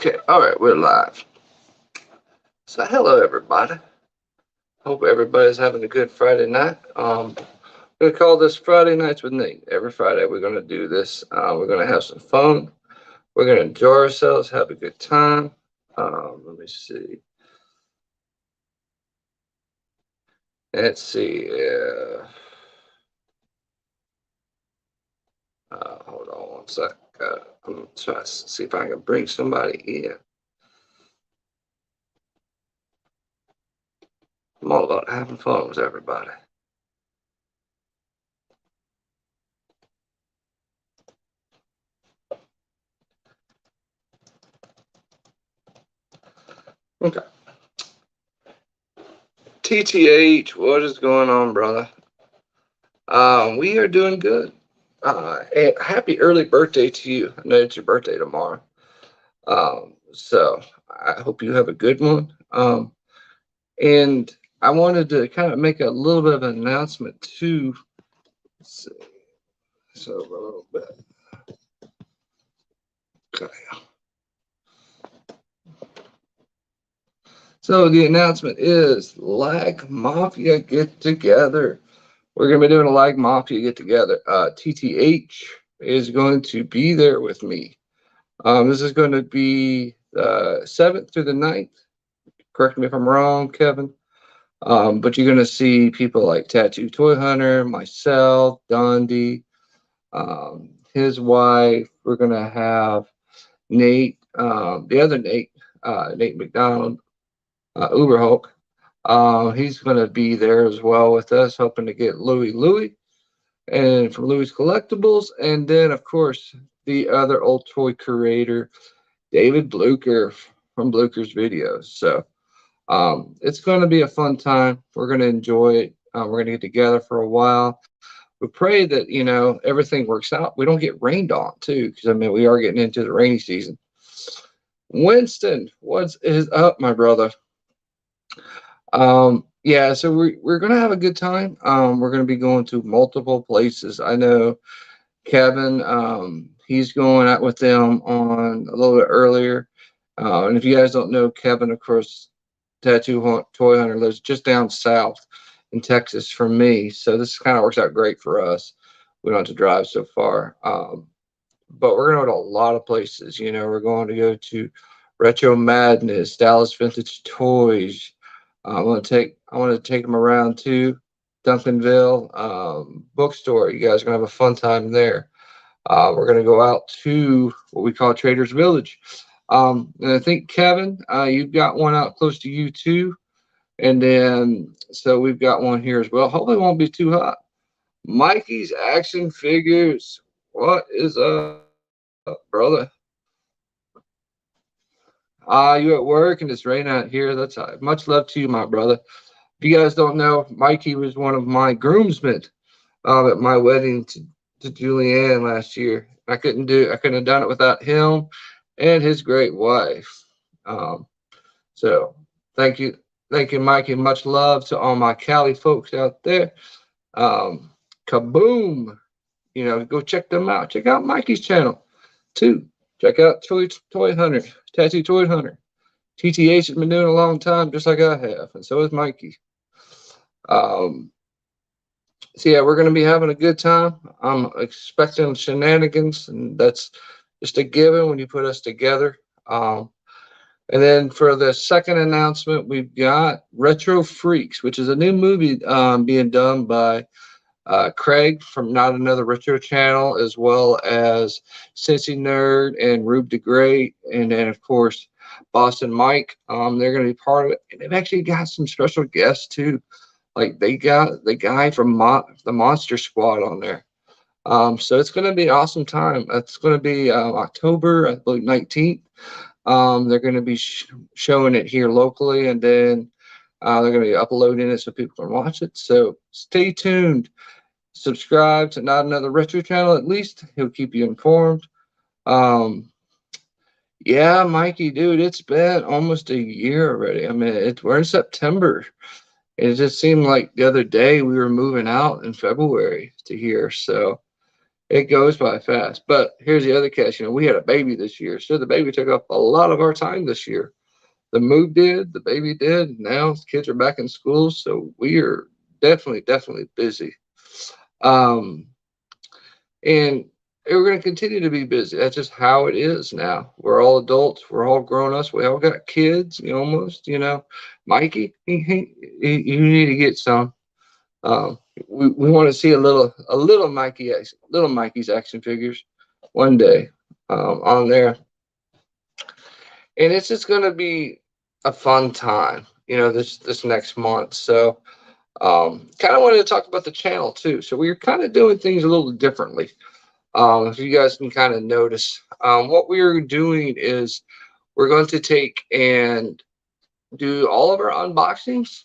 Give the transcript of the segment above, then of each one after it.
Okay, all right, we're live. So, hello everybody. Hope everybody's having a good Friday night. We're gonna call this Friday Nights with Nate. Every Friday we're gonna do this. We're gonna have some fun. We're gonna enjoy ourselves, have a good time. Let me see. Let's see. Hold on one sec. I'm trying to see if I can bring somebody in. I'm all about having fun with everybody. Okay. TTH, what is going on, brother? We are doing good. And happy early birthday to you. I know it's your birthday tomorrow. So I hope you have a good one. And I wanted to kind of make a little bit of an announcement too. So, so a little bit. Okay. So the announcement is Lag Mafia get together. We're gonna be doing a Lag Mafia get together. TTH is going to be there with me. This is going to be the 7th through the 9th. Correct me if I'm wrong, Kevin. But you're going to see people like Tattoo Toy Hunter, myself, Dondi, his wife. We're going to have Nate, the other Nate, Nate McDonald, Uber Hulk. He's going to be there as well with us, hoping to get Louie and from Louie's Collectibles. And then, of course, the other old toy creator, David Blucher from Blucher's videos. So it's going to be a fun time. We're going to enjoy it. We're going to get together for a while. We pray that everything works out. We don't get rained on too, because I mean we are getting into the rainy season. Winston, what is up, my brother? Yeah, so we're gonna have a good time. We're gonna be going to multiple places. I know Kevin, he's going out with them on a little bit earlier. And if you guys don't know, Kevin, of course, Toy Hunter lives just down south in Texas from me. So this kind of works out great for us. We don't have to drive so far. But we're going to go to a lot of places. We're going to go to Retro Madness, Dallas Vintage Toys. I want to take them around to Duncanville bookstore. You guys are going to have a fun time there. We're going to go out to what we call Trader's Village. And I think, Kevin, you've got one out close to you too. And then, so we've got one here as well. Hopefully, it won't be too hot. Mikey's Action Figures. What is up, brother? You at work and it's raining out here. That's much love to you, my brother. If you guys don't know, Mikey was one of my groomsmen at my wedding to Julianne last year. I couldn't have done it without him and his great wife. So thank you, Mikey. Much love to all my Cali folks out there. Kaboom! Go check them out. Check out Mikey's channel too. Check out Toy Hunter, Tattoo Toy Hunter. TTH has been doing a long time, just like I have, and so is Mikey. So yeah, we're going to be having a good time. I'm expecting shenanigans, and that's just a given when you put us together. And then for the second announcement, we've got Retro Freaks, which is a new movie being done by Craig from Not Another Retro Channel, as well as Cincy Nerd and Rube the Great, and then of course Boston Mike. They're going to be part of it, and they've actually got some special guests too. Like they got the guy from the Monster Squad on there. So it's going to be an awesome time. It's going to be October, I believe, 19th. They're going to be showing it here locally, and then they're going to be uploading it so people can watch it. So stay tuned. Subscribe to Not Another Retro Channel. At least he'll keep you informed. Yeah, Mikey, dude, it's been almost a year already. I mean, we're in September. It just seemed like the other day we were moving out in February to here. So It goes by fast. But here's the other catch. We had a baby this year, so the baby took up a lot of our time this year. The move did, the baby did. Now the kids are back in school, so we are definitely busy. Um, and we're going to continue to be busy. That's just how it is now. We're all adults. We're all grown ups. We all got kids. Almost. Mikey, you need to get some. Um, we want to see a little little Mikey's action figures one day on there, and it's just going to be a fun time. This next month. So kind of wanted to talk about the channel too. So we're kind of doing things a little differently. If you guys can kind of notice, what we're doing is we're going to take and do all of our unboxings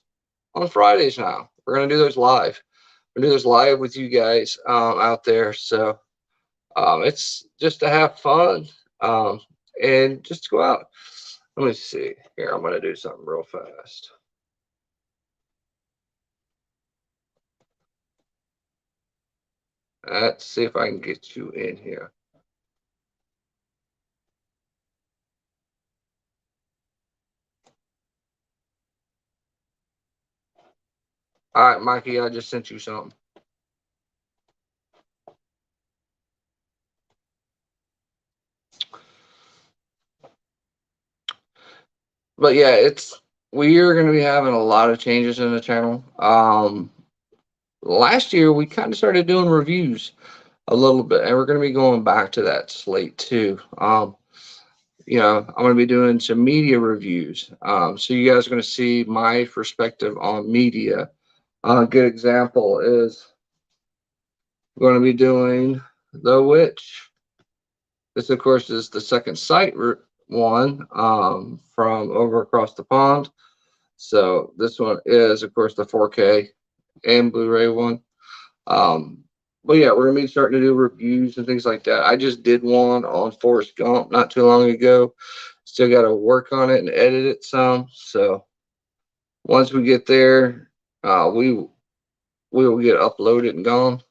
on Fridays now. We're going to do those live. We're going to do those live with you guys out there. So it's just to have fun and just go out. Let me see. Here, I'm going to do something real fast. Let's see if I can get you in here. All right, Mikey, I just sent you something. But yeah, we are going to be having a lot of changes in the channel. Last year we kind of started doing reviews a little bit, and we're going to be going back to that slate too. I'm going to be doing some media reviews. So you guys are going to see my perspective on media. A good example is we're going to be doing The Witch. This, of course, is the second sight one from over across the pond. So this one is, of course, the 4K and Blu-ray one. But yeah, we're gonna be starting to do reviews and things like that. I just did one on Forrest Gump not too long ago. Still got to work on it and edit it some. So once we get there, we will get uploaded and gone.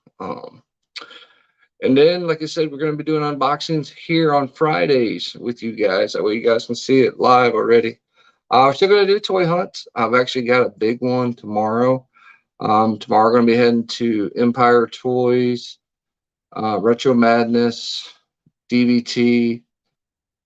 And then, like I said, we're going to be doing unboxings here on Fridays with you guys. That way you guys can see it live already. We're still going to do toy hunts. I've actually got a big one tomorrow. Tomorrow we're going to be heading to Empire Toys, Retro Madness, DVT,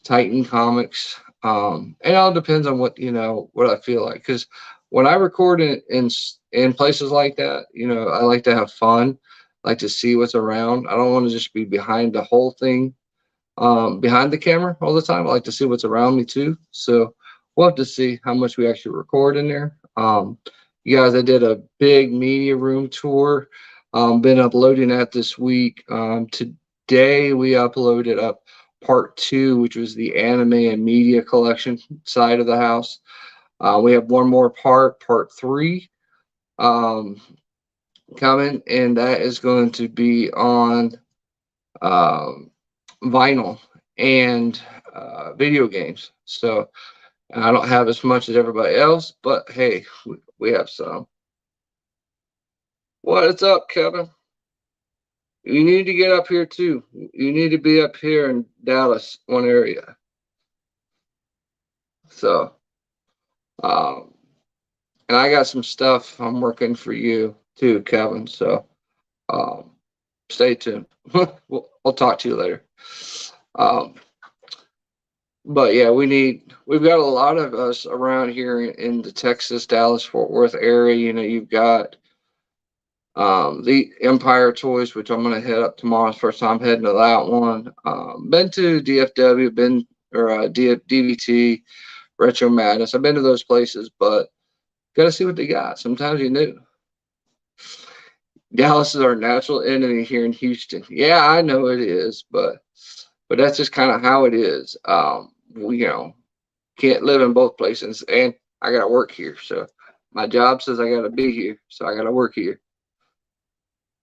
Titan Comics. And it all depends on what I feel like. Because when I record in places like that, I like to have fun. I like to see what's around. I don't want to just be behind the whole thing, behind the camera all the time. I like to see what's around me too. So we'll have to see how much we actually record in there. You guys, I did a big media room tour. Been uploading that this week. Today we uploaded up part 2, which was the anime and media collection side of the house. We have one more part 3, coming, and that is going to be on um, vinyl and video games. So I don't have as much as everybody else, but hey, we have some. What's up, Kevin? You need to get up here too. You need to be up here in Dallas, one area. So, um, and I got some stuff I'm working for you too, Kevin. So, um, stay tuned. I'll talk to you later. Um, but yeah, we've got a lot of us around here in the Texas, Dallas, Fort Worth area. You've got the Empire Toys, which I'm going to head up tomorrow's first time heading to that one. Been to DFW, DVT, Retro Madness. I've been to those places, but got to see what they got. Sometimes you knew. Dallas is our natural enemy here in Houston. Yeah, I know it is, but that's just kind of how it is. We can't live in both places, and I got to work here. So my job says I got to be here, so I got to work here.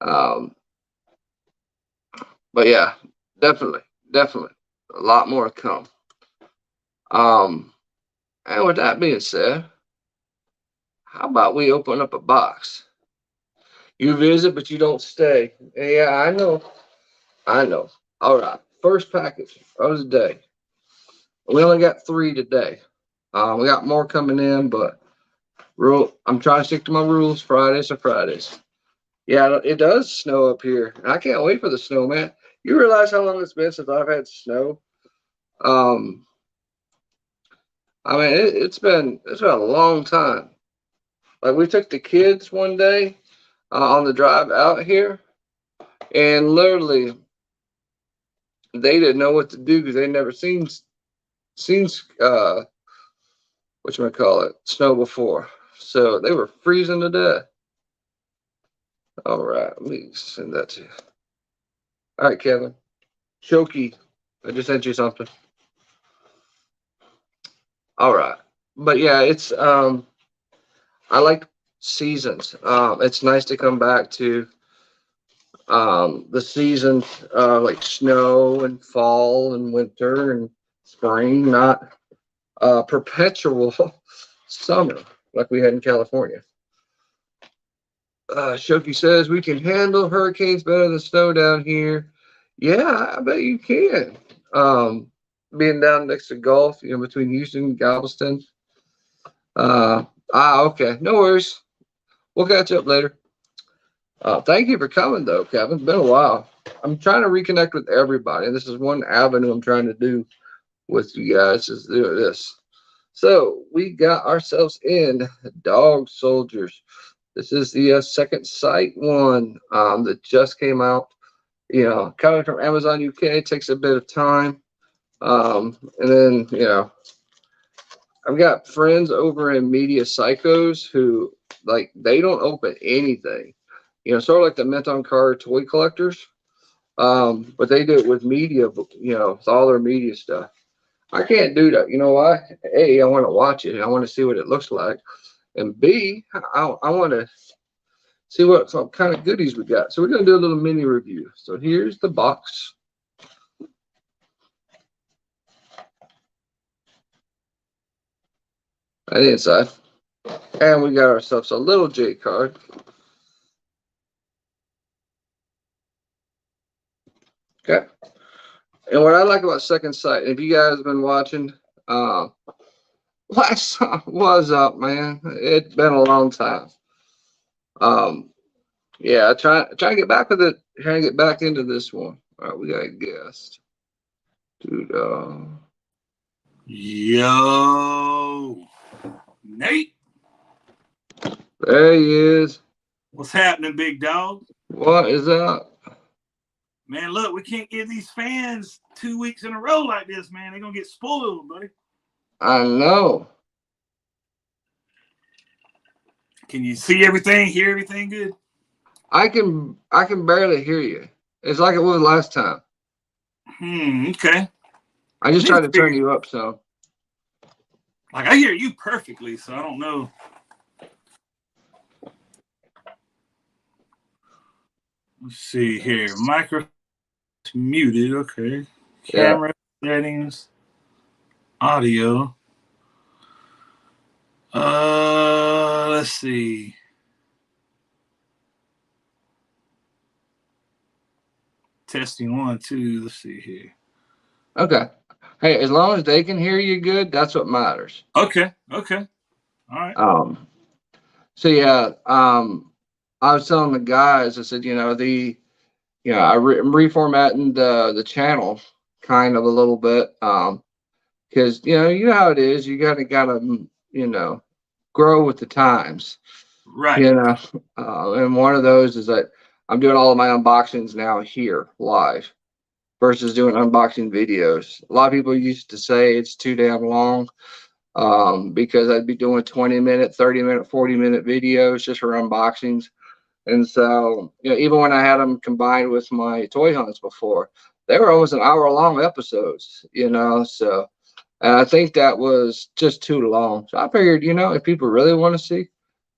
Um, but yeah, definitely a lot more to come. And with that being said, how about we open up a box? You visit, but you don't stay. Yeah, I know. I know. All right. First package of the day. We only got 3 today. We got more coming in, but I'm trying to stick to my rules. Fridays are Fridays. Yeah, it does snow up here. And I can't wait for the snow, man. You realize how long it's been since I've had snow? Um, I mean, it's been a long time. Like we took the kids one day on the drive out here, and literally they didn't know what to do because they never seen what you call it snow before, so they were freezing to death. All right, let me send that to you. All right, Kevin. Shoki, I just sent you something. All right, but yeah, it's I like seasons. It's nice to come back to the seasons like snow and fall and winter and spring, not perpetual summer like we had in California. Shoki says we can handle hurricanes better than snow down here. Yeah, I bet you can. Um, Being down next to Gulf, between Houston and Galveston. Okay, no worries. We'll catch up later. Thank you for coming, though, Kevin. It's been a while. I'm trying to reconnect with everybody. This is one avenue I'm trying to do with you guys is do this. So we got ourselves in Dog Soldiers. This is the second sight one that just came out. Coming from Amazon UK takes a bit of time. And then, I've got friends over in Media Psychos who, like, they don't open anything. Sort of like the Mint on Card toy collectors. But they do it with media, with all their media stuff. I can't do that. You know why? A, I want to watch it and I want to see what it looks like. And B, I want to see what some kind of goodies we got. So we're going to do a little mini review. So here's the box. On the inside. And we got ourselves a little J card. Okay. And what I like about Second Sight, if you guys have been watching, last time was up, man. It's been a long time. Um, yeah, try to get back with it. Trying to get back into this one. All right, we got a guest. Dude, Yo, Nate. There he is. What's happening, big dog? What is up? Man, look, we can't give these fans 2 weeks in a row like this, man. They're going to get spoiled, buddy. I know. Can you see everything, hear everything good? I can barely hear you. It's like it was last time. Okay. I just tried to turn you up, so. Like, I hear you perfectly, so I don't know. Let's see here. Microphone muted. Okay. Camera settings. Audio. Let's see. Testing 1, 2. Let's see here. Okay. Hey, as long as they can hear you good, that's what matters. Okay. All right. So yeah, I was telling the guys, I said, I'm reformatting the channel kind of a little bit, because you know how it is. You gotta grow with the times, right? And one of those is that I'm doing all of my unboxings now here live versus doing unboxing videos. A lot of people used to say it's too damn long, because I'd be doing 20-minute, 30-minute, 40-minute videos just for unboxings. And so, even when I had them combined with my toy hunts before, they were almost an hour-long episodes, So, and I think that was just too long. So I figured, if people really want to see,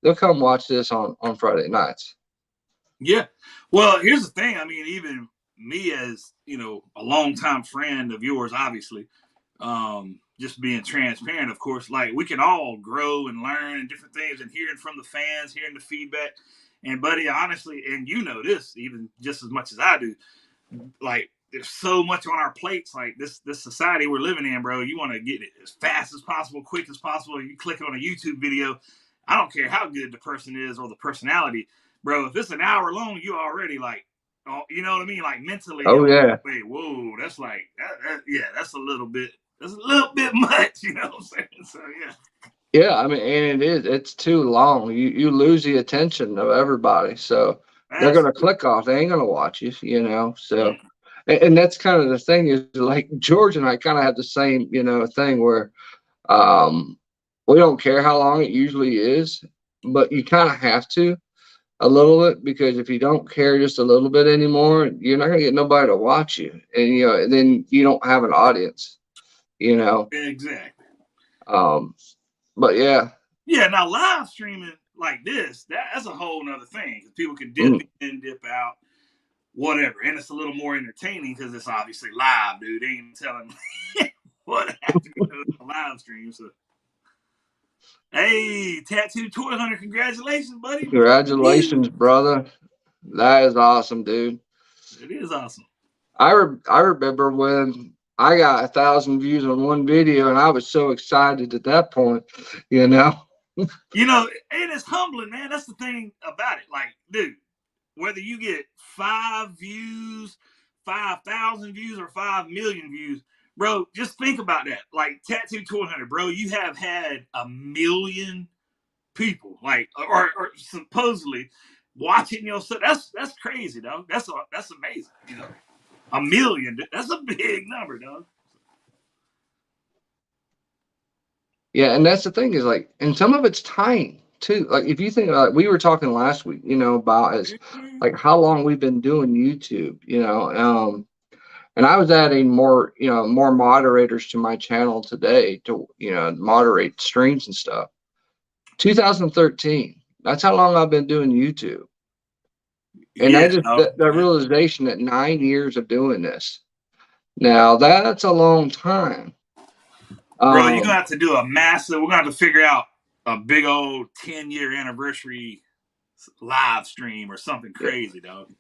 they'll come watch this on Friday nights. Yeah. Well, here's the thing. I mean, even me as, a longtime friend of yours, obviously, just being transparent, of course, like we can all grow and learn and different things and hearing from the fans, hearing the feedback. And buddy, honestly, and you know this even just as much as I do, like there's so much on our plates. Like this society we're living in, bro. You want to get it as fast as possible, quick as possible. You click on a YouTube video. I don't care how good the person is or the personality, bro. If it's an hour long, you already like, oh, you know what I mean? Like mentally, Oh you're like, yeah. wait, whoa, that's like, yeah, that's a little bit. That's a little bit much, you know what I'm saying? So yeah. Yeah, I mean, and it's too long. You lose the attention of everybody. So they're gonna Absolutely. click off. They ain't gonna watch you, you know. So Mm. and that's kind of the thing is like George and I kind of have the same, thing where um we don't care how long it usually is, but you kind of have to a little bit because if you don't care just a little bit anymore, you're not gonna get nobody to watch you. And then you don't have an audience, you know. Exactly. Um but yeah. Yeah, now live streaming like this, that's a whole nother thing because people can dip Mm. in, dip out, whatever, and it's a little more entertaining because it's obviously live, dude. They ain't telling me what happened to the live stream. So, hey, Tattoo Toy Hunter, congratulations, buddy! Congratulations, brother. That is awesome, dude. It is awesome. I remember when I got 1,000 views on one video, and I was so excited at that point. You know. You know, and it's humbling, man. That's the thing about it. Like, dude, whether you get 5 views, 5,000 views, or 5 million views, bro, just think about that. Like Tattoo Toy Hunter, bro, you have had 1 million people, like, or supposedly watching your stuff. That's crazy, dog. That's amazing. You know, 1 million. That's a big number, dog. Yeah, and that's the thing is like, and some of it's tiny too. Like if you think about it, we were talking last week, about as like how long we've been doing YouTube, and I was adding more moderators to my channel today to, moderate streams and stuff. 2013. That's how long I've been doing YouTube. And I Yeah, just dog. that realization that 9 years of doing this. Now that's a long time. Bro, you're gonna Um, have to do a massive. We're gonna have to figure out a big old 10-year anniversary live stream or something yeah. crazy, dog.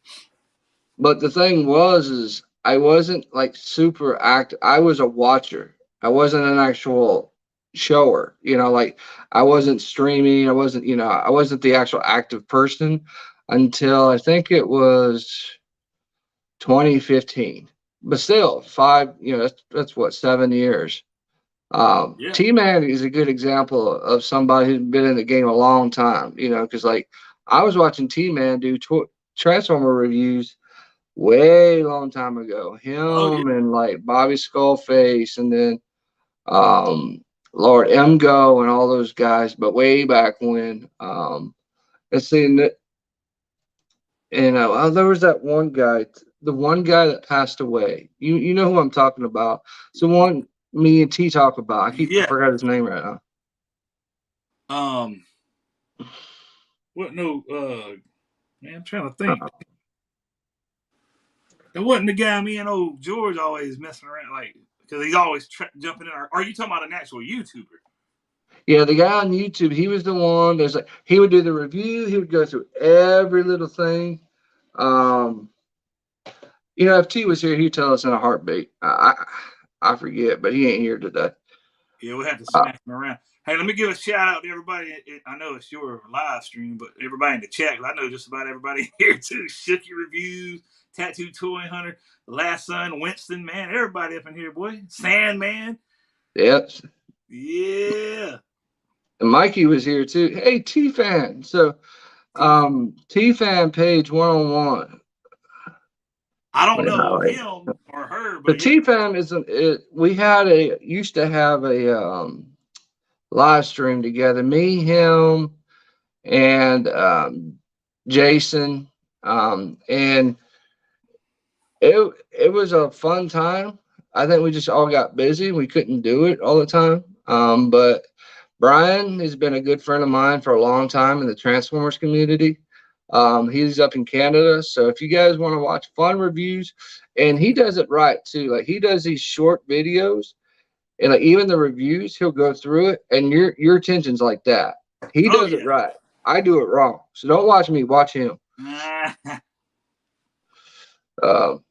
But the thing is I wasn't like super active. I was a watcher. I wasn't an actual shower. Like I wasn't streaming. I wasn't the actual active person until I think it was 2015. But still, five. That's what 7 years. Yeah. T-Man is a good example of somebody who's been in the game a long time, because like I was watching T-Man do Transformer reviews way long time ago. Oh yeah. Him and like Bobby Skullface and then Lord Go and all those guys, but way back when. Let's see, there was that one guy, the one guy that passed away. You know who I'm talking about. It's the one me and T talk about. I Yeah. forgot his name right now. Um. What? No. Man, I'm trying to think. It wasn't the guy me and old George always messing around like because he's always jumping in. Are you talking about an actual YouTuber? Yeah, the guy on YouTube, he was the one. There's like he would do the review. He would go through every little thing. Um, if T was here, he'd tell us in a heartbeat. I forget, but he ain't here today. Yeah, we had to Uh, smack him around. Hey, let me give a shout out to everybody. I know it's your live stream, but everybody in the chat, I know just about everybody here too. Shooky Reviews, Tattoo Toy Hunter, Last Son, Winston, man, everybody up in here, boy. Sandman. yep. Yeah. And Mikey was here too. Hey, T fan. So, T fan page 101. I don't Let me know highlight. him or her, The but yeah. T fam isn't it. We used to have a live stream together. Me, him, and Jason. And it was a fun time. I think we just all got busy. We couldn't do it all the time. But Brian has been a good friend of mine for a long time in the Transformers community. He's up in Canada, so if you guys want to watch fun reviews, and he does it right too. Like he does these short videos, and like even the reviews, he'll go through it, and your attention's like that. He Oh does it right. I do it wrong. So don't watch me. Watch him. yeah. Um,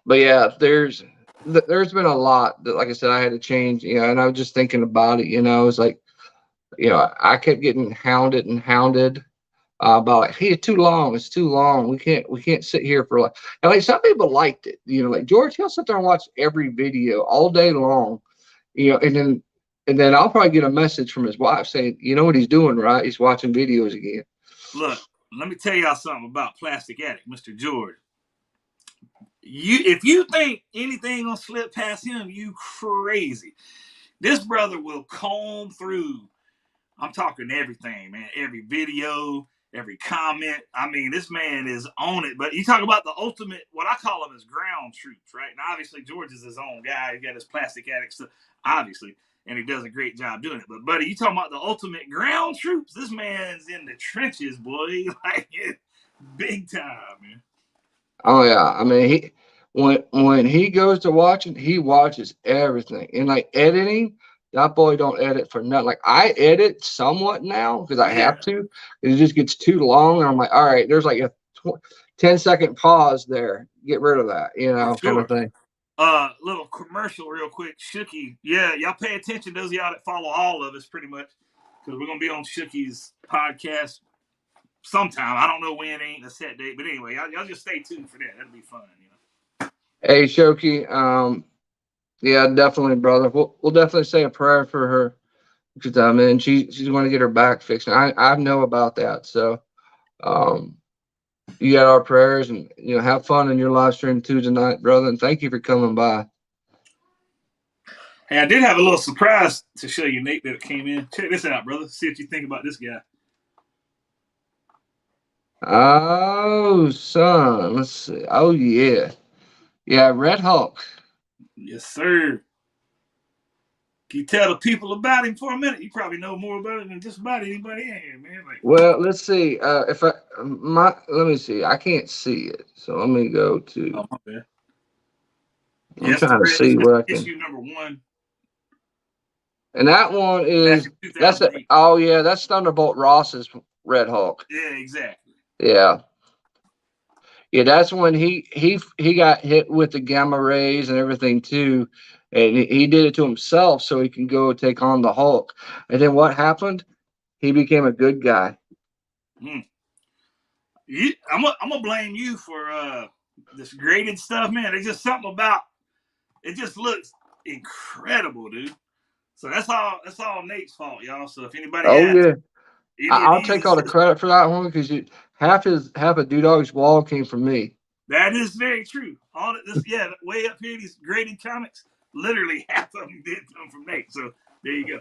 but yeah, there's been a lot that, like I said, I had to change. And I was just thinking about it. It's like, I kept getting hounded and hounded about like, hey, it's too long. It's too long. We can't sit here for like, and like some people liked it. Like George, he'll sit there and watch every video all day long. And then I'll probably get a message from his wife saying, you know what he's doing, right? He's watching videos again. Look, let me tell y'all something about Plastic Addict, Mr. George. If you think anything gonna slip past him, you crazy. This brother will comb through. I'm talking everything, man. Every video, every comment. I mean, this man is on it. But you talk about the ultimate, what I call him is ground troops, right? And obviously, George is his own guy. He got his Plastic Addict stuff, obviously, and he does a great job doing it. But, buddy, you talking about the ultimate ground troops? This man's in the trenches, boy. Like, big time, man. Oh yeah, I mean when he goes to watching, he watches everything. And like editing, that boy don't edit for nothing. Like I edit somewhat now because I Yeah, have to. It just gets too long, and I'm like, all right, there's like a 10-second pause there. Get rid of that, for kind of sure. thing. Little commercial real quick. Shooky. Yeah, y'all pay attention. Those of y'all that follow all of us pretty much. Because we're gonna be on Shooky's podcast sometime. I don't know when, ain't a set date. But anyway, y'all just stay tuned for that. That'll be fun. Hey Shoki, yeah, definitely, brother. We'll definitely say a prayer for her because I mean she's going to get her back fixed. And I know about that, so um you got our prayers, and have fun in your live stream too tonight, brother. And thank you for coming by. Hey, I did have a little surprise to show you, Nate, that came in. Check this out, brother. See what you think about this guy. Oh, son, let's see. Oh yeah, yeah, Red Hulk. Yes, sir. Can you tell the people about him for a minute? You probably know more about it than just about anybody in here, man. Like, Well, let's see. If I my let me see. I can't see it, so let me go to. oh my bad. Yeah, I'm trying to see that's where I can. issue number one And that one back is in that's a. 2008. Oh yeah, that's Thunderbolt Ross's Red Hulk. Yeah, exactly. Yeah. Yeah, that's when he got hit with the gamma rays and everything too, and he did it to himself so he can go take on the Hulk. And then what happened? He became a good guy. Mm. I'm gonna blame you for this graded stuff, man. There's just something about it. Just looks incredible, dude. So that's all Nate's fault, y'all. So if anybody Oh asks yeah, any of I'll these, take it's all the just credit for that one because half of Dewdog's wall came from me. that is very true. All this, yeah, way up here, these graded comics, literally half of them did come from Nate. So there you go.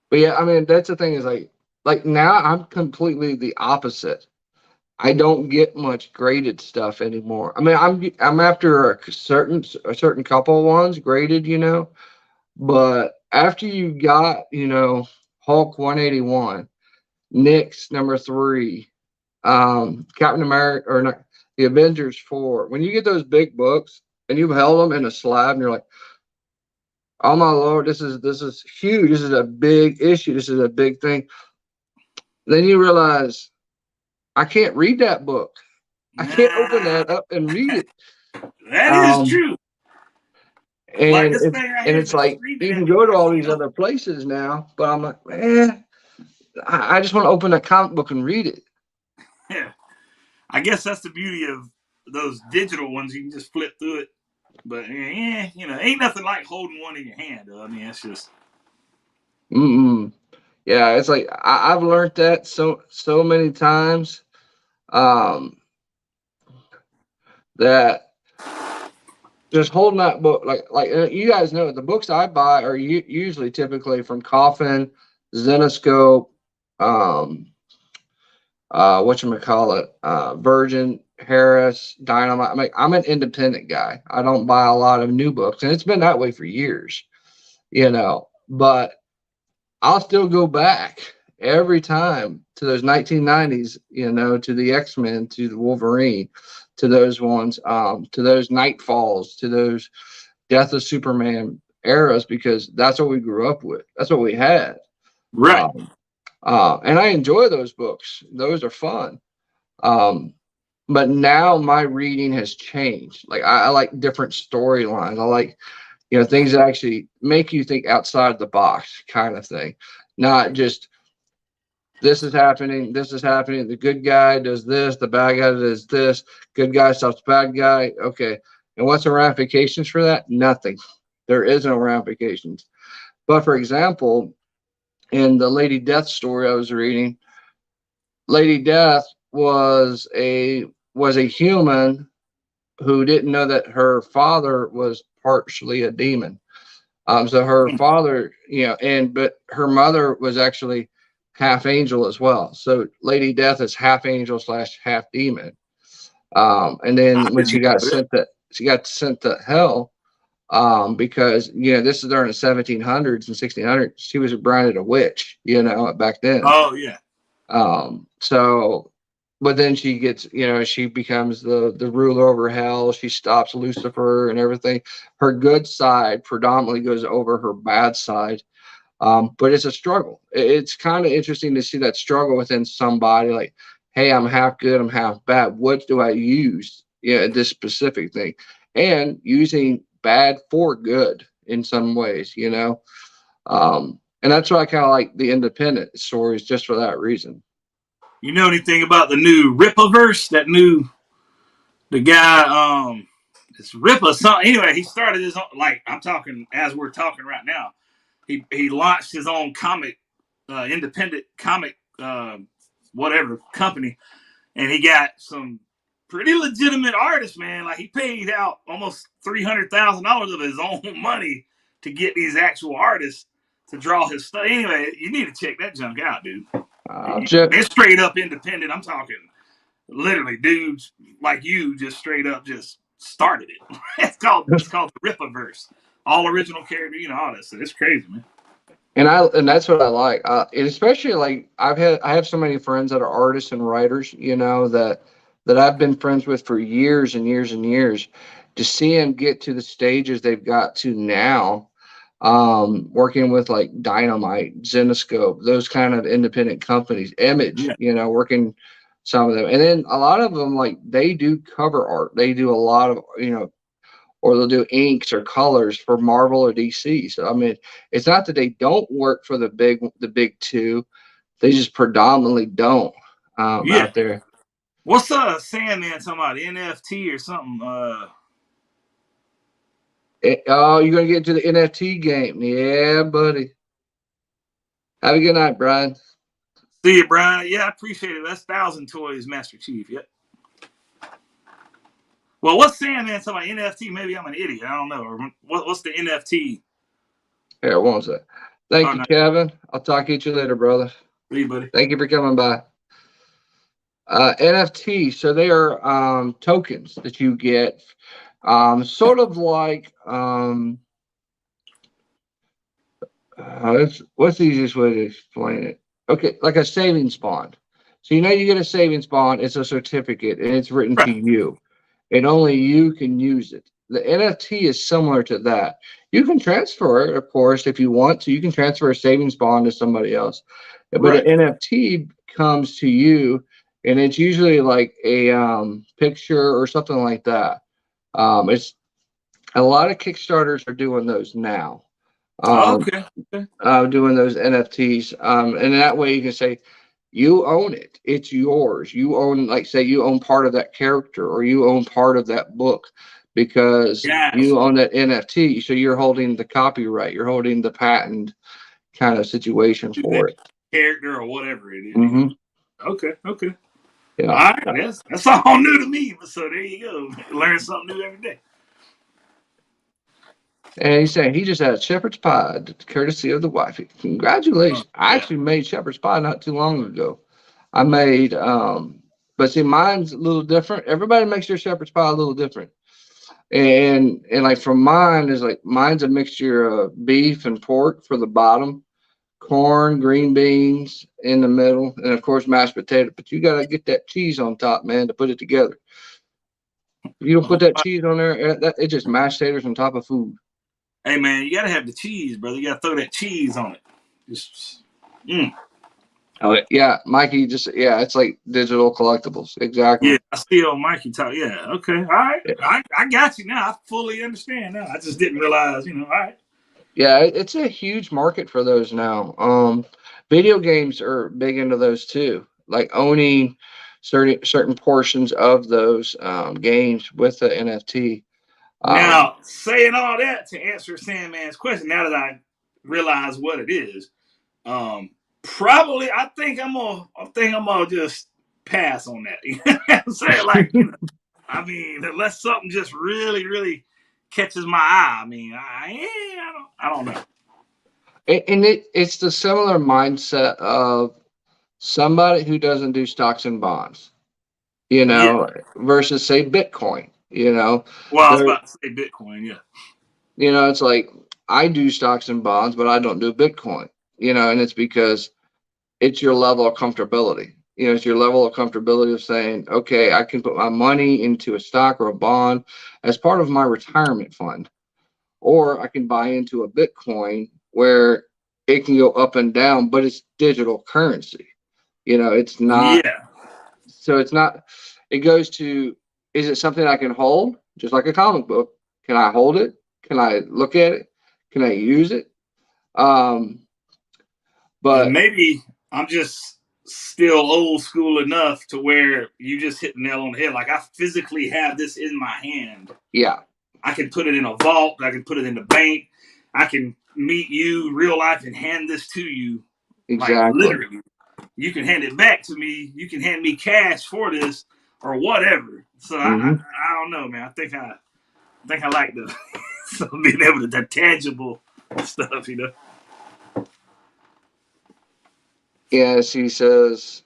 But yeah, I mean that's the thing is like now I'm completely the opposite. I don't get much graded stuff anymore. I mean I'm after a certain couple ones graded, but after you got, Hulk 181, Nick's number 3, Captain America, or not, the Avengers 4, when you get those big books and you've held them in a slab and you're like, oh my lord, this is huge. This is a big issue. This is a big thing. Then you realize I can't read that book. I can't open Nah, that up and read it. that is Um, true. Like and this it's thing right and here, it's just like reading it you can at me go to like all you these know. other places now, but I'm like, I just want to open that comic book and read it. Yeah, I guess that's the beauty of those digital ones. You can just flip through it. But yeah, ain't nothing like holding one in your hand. Though. I mean, it's just Mm-mm. Yeah, it's like I've learned that so many times, um, that just holding that book, you guys know, the books I buy are usually typically from Coffin, Zenoscope, um, whatchamacallit, Virgin, Harris, Dynamite. I'm an independent guy. I don't buy a lot of new books, and it's been that way for years, But I'll still go back every time to those 1990s, to the X-Men, to the Wolverine, to those ones, to those Nightfalls, to those Death of Superman eras, because that's what we grew up with. That's what we had. right. Um, and I enjoy those books. Those are fun. Um, but now my reading has changed. Like I like different storylines. I like, things that actually make you think outside the box kind of thing, not just this is happening. The good guy does this, the bad guy does this, good guy stops bad guy. Okay. And what's the ramifications for that? Nothing. There is no ramifications. But for example, in the Lady Death story I was reading, Lady Death was a human who didn't know that her father was partially a demon. So her father, but her mother was actually half angel as well. So Lady Death is half angel slash half demon. And I then when didn't know that. she got sent to hell, because this is during the 1700s and 1600s. She was branded a witch, back then. Oh yeah. So, but then she gets, she becomes the ruler over hell. She stops Lucifer and everything. Her good side predominantly goes over her bad side. But it's a struggle. It's kind of interesting to see that struggle within somebody. Like, hey, I'm half good, I'm half bad. What do I use? Yeah, this specific thing, and using bad for good in some ways. And that's why I kind of like the independent stories just for that reason. You know anything about the new Rippaverse? The guy, it's Rippa something. Anyway, he started his own. Like I'm talking as we're talking right now. He launched his own comic, independent comic, whatever company, and he got some pretty legitimate artists, man. Like he paid out almost $300,000 of his own money to get these actual artists to draw his stuff. Anyway, you need to check that junk out, dude. Jeff, It's straight up independent. I'm talking literally dudes like you just straight up just started it. It's called the Rippaverse. All original character, all that stuff. It's crazy, man. and that's what I like. And especially like I have so many friends that are artists and writers, that I've been friends with for years and years and years. To see them get to the stages they've got to now, working with like Dynamite, Zenoscope, those kind of independent companies, Image, Yeah. working some of them, and then a lot of them like they do cover art. They do a lot of or they'll do inks or colors for Marvel or DC. So I mean, it's not that they don't work for the big two. They just predominantly don't Yeah. out there. What's Sandman talking about? NFT or something? Oh, you're gonna get into the NFT game? Yeah, buddy. Have a good night, Brian. See you, Brian. Yeah, I appreciate it. That's Thousand Toys, Master Chief. Yep. Well, what's Sandman talking about? NFT? Maybe I'm an idiot. I don't know. Or what's the NFT? Here, one sec. Oh Thank you, no. Kevin. I'll talk to you later, brother. See you, buddy. Thank you for coming by. NFT, so they are tokens that you get, sort of like what's the easiest way to explain it? Okay, like a savings bond. So you get a savings bond, it's a certificate and it's written to Right. you, and only you can use it. The NFT is similar to that. You can transfer it, of course, if you want to. You can transfer a savings bond to somebody else, but an Right. NFT comes to you, and it's usually like a picture or something like that. It's a lot of Kickstarters are doing those now. Oh, Um, okay. Okay. doing those NFTs. And that way you can say you own it. It's yours. You own, like, say you own part of that character or you own part of that book because Gotcha. you own that NFT. So you're holding the copyright. You're holding the patent kind of situation Do that for it. character or whatever it is. Mm-hmm. Okay. Okay. All Yeah. right. That's all new to me. So there you go. Learn something new every day. And he's saying he just had a shepherd's pie, courtesy of the wifey. Oh, Congratulations. I yeah. actually made shepherd's pie not too long ago. I made, but see, mine's a little different. Everybody makes their shepherd's pie a little different. And like for mine is like mine's a mixture of beef and pork for the bottom, corn, green beans in the middle, and of course mashed potato. But you gotta get that cheese on top, man, to put it together. If you don't put that cheese on there, it's just mashed potatoes on top of food. Hey man, you gotta have the cheese, brother. You gotta throw that cheese on it. Just, mm. Oh yeah, Mikey. Just yeah, it's like digital collectibles. Exactly. Yeah, I see old Mikey talk. Yeah, okay, all right. Yeah, I got you now. I fully understand now. I just didn't realize, all right. yeah, it's a huge market for those now. Video games are big into those too. Like owning certain portions of those games with the NFT. Um, Now, saying all that to answer Sandman's question, now that I realize what it is, um, probably I think I'm gonna just pass on that. You know what I'm saying? Like, I mean, unless something just really, really catches my eye. I mean, I don't know. and it's the similar mindset of somebody who doesn't do stocks and bonds, Yeah. versus say Bitcoin. Well, I was There, about to say Bitcoin. Yeah. it's like I do stocks and bonds, but I don't do Bitcoin. And it's because it's your level of comfortability. It's your level of comfortability of saying, okay, I can put my money into a stock or a bond as part of my retirement fund, or I can buy into a Bitcoin where it can go up and down, but it's digital currency. It's not, Yeah. so it's not, it goes to, is it something I can hold? Just like a comic book. Can I hold it? Can I look at it? Can I use it? Um, And but maybe I'm just still old school enough to where you just hit the nail on the head. Like I physically have this in my hand. yeah, I can put it in a vault. I can put it in the bank. I can meet you real life and hand this to you. Like exactly. literally, you can hand it back to me. You can hand me cash for this or whatever. So Hmm. I don't know, man. I think I like the so being able to that tangible stuff. Yes, he says,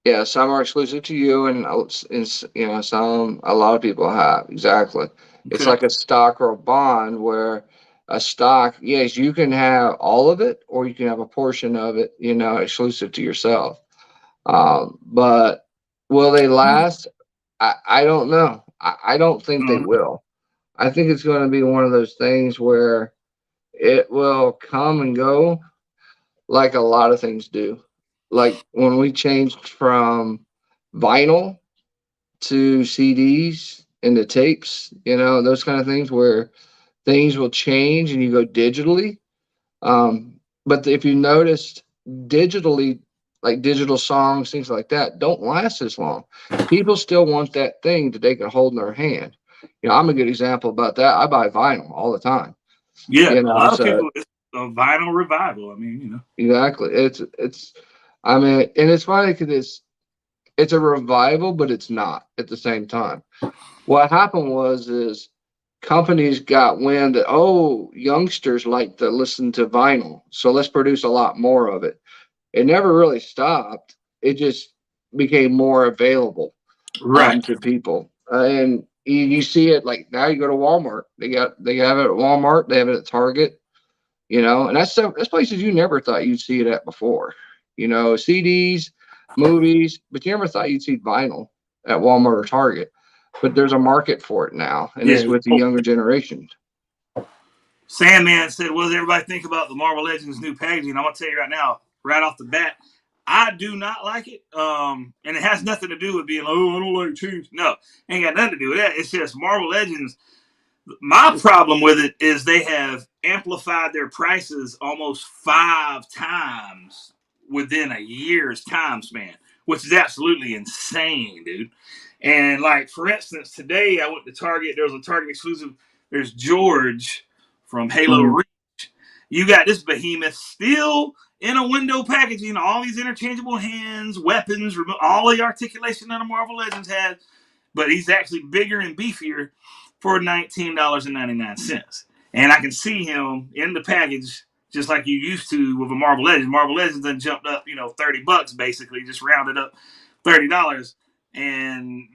yeah, some are exclusive to you, and some a lot of people have. Exactly. It's Okay. like a stock or a bond where a stock, yes, you can have all of it, or you can have a portion of it, exclusive to yourself. But will they last? I don't know. I don't think they will. I think it's going to be one of those things where it will come and go like a lot of things do. Like when we changed from vinyl to CDs and the tapes, those kind of things where things will change and you go digitally. But if you noticed, digitally, like digital songs, things like that, don't last as long. People still want that thing that they can hold in their hand. I'm a good example about that. I buy vinyl all the time. Yeah, a lot of So people. It's a vinyl revival. I mean. exactly, it's. I mean, and it's funny because it's a revival, but it's not at the same time. What happened is companies got wind that, oh, youngsters like to listen to vinyl, so let's produce a lot more of it. It never really stopped. It just became more available Right. to people, and you see it like now. You go to Walmart, they have it at Walmart, they have it at Target, and that's places you never thought you'd see it at before. CDs, movies, but you never thought you'd see vinyl at Walmart or Target. But there's a market for it now, and it's Yeah. with the younger generation. Sandman said, "What does everybody think about the Marvel Legends new packaging?" I'm gonna tell you right now, right off the bat, I do not like it. And it has nothing to do with being, oh, I don't like change. No, ain't got nothing to do with that. It's just Marvel Legends. My problem with it is they have amplified their prices almost 5 times within a year's time span, which is absolutely insane, dude. And like for instance, today I went to Target. There was a Target exclusive. There's George from Halo Mm. Reach. You got this behemoth still in a window packaging, all these interchangeable hands, weapons, all the articulation that a Marvel Legends had, but he's actually bigger and beefier for $19.99. And I can see him in the package just like you used to with a Marvel Legends. Marvel Legends then jumped up, $30 basically, just rounded up $30. And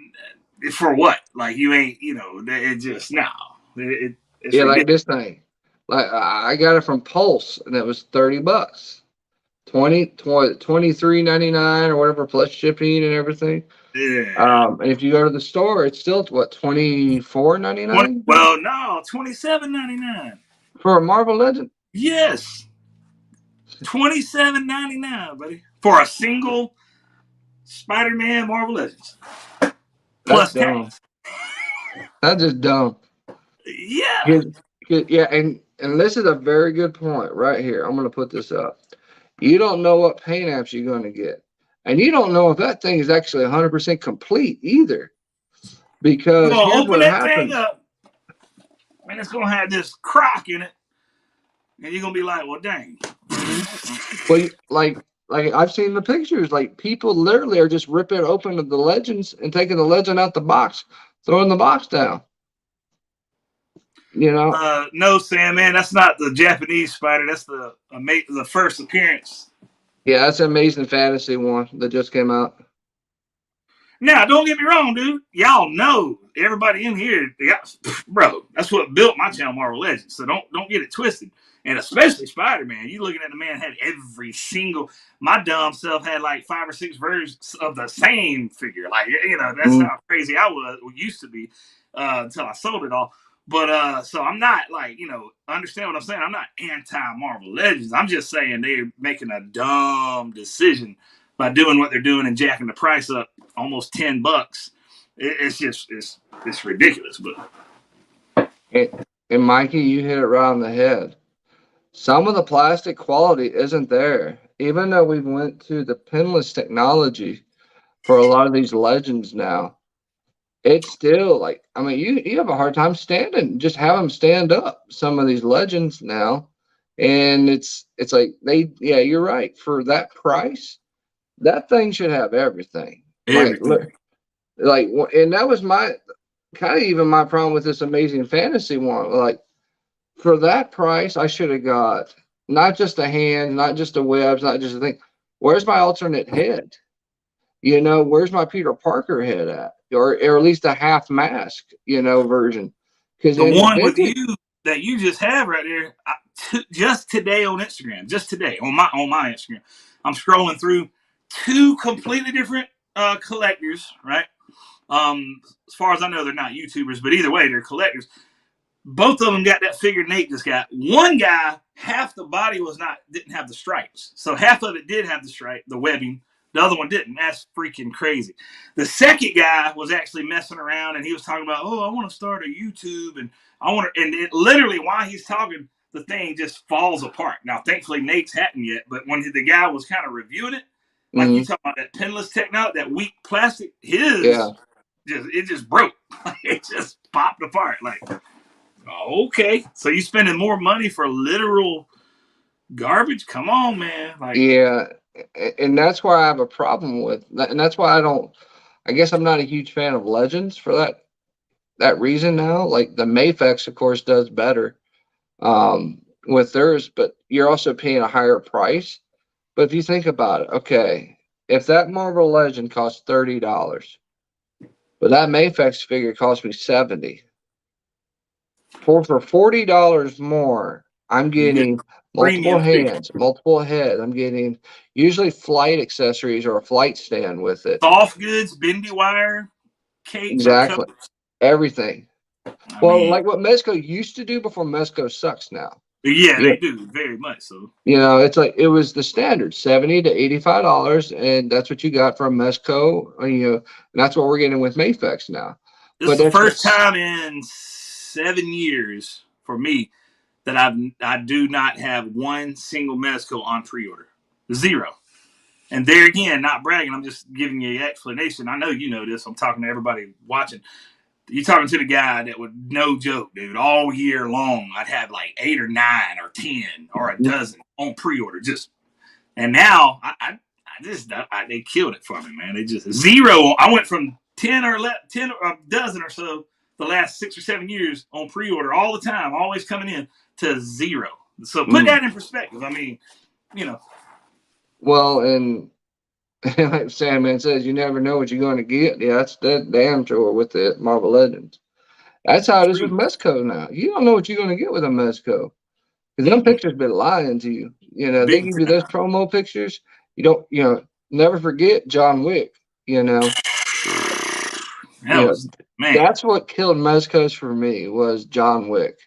for what? Like you ain't, it just no. It's Yeah, like ridiculous. this thing. Like I got it from Pulse, and it was $30, 23.99 or whatever plus shipping and everything. Yeah. And if you go to the store, it's still what 24.99 No, 27.99. for a Marvel Legend. Yes. $27.99, buddy, for a single Spider-Man Marvel Legends That's plus dumb. tax. That's just dumb. Yeah. 'Cause- yeah, and this is a very good point right here. I'm gonna put this up. You don't know what paint apps you're gonna get, and you don't know if that thing is actually 100% complete either. You're Because gonna here's open what that thing happens. up, and it's gonna have this crock in it, and you're gonna be like, "Well, dang." Well, like I've seen the pictures. Like people literally are just ripping open the legends and taking the legend out the box, throwing the box down. You know. No, Sam, man, that's not the Japanese spider. That's the first appearance. Yeah, that's an Amazing Fantasy one that just came out. Now, don't get me wrong, dude. Y'all know everybody in here, bro. That's what built my channel, Marvel Legends. So don't get it twisted. And especially Spider Man. You looking at the man had every single. My dumb self had like 5 or 6 versions of the same figure. Like that's Mm. how crazy I was. Used to be until I sold it all. But so I'm not like understand what I'm saying. I'm not anti Marvel Legends. I'm just saying they're making a dumb decision by doing what they're doing and jacking the price up almost $10. It's just it's ridiculous. But And Mikey, you hit it right on the head. Some of the plastic quality isn't there, even though we've went to the pinless technology for a lot of these legends now. It's still like, I mean, you have a hard time standing. Just have them stand up. Some of these legends now, and it's like yeah, you're right. For that price, that thing should have everything. Like look, everything. like, and that was my kind of even my problem with this Amazing Fantasy one. Like for that price, I should have got not just a hand, not just a webs, not just a thing. Where's my alternate head? Where's my Peter Parker head at? Or at least a half mask, version. Because The in one with vintage, you that you just have right there, just today on Instagram, just today on my Instagram, I'm scrolling through 2 completely different collectors, right? As far as I know, they're not YouTubers, but either way, they're collectors. Both of them got that figure Nate just got. One guy, half the body didn't have the stripes, so half of it did have the stripe, the webbing. The other one didn't. That's freaking crazy. The second guy was actually messing around, and he was talking about, "Oh, I want to start a YouTube, and I want to." And it literally, while he's talking, the thing just falls apart. Now, thankfully, Nate's hadn't yet, but when the guy was kind of reviewing it, like you mm, talking about that pinless technology, that weak plastic, yeah, it just broke. It just popped apart. Like, okay, so you spending more money for literal garbage? Come on, man. Like, yeah, and that's why I have a problem with, and that's why I don't. I guess I'm not a huge fan of Legends for that reason now. Like the Mafex, of course, does better with theirs, but you're also paying a higher price. But if you think about it, okay, if that Marvel Legend costs $30, but that Mafex figure cost me 70, for $40 more, I'm you get getting multiple premium figure. hands, multiple heads. I'm getting usually flight accessories or a flight stand with it. Soft goods, bendy wire, capes or Exactly. coats. Everything. I Well, mean, like what Mezco used to do before Mezco sucks now. yeah, Yeah. they do very much so. It's like it was the standard $70 to $85, and that's what you got from Mezco. And that's what we're getting with Mafex now. This is But the that's first time in 7 years for me that I do not have one single Mezco on pre-order. Zero. And there again, not bragging, I'm just giving you an explanation. I know you know this. I'm talking to everybody watching. You're talking to the guy that would, no joke, dude, all year long, I'd have like 8 or 9 or 10 or a dozen on pre-order. And now they killed it for me, man. They just zero. I went from 10 or a dozen or so the last 6 or 7 years on pre-order all the time, always coming in, to zero. So put mm, that in perspective. I mean, you know, well, and like Sandman says, you never know what you're going to get. Yeah, that's that damn sure with the Marvel Legends. That's how it is with true. Mezco now. You don't know what you're going to get with a Mezco. Because them Mm-mm. pictures been lying to you. They Big give you those promo pictures. You don't, never forget John Wick. You know, that you know, was man. that's what killed Mezcos for me was John Wick.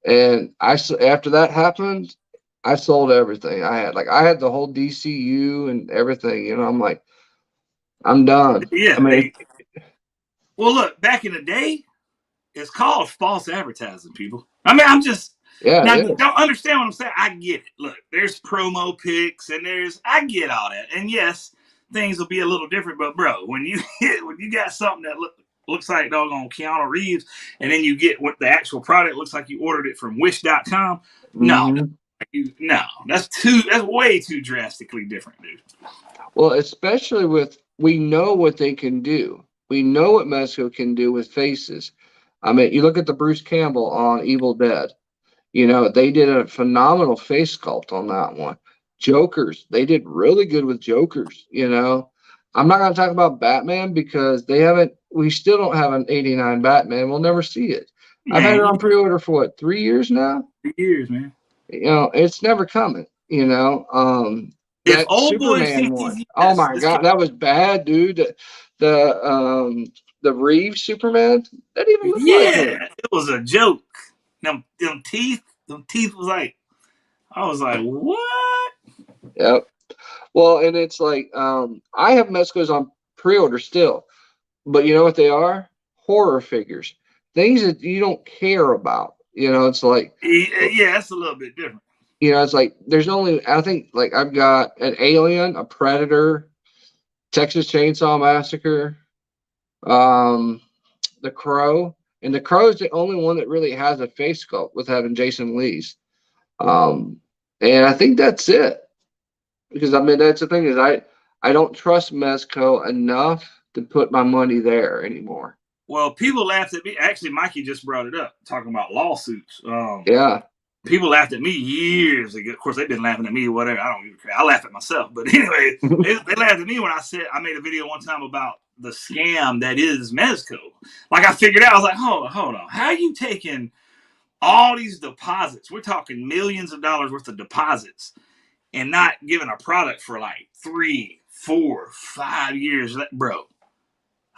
And after that happened, I sold everything I had. Like I had the whole DCU and everything. I'm like, I'm done. I Yeah, mean, well, look, back in the day, it's called false advertising, people. I mean, I'm just yeah, now it you is. don't understand what I'm saying. I get it. Look, there's promo pics and I get all that. And yes, things will be a little different, but bro, when you got something that looks like doggone Keanu Reeves, and then you get what the actual product looks like you ordered it from wish.com. No, Hmm. no, that's way too drastically different, dude. Well, especially with we know what they can do. We know what Mexico can do with faces. I mean, you look at the Bruce Campbell on Evil Dead. They did a phenomenal face sculpt on that one. Jokers, they did really good with Jokers. I'm not going to talk about Batman because we still don't have an 89 Batman. We'll never see it. I've had it Man, on pre order for what, 3 years now? years, man. It's never coming. If That old boy Superman thinks one. he's Oh yes, my this kid, God, that was bad, dude. The Reeves Superman, that didn't even look like him. yeah, it was a joke. Them teeth was like, I was like, what? Yep. Well, and it's like I have Mescos on pre-order still, but you know what they are? Horror figures, things that you don't care about. It's like Yeah, that's a little bit different. it's like there's only I think like I've got an Alien, a Predator, Texas Chainsaw Massacre, um, the Crow, and the Crow is the only one that really has a face sculpt with having Jason Lee's. Um, and I think that's it. Because I mean that's the thing is I don't trust Mezco enough to put my money there anymore. Well, people laughed at me. Actually, Mikey just brought it up, talking about lawsuits. Yeah. People laughed at me years ago. Of course, they've been laughing at me, whatever. I don't even care. I laugh at myself. But anyway, they laughed at me when I made a video one time about the scam that is Mezco. Like I figured out, I was like, hold on. How are you taking all these deposits? We're talking millions of dollars worth of deposits and not giving a product for like 3, 4, 5 years, bro.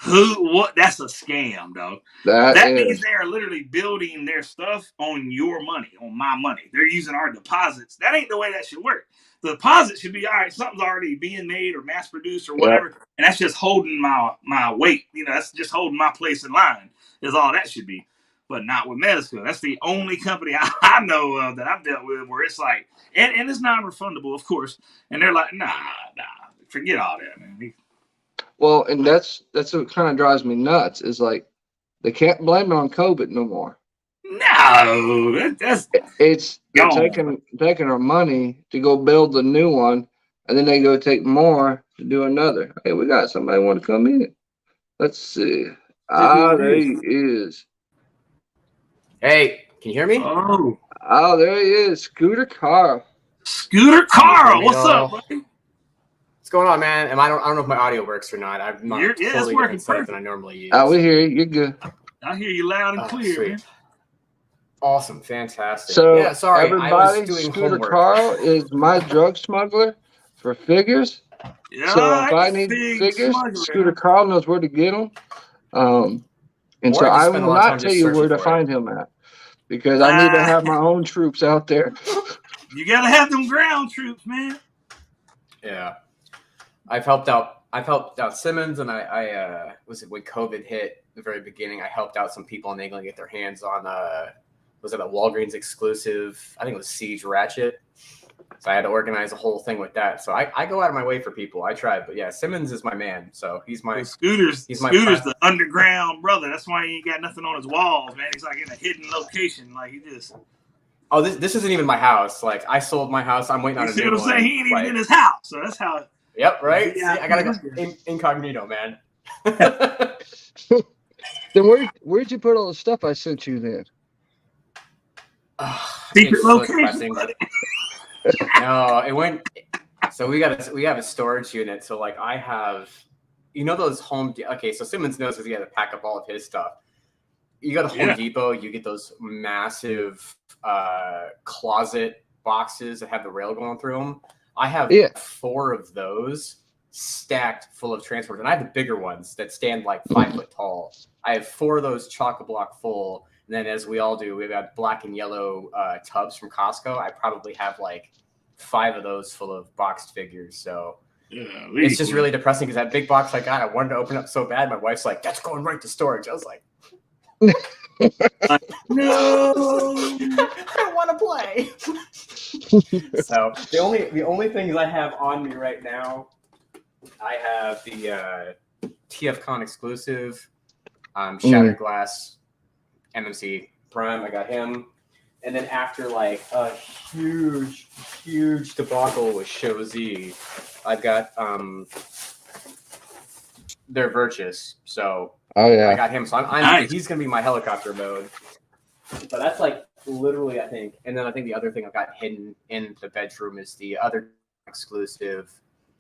What? That's a scam, dog. That That means is they are literally building their stuff on your money, on my money. They're using our deposits. That ain't the way that should work. The deposit should be all right. Something's already being made or mass produced or yep. whatever, and that's just holding my weight. That's just holding my place in line. Is all that should be, but not with Medisco. That's the only company I know of that I've dealt with where it's like, and it's non-refundable, of course. And they're like, nah, forget all that, man. Well, and that's what kind of drives me nuts is like they can't blame it on COVID no more. No, that's It's they're gone. taking our money to go build the new one, and then they go take more to do another. Hey, we got somebody want to come in. Let's see. See who Ah, it there is. he is. Hey, can you hear me? Oh, Oh, there he is. Scooter Carl. Scooter Hey, Carl, what's up, Carlito. buddy? What's going on, man? I don't know if my audio works or not. I'm on a It's totally working different setup perfect. than I normally use. Oh, we hear you. You're good. I hear you loud and Oh, clear, sweet. man. Awesome, fantastic. So Yeah, sorry, I was everybody, doing Scooter homework. Carl is my drug smuggler for figures. Yeah, So all if right, I need big figures, smuggler, Scooter huh? Carl knows where to get them. And Or so I just I spend a will lot of not time tell just you where searching to for it. find him at because I need to have my own troops out there. You gotta have them ground troops, man. Yeah, I've helped out Simmons, and I was it when COVID hit the very beginning. I helped out some people and they gonna get their hands on was it a Walgreens exclusive? I think it was Siege Ratchet. So I had to organize a whole thing with that. So I go out of my way for people. I try, but yeah, Simmons is my man. So he's my Scooter's he's my the underground brother. That's why he ain't got nothing on his walls, man. He's like in a hidden location, like he just. Oh, this isn't even my house. Like I sold my house. I'm waiting on You a see new what I'm one. saying? He ain't even Like, in his house, so that's how. yep, right. See, Yeah, I gotta go incognito, man. Then where'd you put all the stuff I sent you then? secret It's so location. depressing. No, it went. So we have a storage unit. So like I have, those okay. So Simmons knows because he had to pack up all of his stuff. You go to Home Depot, you get those massive closet boxes that have the rail going through them. I have 4 of those stacked full of transports, and I have the bigger ones that stand like 5 foot tall. I have 4 of those chock-a-block full, And then, as we all do, we've got black and yellow tubs from Costco. I probably have like 5 of those full of boxed figures. So it's just really depressing because that big box I got, I wanted to open up so bad. My wife's like, "That's going right to storage." I was like, no, I don't want to play. So the only things I have on me right now, I have the TFCon exclusive Shattered Glass MMC Prime. I got him. And then after like a huge debacle with Show Z, I've got their Virtus. So I got him. So he's gonna be my helicopter mode. So that's like literally, I think. And then I think the other thing I've got hidden in the bedroom is the other exclusive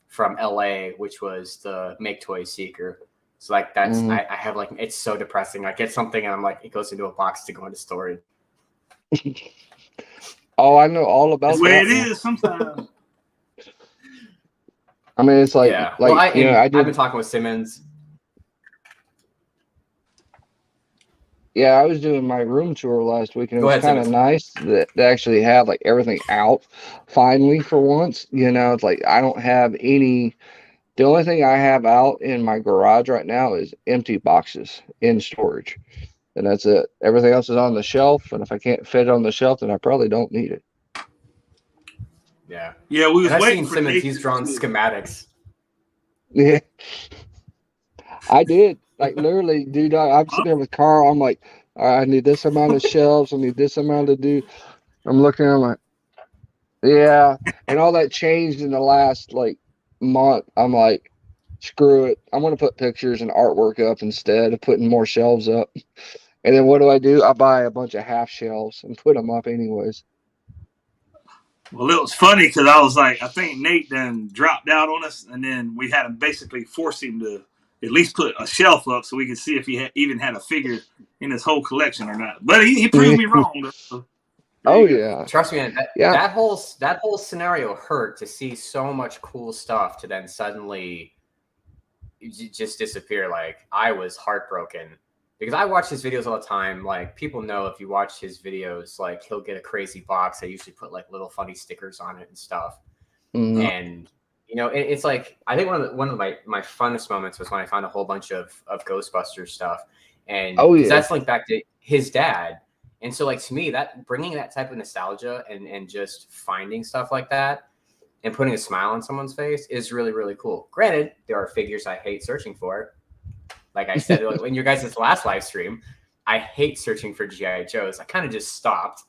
from LA, which was the Make Toys Seeker. So like that's I have like, it's so depressing. I get something and I'm like, it goes into a box to go into storage. Oh, I know all about that's the way it is sometimes. I mean, it's like, Well, I've been talking with Simmons. Yeah, I was doing my room tour last week, and it Go was ahead, kind of Simmons. nice that they actually have like everything out finally for once. You know, it's like I don't have any. The only thing I have out in my garage right now is empty boxes in storage, and that's it. Everything else is on the shelf, and if I can't fit it on the shelf, then I probably don't need it. Yeah, we was I've waiting seen for Simmons. Nathan He's drawn to- schematics. Yeah, I did. Like literally, dude, I'm sitting there with Carl. I'm like, all right, I need this amount of shelves. I need this amount to do. I'm looking. I'm like, yeah, and all that changed in the last like month. I'm like, screw it. I'm gonna put pictures and artwork up instead of putting more shelves up. And then what do? I buy a bunch of half shelves and put them up anyways. Well, it was funny because I was like, I think Nate then dropped out on us, and then we had to basically force him to at least put a shelf up so we could see if he even had a figure in his whole collection or not. But he proved me wrong. Though. Oh yeah, trust me, man, that whole scenario hurt to see so much cool stuff to then suddenly just disappear. Like I was heartbroken because I watch his videos all the time. Like people know if you watch his videos, like he'll get a crazy box. I usually put like little funny stickers on it and stuff. And you know, it's like I think one of my funnest moments was when I found a whole bunch of Ghostbusters stuff, and that's linked back to his dad. And so, like to me, that bringing that type of nostalgia and just finding stuff like that and putting a smile on someone's face is really, really cool. Granted, there are figures I hate searching for. Like I said, like, in your guys' last live stream, I hate searching for G.I. Joes. I kind of just stopped.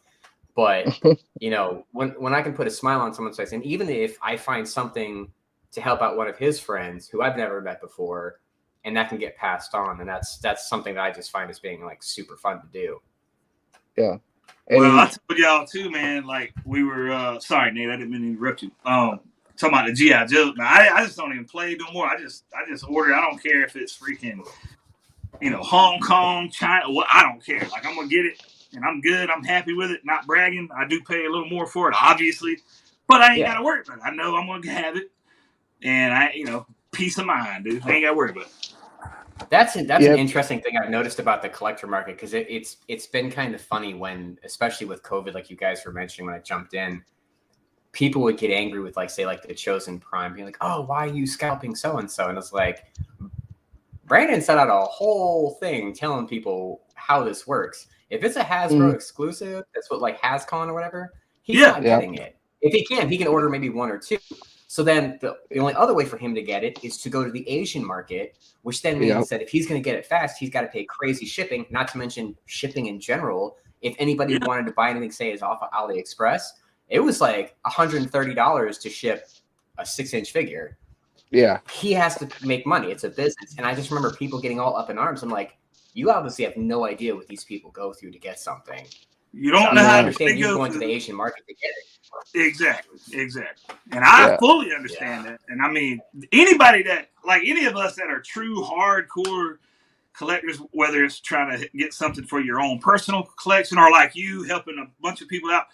But, you know, when I can put a smile on someone's face, and even if I find something to help out one of his friends who I've never met before, and that can get passed on, and that's something that I just find as being like super fun to do. Yeah. Well, I told y'all too, man. Like we were sorry, Nate, I didn't mean to interrupt you. Talking about the G.I. Joe. Now, I just don't even play no more. I just order. I don't care if it's freaking, you know, Hong Kong, China. What I don't care. Like I'm gonna get it, and I'm good. I'm happy with it. Not bragging. I do pay a little more for it, obviously, but I ain't gotta worry about it. I know I'm gonna have it, and peace of mind, dude. I ain't gotta worry about it. That's an interesting thing I've noticed about the collector market because it's been kind of funny when, especially with COVID, like you guys were mentioning when I jumped in, people would get angry with like say like the Chosen Prime, being like, "Oh, why are you scalping so and so?" And it's like Brandon set out a whole thing telling people how this works. If it's a Hasbro exclusive, that's what like HasCon or whatever, he's not getting it. If he can order maybe 1 or 2. So then the only other way for him to get it is to go to the Asian market, which then means that if he's going to get it fast, he's got to pay crazy shipping, not to mention shipping in general. If anybody wanted to buy anything, say, is off of AliExpress, it was like $130 to ship a 6-inch figure. Yeah. He has to make money. It's a business. And I just remember people getting all up in arms. I'm like, you obviously have no idea what these people go through to get something. You don't know how I understand you going to the Asian market to get it. Exactly. And I fully understand that. And I mean, anybody that, like any of us that are true hardcore collectors, whether it's trying to get something for your own personal collection or like you helping a bunch of people out,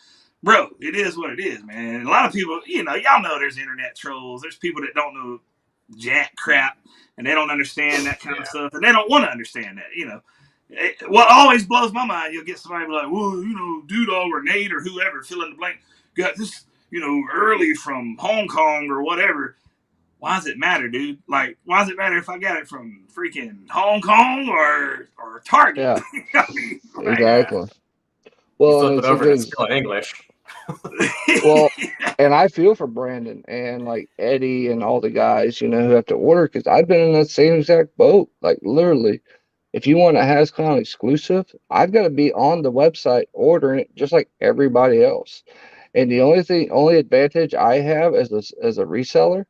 bro, it is what it is, man. And a lot of people, y'all know there's internet trolls. There's people that don't know jack crap and they don't understand that kind of stuff. And they don't want to understand that, What always blows my mind, you'll get somebody like, well, Doodle or Nate or whoever, fill in the blank, got this, early from Hong Kong or whatever. Why does it matter, dude? Like, why does it matter if I got it from freaking Hong Kong or Target? Yeah, I mean, exactly. You Well, flip and it it's over and it's because still in English. well, and I feel for Brandon and like Eddie and all the guys, who have to order because I've been in that same exact boat. Like literally, if you want a HasCon exclusive, I've got to be on the website ordering it just like everybody else. And the only advantage I have as a reseller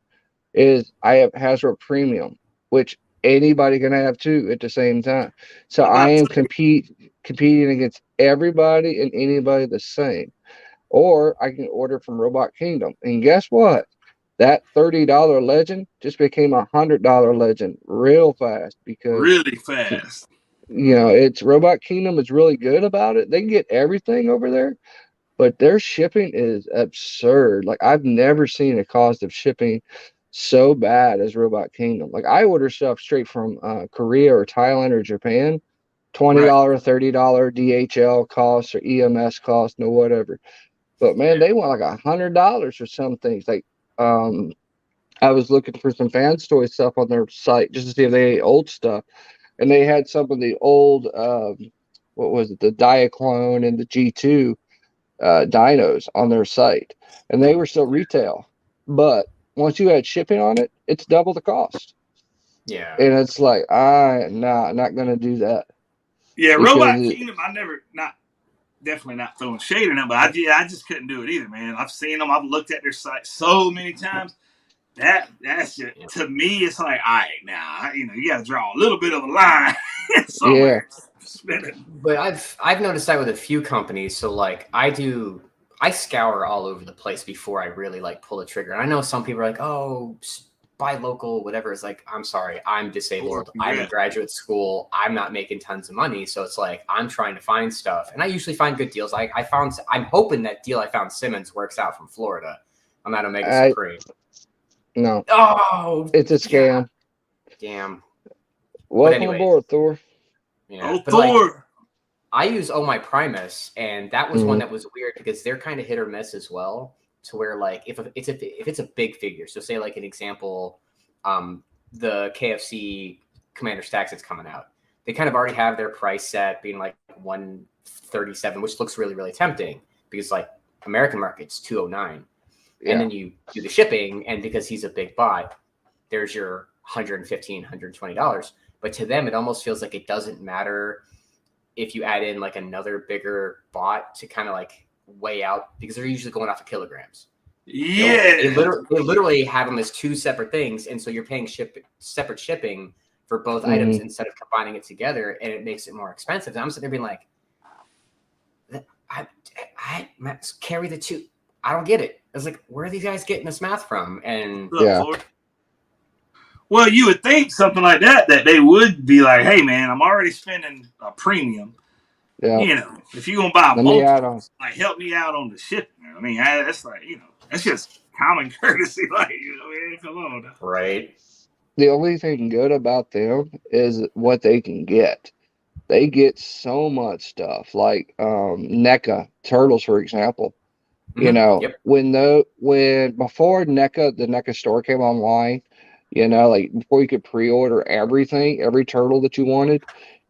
is I have Hasbro Premium, which anybody can have too at the same time. So I'm I about am to say, competing against everybody and anybody the same. Or I can order from Robot Kingdom. And guess what? That $30 legend just became a $100 legend real fast because really fast. it's Robot Kingdom is really good about it. They can get everything over there, but their shipping is absurd. Like I've never seen a cost of shipping so bad as Robot Kingdom. Like I order stuff straight from Korea or Thailand or Japan, Right. $20, $30 DHL costs or EMS costs, no whatever. But man, Yeah. they want like $100 for some things. Like I was looking for some Fans Toy stuff on their site just to see if they had old stuff, and they had some of the old what was it, the Diaclone and the G2 dinos on their site, and they were still retail. But once you add shipping on it, it's double the cost. Yeah. And it's like, not gonna do that Yeah, because Robot Kingdom, I never, not definitely not throwing shade in them, but I just couldn't do it either, man. I've seen them, I've looked at their site so many times. That's just, Yeah. to me, it's like, all right, now, you got to draw a little bit of a line yeah, somewhere. Spinning. But I've noticed that with a few companies. So like I scour all over the place before I really like pull the trigger. And I know some people are like, oh, buy local, whatever. It's like, I'm sorry, I'm disabled. I'm in graduate school. I'm not making tons of money. So it's like I'm trying to find stuff. And I usually find good deals. I'm hoping that deal I found Simmons works out from Florida on that Omega Supreme. no, Oh, it's a scam. Damn. Welcome aboard, Thor. Yeah, but Thor. like I use Oh My Primus, and that was one Mhm. that was weird because they're kind of hit or miss as well. To where like if it's a big figure, so say like an example, the KFC Commander Stacks that's coming out, they kind of already have their price set being like 137, which looks really really tempting because like American market's 209, and then you do the shipping, and because he's a big buy, there's your $115, $120. But to them, it almost feels like it doesn't matter if you add in like another bigger bot to kind of like weigh out because they're usually going off of kilograms. Yeah. They literally have them as two separate things. And so you're paying separate shipping for both items instead of combining it together, and it makes it more expensive. And I'm sitting there being like, I carry the two. I don't get it. I was like, where are these guys getting this math from? And well, you would think something like that they would be like, hey man, I'm already spending a premium. Yeah. If you're gonna buy Let me add multiple, on. like help me out on the shipping. I mean, that's like, that's just common courtesy. Like, man, come on. Right. The only thing good about them is what they can get. They get so much stuff, like NECA turtles, for example. Yep. When before NECA, the NECA store came online, like before you could pre-order everything, every turtle that you wanted,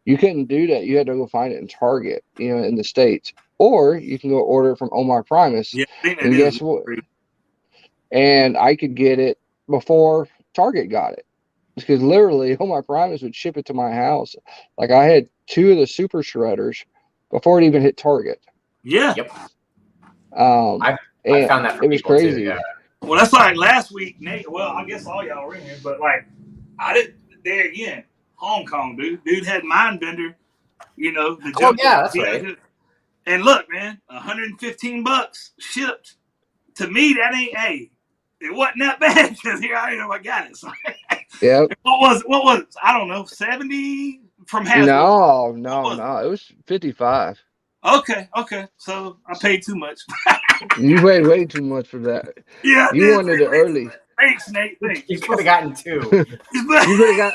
you couldn't do that. You had to go find it in Target, in the States, or you can go order it from Omar Primus. Yeah, I think that And is guess what? free. And I could get it before Target got it. Because literally, Omar Primus would ship it to my house. Like I had two of the super shredders before it even hit Target. Yeah. Yep. I found that for it was people crazy. too. Yeah. Well, that's like last week, Nate. Well, I guess all y'all were in here, but like I didn't. There again, Hong Kong, dude had Mindbender. Oh yeah, that's right. And look, man, $115 shipped. To me, that ain't it wasn't that bad because here I am, I got it. So, Yep. What was it? I don't know, 70 from Hasbro. No. It was 55. Okay. So I paid too much. You paid way too much for that. Yeah, you wanted it early. Thanks, Nate. Thanks. You could have gotten two. You could have got.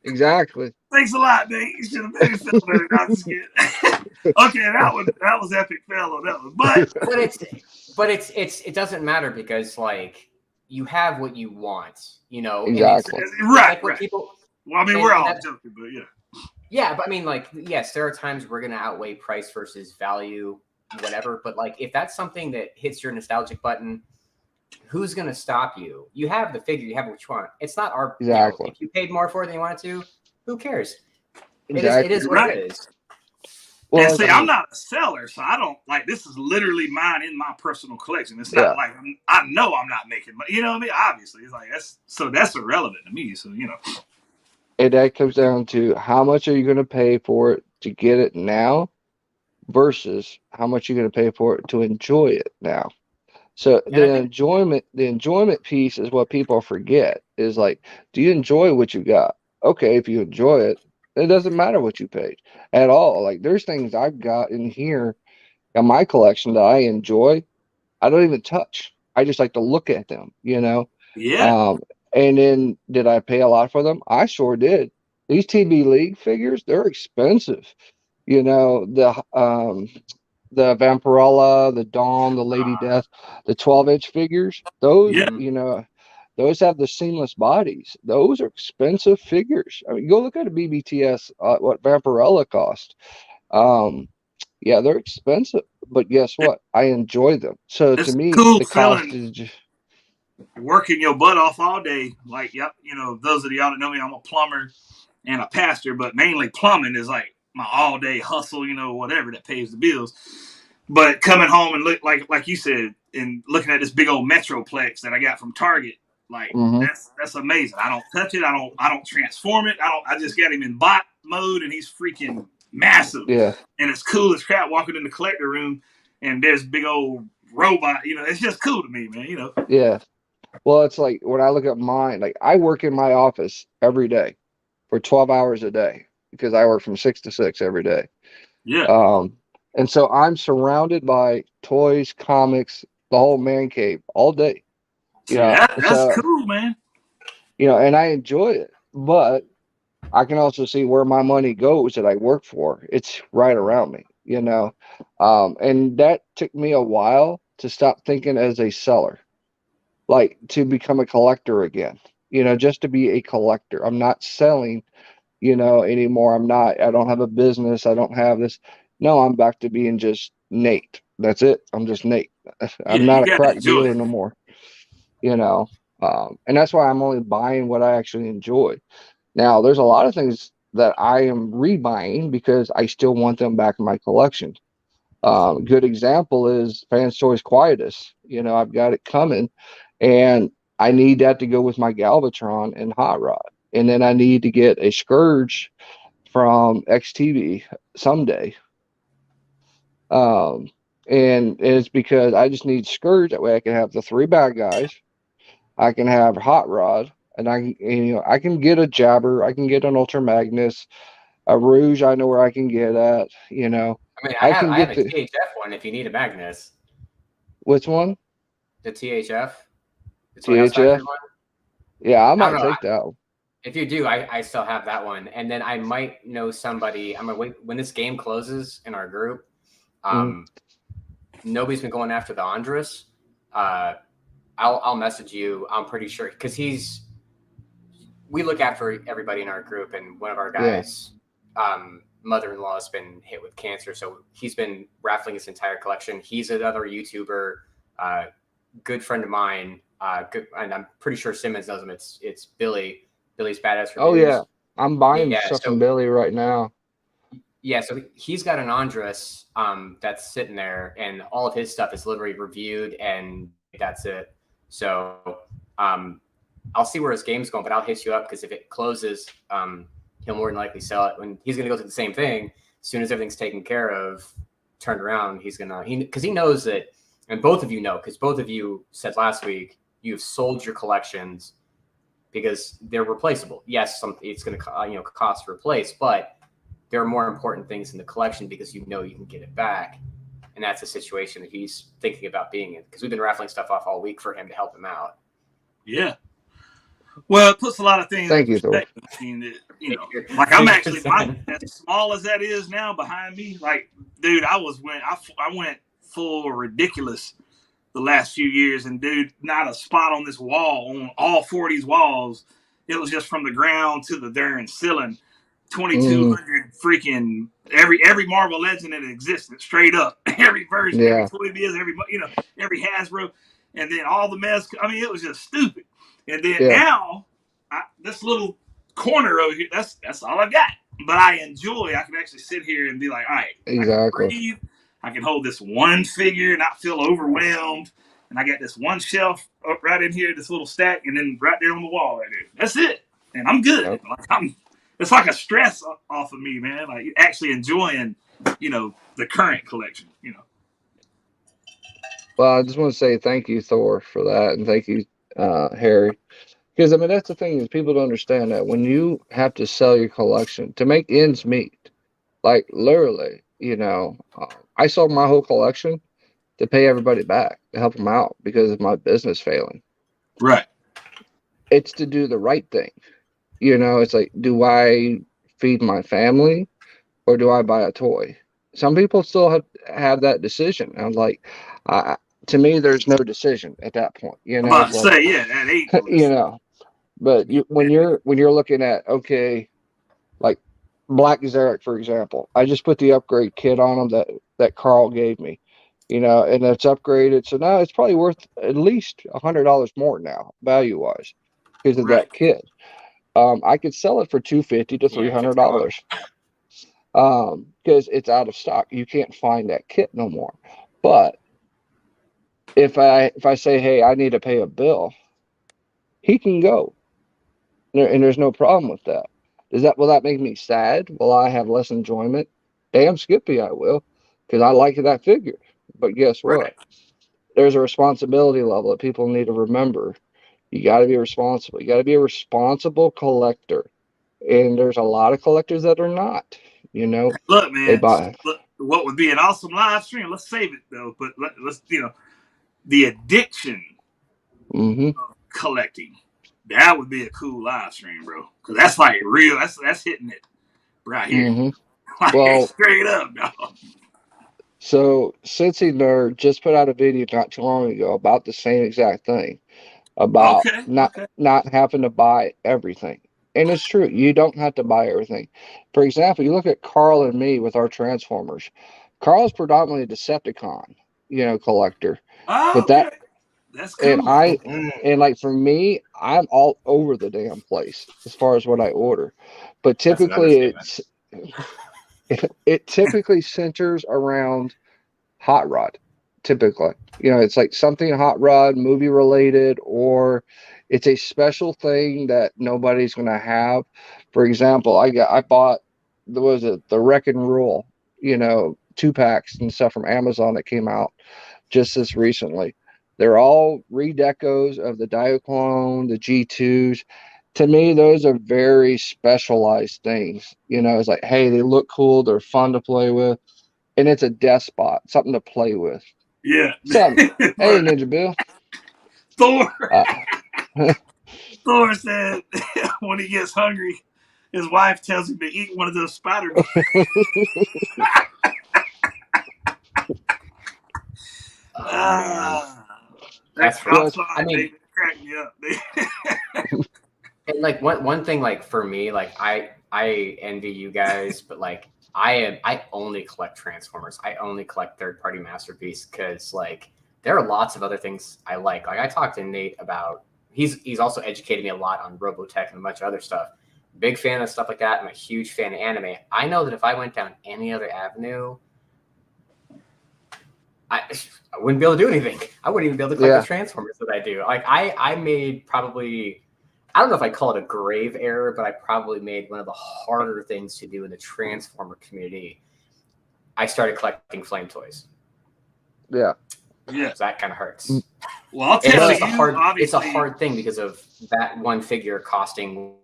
Exactly. Thanks a lot, man. You should have maybe felt better. No, I'm just kidding. Okay, that was epic fail on that one. But it doesn't matter because like you have what you want, you know, and Exactly. it's right, like when right. people. Well, I mean, we're all joking, but yeah. Yeah, but I mean, like, yes, there are times we're gonna outweigh price versus value, whatever. But like, if that's something that hits your nostalgic button, who's gonna stop you? You have the figure, you have what you want. It's not our, you know, Exactly. if you paid more for it than you wanted to, who cares? Exactly. It is what Right. it is. And Well, see, I'm not a seller, so I don't like this is literally mine in my personal collection. It's yeah. not like I know I'm not making money. You know what I mean? Obviously, it's like that's irrelevant to me. So And that comes down to how much are you going to pay for it to get it now versus how much you're going to pay for it to enjoy it now. So And I think, the enjoyment piece is what people forget is like, do you enjoy what you got? Okay, if you enjoy it, it doesn't matter what you paid at all. Like there's things I've got in here in my collection that I enjoy. I don't even touch. I just like to look at them, you know. yeah, Um, and then did I pay a lot for them? I sure did. These TB League figures, they're expensive. You know, the Vampirella, the Dawn, the Lady Death, the 12-inch figures, those, yeah, mhm. you know, those have the seamless bodies. Those are expensive figures. I mean, go look at a BBTS, what Vampirella cost. Um, yeah, they're expensive, but guess what? I enjoy them. So to it's me, cool the cost feeling is just, working your butt off all day. Like, yep, those of y'all that know me, I'm a plumber and a pastor, but mainly plumbing is like my all day hustle. Whatever that pays the bills. But coming home and look like you said, and looking at this big old Metroplex that I got from Target, like mm-hmm, that's amazing. I don't touch it. I don't transform it. I just got him in bot mode, and he's freaking massive, yeah, and it's cool as crap. Walking in the collector room, and there's big old robot. It's just cool to me, man. yeah. Well, it's like when I look at mine, like I work in my office every day for 12 hours a day because I work from 6 to 6 every day. Yeah. Um, and so I'm surrounded by toys, comics, the whole man cave all day. You See know, that's so cool, man. and I enjoy it, but I can also see where my money goes that I work for. It's right around me, and that took me a while to stop thinking as a seller, like to become a collector again. Just to be a collector. I'm not selling, anymore. I don't have a business. I don't have this. No, I'm back to being just Nate. That's it. I'm just Nate. Yeah, I'm you not a gotta crack enjoy dealer it. no more, you know. And that's why I'm only buying what I actually enjoy. Now, there's a lot of things that I am rebuying because I still want them back in my collection. Good example is Fans Toys Quietus. I've got it coming, and I need that to go with my Galvatron and Hot Rod. And then I need to get a Scourge from XTV someday. Um, and it's because I just need Scourge. That way I can have the 3 bad guys. I can have Hot Rod, and I can get a Jabber. I can get an Ultra Magnus, a Rouge. I know where I can get at. I mean, I can I have get a the THF one if you need a Magnus. which one? The THF, the Toyhouse Factory THF. one. Yeah, I I might don't know. take that one. If you do, I still have that one, and then I might know somebody. I'm gonna wait when this game closes in our group. Mhm. Nobody's been going after the Andres. I'll message you. I'm pretty sure because we look after everybody in our group, and one of our Yeah. guys, mother-in-law has been hit with cancer, so he's been raffling his entire collection. He's another YouTuber, good friend of mine. And I'm pretty sure Simmons knows him. It's Billy. Billy's Badass Oh Reviews. yeah, I'm buying Yeah. stuff from So Billy right now. yeah, so he's got an Andres that's sitting there, and all of his stuff is literally reviewed, and that's it. So I'll see where his game's going, but I'll hit you up because if it closes, he'll more than likely sell it. When he's going to go through the same thing, as soon as everything's taken care of, turned around, because he knows that, and both of you know, because both of you said last week you've sold your collections because they're replaceable. Yes, it's going to cost to replace, but there are more important things in the collection because you can get it back. And that's a situation that he's thinking about being in because we've been raffling stuff off all week for him to help him out. Yeah. Well, it puts a lot of things in Thank you, Thor. perspective. I mean, like I'm actually as small as that is now behind me. Like, dude, I went full ridiculous the last few years, and dude, not a spot on this wall on all 40s walls. It was just from the ground to the darn ceiling. 2,200 freaking every Marvel Legend that existed, straight up, every version, every Yeah, Toy Biz, every Hasbro, and then all the mess. I mean, it was just stupid. And then yeah, now, this little corner over here, that's all I got. But I enjoy. I can actually sit here and be like, all right, I can exactly. breathe. I can hold this one figure, not feel overwhelmed. And I got this one shelf up right in here, this little stack, and then right there on the wall right there. That's it, and I'm good. Yep. Like it's like a stress off of me, man. Like actually enjoying, the current collection. Well, I just want to say thank you, Thor, for that, and thank you, Harry. Because I mean, that's the thing is people don't understand that when you have to sell your collection to make ends meet, like literally, I sold my whole collection to pay everybody back to help them out because of my business failing. Right. It's to do the right thing. It's like, do I feed my family or do I buy a toy? Some people still have that decision. I'm like, I, to me, there's no decision at that point. I'm about It's to like, say, yeah, that you ageless. know, but when you're looking at, okay, like Black Zarek, for example, I just put the upgrade kit on them that Carl gave me, and it's upgraded. So now it's probably worth at least $100 more now, value wise, because of Right. that kit. I could sell it for $250 to Yeah, kit's gone. $300. Because it's out of stock. You can't find that kit no more. But if I say, hey, I need to pay a bill, he can go, and there's no problem with that. Will that make me sad? Will I have less enjoyment? Damn Skippy, I will, because I like that figure. But guess what? Right. There's a responsibility level that people need to remember. You got to be responsible. You got to be a responsible collector. And there's a lot of collectors that are not. Look, They man. buy. Look, what would be an awesome live stream? Let's save it though. But let's the addiction Hmm. of collecting. That would be a cool live stream, bro. Because that's like real. That's hitting it right here, Hmm. like Well, straight up, dog. so Cincy Nerd just put out a video not too long ago about the same exact thing, about Okay. not Okay. not having to buy everything. And it's true, you don't have to buy everything. For example, you look at Carl and me with our Transformers. Carl's predominantly a Decepticon, collector. Oh, But that okay. That's and cool. I and like for me, I'm all over the damn place as far as what I order. But That's an typically understatement. it typically centers around hot rod. Typically, it's like something hot rod movie related, or it's a special thing that nobody's going to have. For example, I bought, was it the Wreck and Rule, 2 packs and stuff from Amazon that came out just this recently. They're all redecos of the Diaclone, the G2s. To me, those are very specialized things. It's like, hey, they look cool, they're fun to play with, and it's a death spot, something to play with. Yeah. Something. Hey, But Ninja Bill. Thor Uh, Thor said when he gets hungry, his wife tells him to eat one of those spider meat. Oh man, that's I'm rough. yes. I sorry, mean, they cracked me up. and like one thing, like for me, like I envy you guys, but like I only collect Transformers. I only collect third party masterpiece because like there are lots of other things I like. Like I talked to Nate about he's also educated me a lot on Robotech and a bunch of other stuff. Big fan of stuff like that. I'm a huge fan of anime. I know that if I went down any other avenue, I wouldn't be able to do anything. I wouldn't even be able to collect Yeah. the Transformers that I do. Like I made probably, I don't know if I call it a grave error, but I probably made one of the harder things to do in the Transformer community. I started collecting flame toys. Yeah. Yeah. So that kind of hurts. Well, I'll And tell it's you, just it's a obviously. hard thing because of that one figure costing.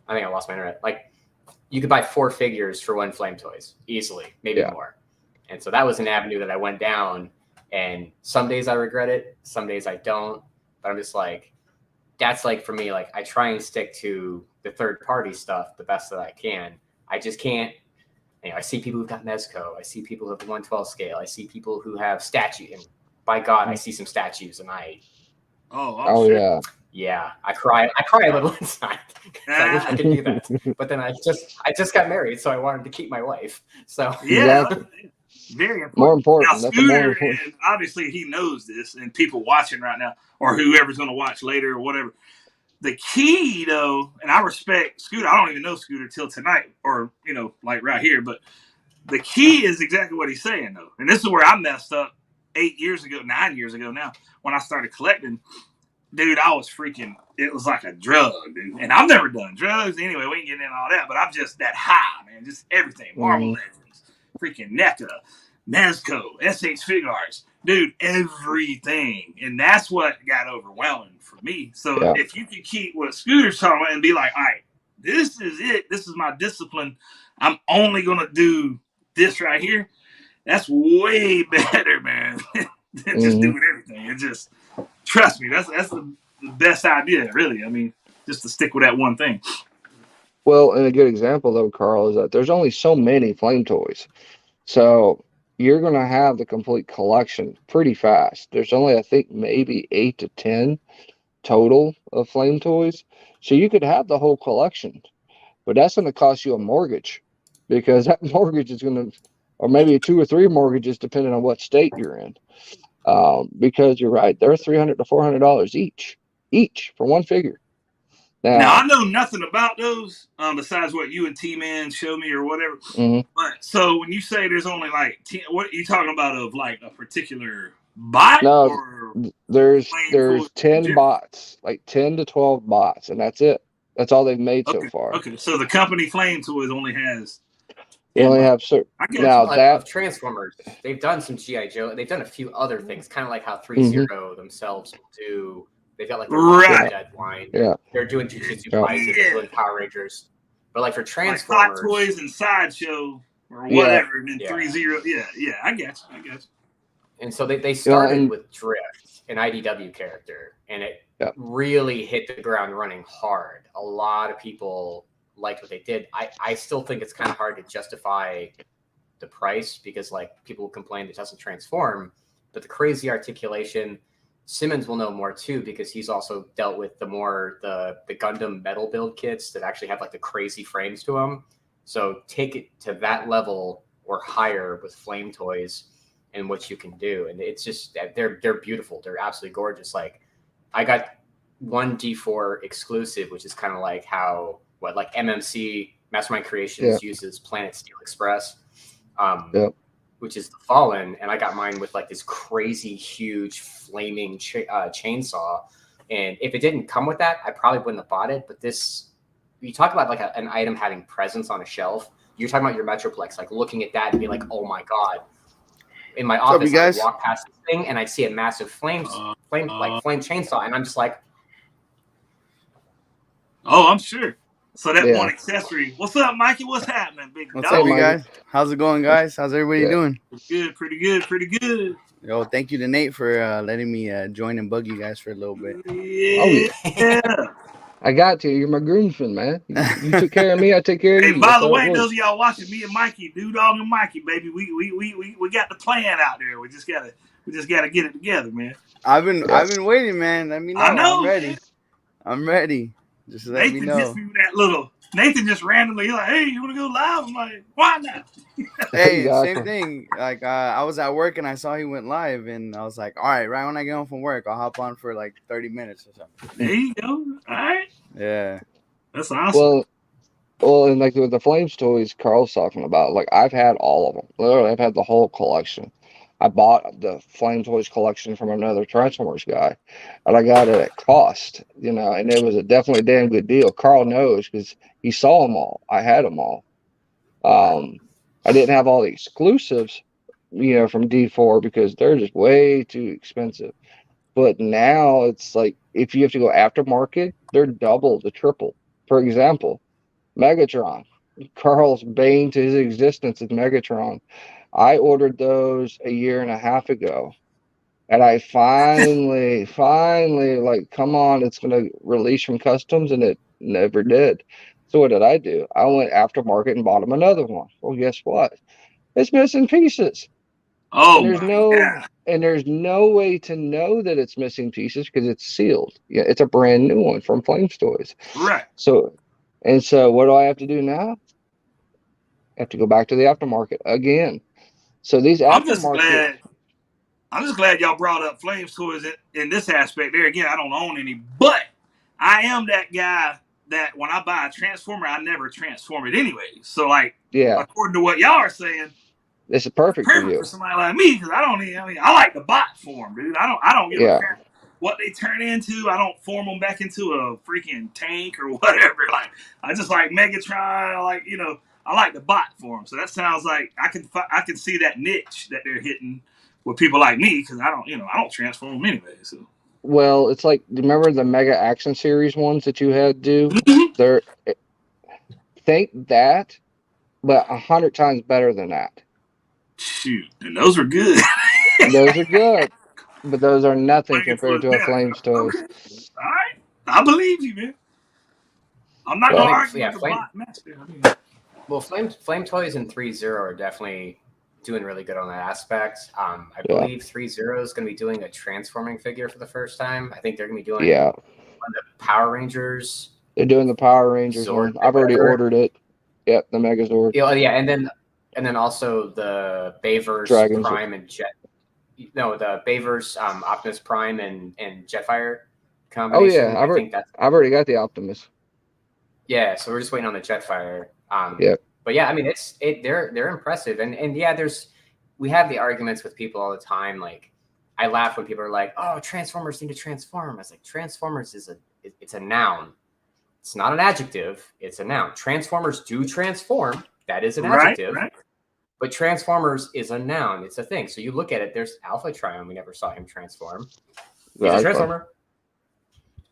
I think I lost my internet. Like you could buy 4 figures for one flame toys easily, maybe Yeah. more. And so that was an avenue that I went down. And some days I regret it, some days I don't. But I'm just like, that's like for me, like I try and stick to the third party stuff the best that I can. I just can't. I see people who've got Mezco. I see people who have the 112 scale. I see people who have statue. And by God, I see some statues, and I'm sure. Yeah, I cry a little inside because I wish I could do that. But then I just got married, so I wanted to keep my wife. So Exactly. Very important. More important. Now, Scooter, and obviously he knows this, and people watching right now, or whoever's going to watch later or whatever. The key, though, and I respect Scooter. I don't even know Scooter till tonight, or like right here. But the key is exactly what he's saying, though, and this is where I messed up 9 years ago now, when I started collecting. Dude, I was freaking. It was like a drug, dude. And I've never done drugs anyway. We ain't getting into all that, but I'm just that high, man. Just everything. Marvel Legends, freaking NECA, Mezco, SH Fig Arts, dude. Everything, and that's what got overwhelming for me. So if you can keep what Scooter's talking about and be like, all right, this is it. This is my discipline. I'm only gonna do this right here. That's way better, man. than just doing everything. It just. Trust me, that's the best idea, really. I mean, just to stick with that one thing. Well, and a good example, though, Carl, is that there's only so many flame toys. So you're going to have the complete collection pretty fast. There's only, I think, maybe 8 to 10 total of flame toys. So you could have the whole collection, but that's going to cost you a mortgage because that mortgage is going to, or maybe 2 or 3 mortgages, depending on what state you're in. Because you're right, they're $300 to $400 each for one figure. Now I know nothing about those besides what you and T-Man show me or whatever. But so when you say there's only like 10, what are you talking about of like a particular bot? No, or there's 10 bots, like 10 to 12 bots, and that's it. That's all they've made so far. Okay, so the company Flame Toys only has. They only have certain. Now that of Transformers, they've done some GI Joe. They've done a few other things, kind of like how 3-0 themselves will do. They've got like the Dead line. Yeah, they're doing Jujutsu Kaisen, they're doing Power Rangers, but like for Transformers, like Hot Toys and Sideshow or whatever, and then 3-0. Yeah, I guess. And so they started with Drift, an IDW character, and it really hit the ground running hard. A lot of people liked what they did. I still think it's kind of hard to justify the price because like people complain it doesn't transform, but the crazy articulation, Simmons will know more too because he's also dealt with the Gundam metal build kits that actually have like the crazy frames to them. So take it to that level or higher with Flame Toys and what you can do, and it's just they're beautiful. They're absolutely gorgeous. Like I got one D4 exclusive, which is kind of like how. Like MMC Mastermind Creations uses Planet Steel Express, which is the Fallen, and I got mine with like this crazy huge flaming chainsaw. And if it didn't come with that, I probably wouldn't have bought it. But this, you talk about like an item having presence on a shelf. You're talking about your Metroplex, like looking at that and being like, oh my god. In my office, I walk past this thing and I see a massive flame chainsaw, and I'm just like, oh, I'm sure. So that one accessory. What's up, Mikey? What's happening, big dog? What's up, you guys? How's it going, guys? How's everybody doing? Pretty good. Yo, thank you to Nate for letting me join and bug you guys for a little bit. Yeah. I got to. You're my groomsman, man. You took care of me. I take care of you. Hey, by the way, those of y'all watching, me and Mikey, Dog and Mikey, baby, we got the plan out there. We just gotta get it together, man. I've been waiting, man. Let me know. I know. I'm ready. Just let me know. Hits me with that little. Nathan just randomly, like, hey, you want to go live? I'm like, why not? Hey, same thing. Like, I was at work and I saw he went live, and I was like, all right when I get home from work, I'll hop on for like 30 minutes or something. There you go. All right. Yeah. That's awesome. Well, and like with the Flames toys Carl's talking about, like I've had all of them. Literally, I've had the whole collection. I bought the Flame Toys collection from another Transformers guy, and I got it at cost, and it was definitely a damn good deal. Carl knows because he saw them all. I had them all. I didn't have all the exclusives, from D4 because they're just way too expensive. But now it's like if you have to go aftermarket, they're double to triple. For example, Megatron. Carl's bane to his existence is Megatron. I ordered those a year and a half ago, And I finally, like, come on, it's gonna release from customs, and it never did. So what did I do? I went aftermarket and bought them another one. Well, guess what? It's missing pieces, and Oh my God. there's no way to know that it's missing pieces because it's sealed. Yeah, it's a brand new one from Flames Toys. Right. So, and so what do I have to do now? I have to go back to the aftermarket again. So these I'm just aftermarket, glad. I'm just glad y'all brought up Flames toys in this aspect. There again, I don't own any, but I am that guy that when I buy a transformer, I never transform it anyway. So like, yeah, according to what y'all are saying, this is it's perfect for perfect for you. somebody like me because I don't need. I mean, I like the bot form, dude. I don't give a Yeah. crap what they turn into. I don't form them back into a freaking tank or whatever. Like I just like Megatron. I like I like the bot form. So that sounds like I can see that niche that they're hitting with people like me because I don't transform them anyway. So Well, it's like, remember the Mega Action Series ones that you had do? mm-hmm. They're think that, but 100 times better than that. Shoot, and those are good. Those are good, but those are nothing Looking for compared a to a better. Flames Okay, Toys. all right. I believe you, man. I'm not I gonna But think argue yeah, with the Flame. bot master. I mean, Well, Flame Toys and 3.0 are definitely doing really good on that aspect. I yeah, believe 3.0 is going to be doing a transforming figure for the first time. I think they're going to be doing yeah, one of the Power Rangers they're doing the Power Rangers Zord one. or I've already whatever. ordered it. Yep, the Megazord, Yeah, and then also the Bayverse Dragons. Prime and Jet. No, the Bayverse Optimus Prime and Jetfire Oh yeah, combination. I think that's I've already got the Optimus. yeah. So we're just waiting on the Jetfire. Yep. But yeah, I mean they're impressive, and yeah, we have the arguments with people all the time. Like I laugh when people are like, "Oh, Transformers need to transform." I was like, Transformers it's a noun. It's not an adjective. It's a noun. Transformers do transform. That is an right, adjective. right. But Transformers is a noun. It's a thing. So you look at it. There's Alpha Trion. We never saw him transform. He's a Exactly. transformer.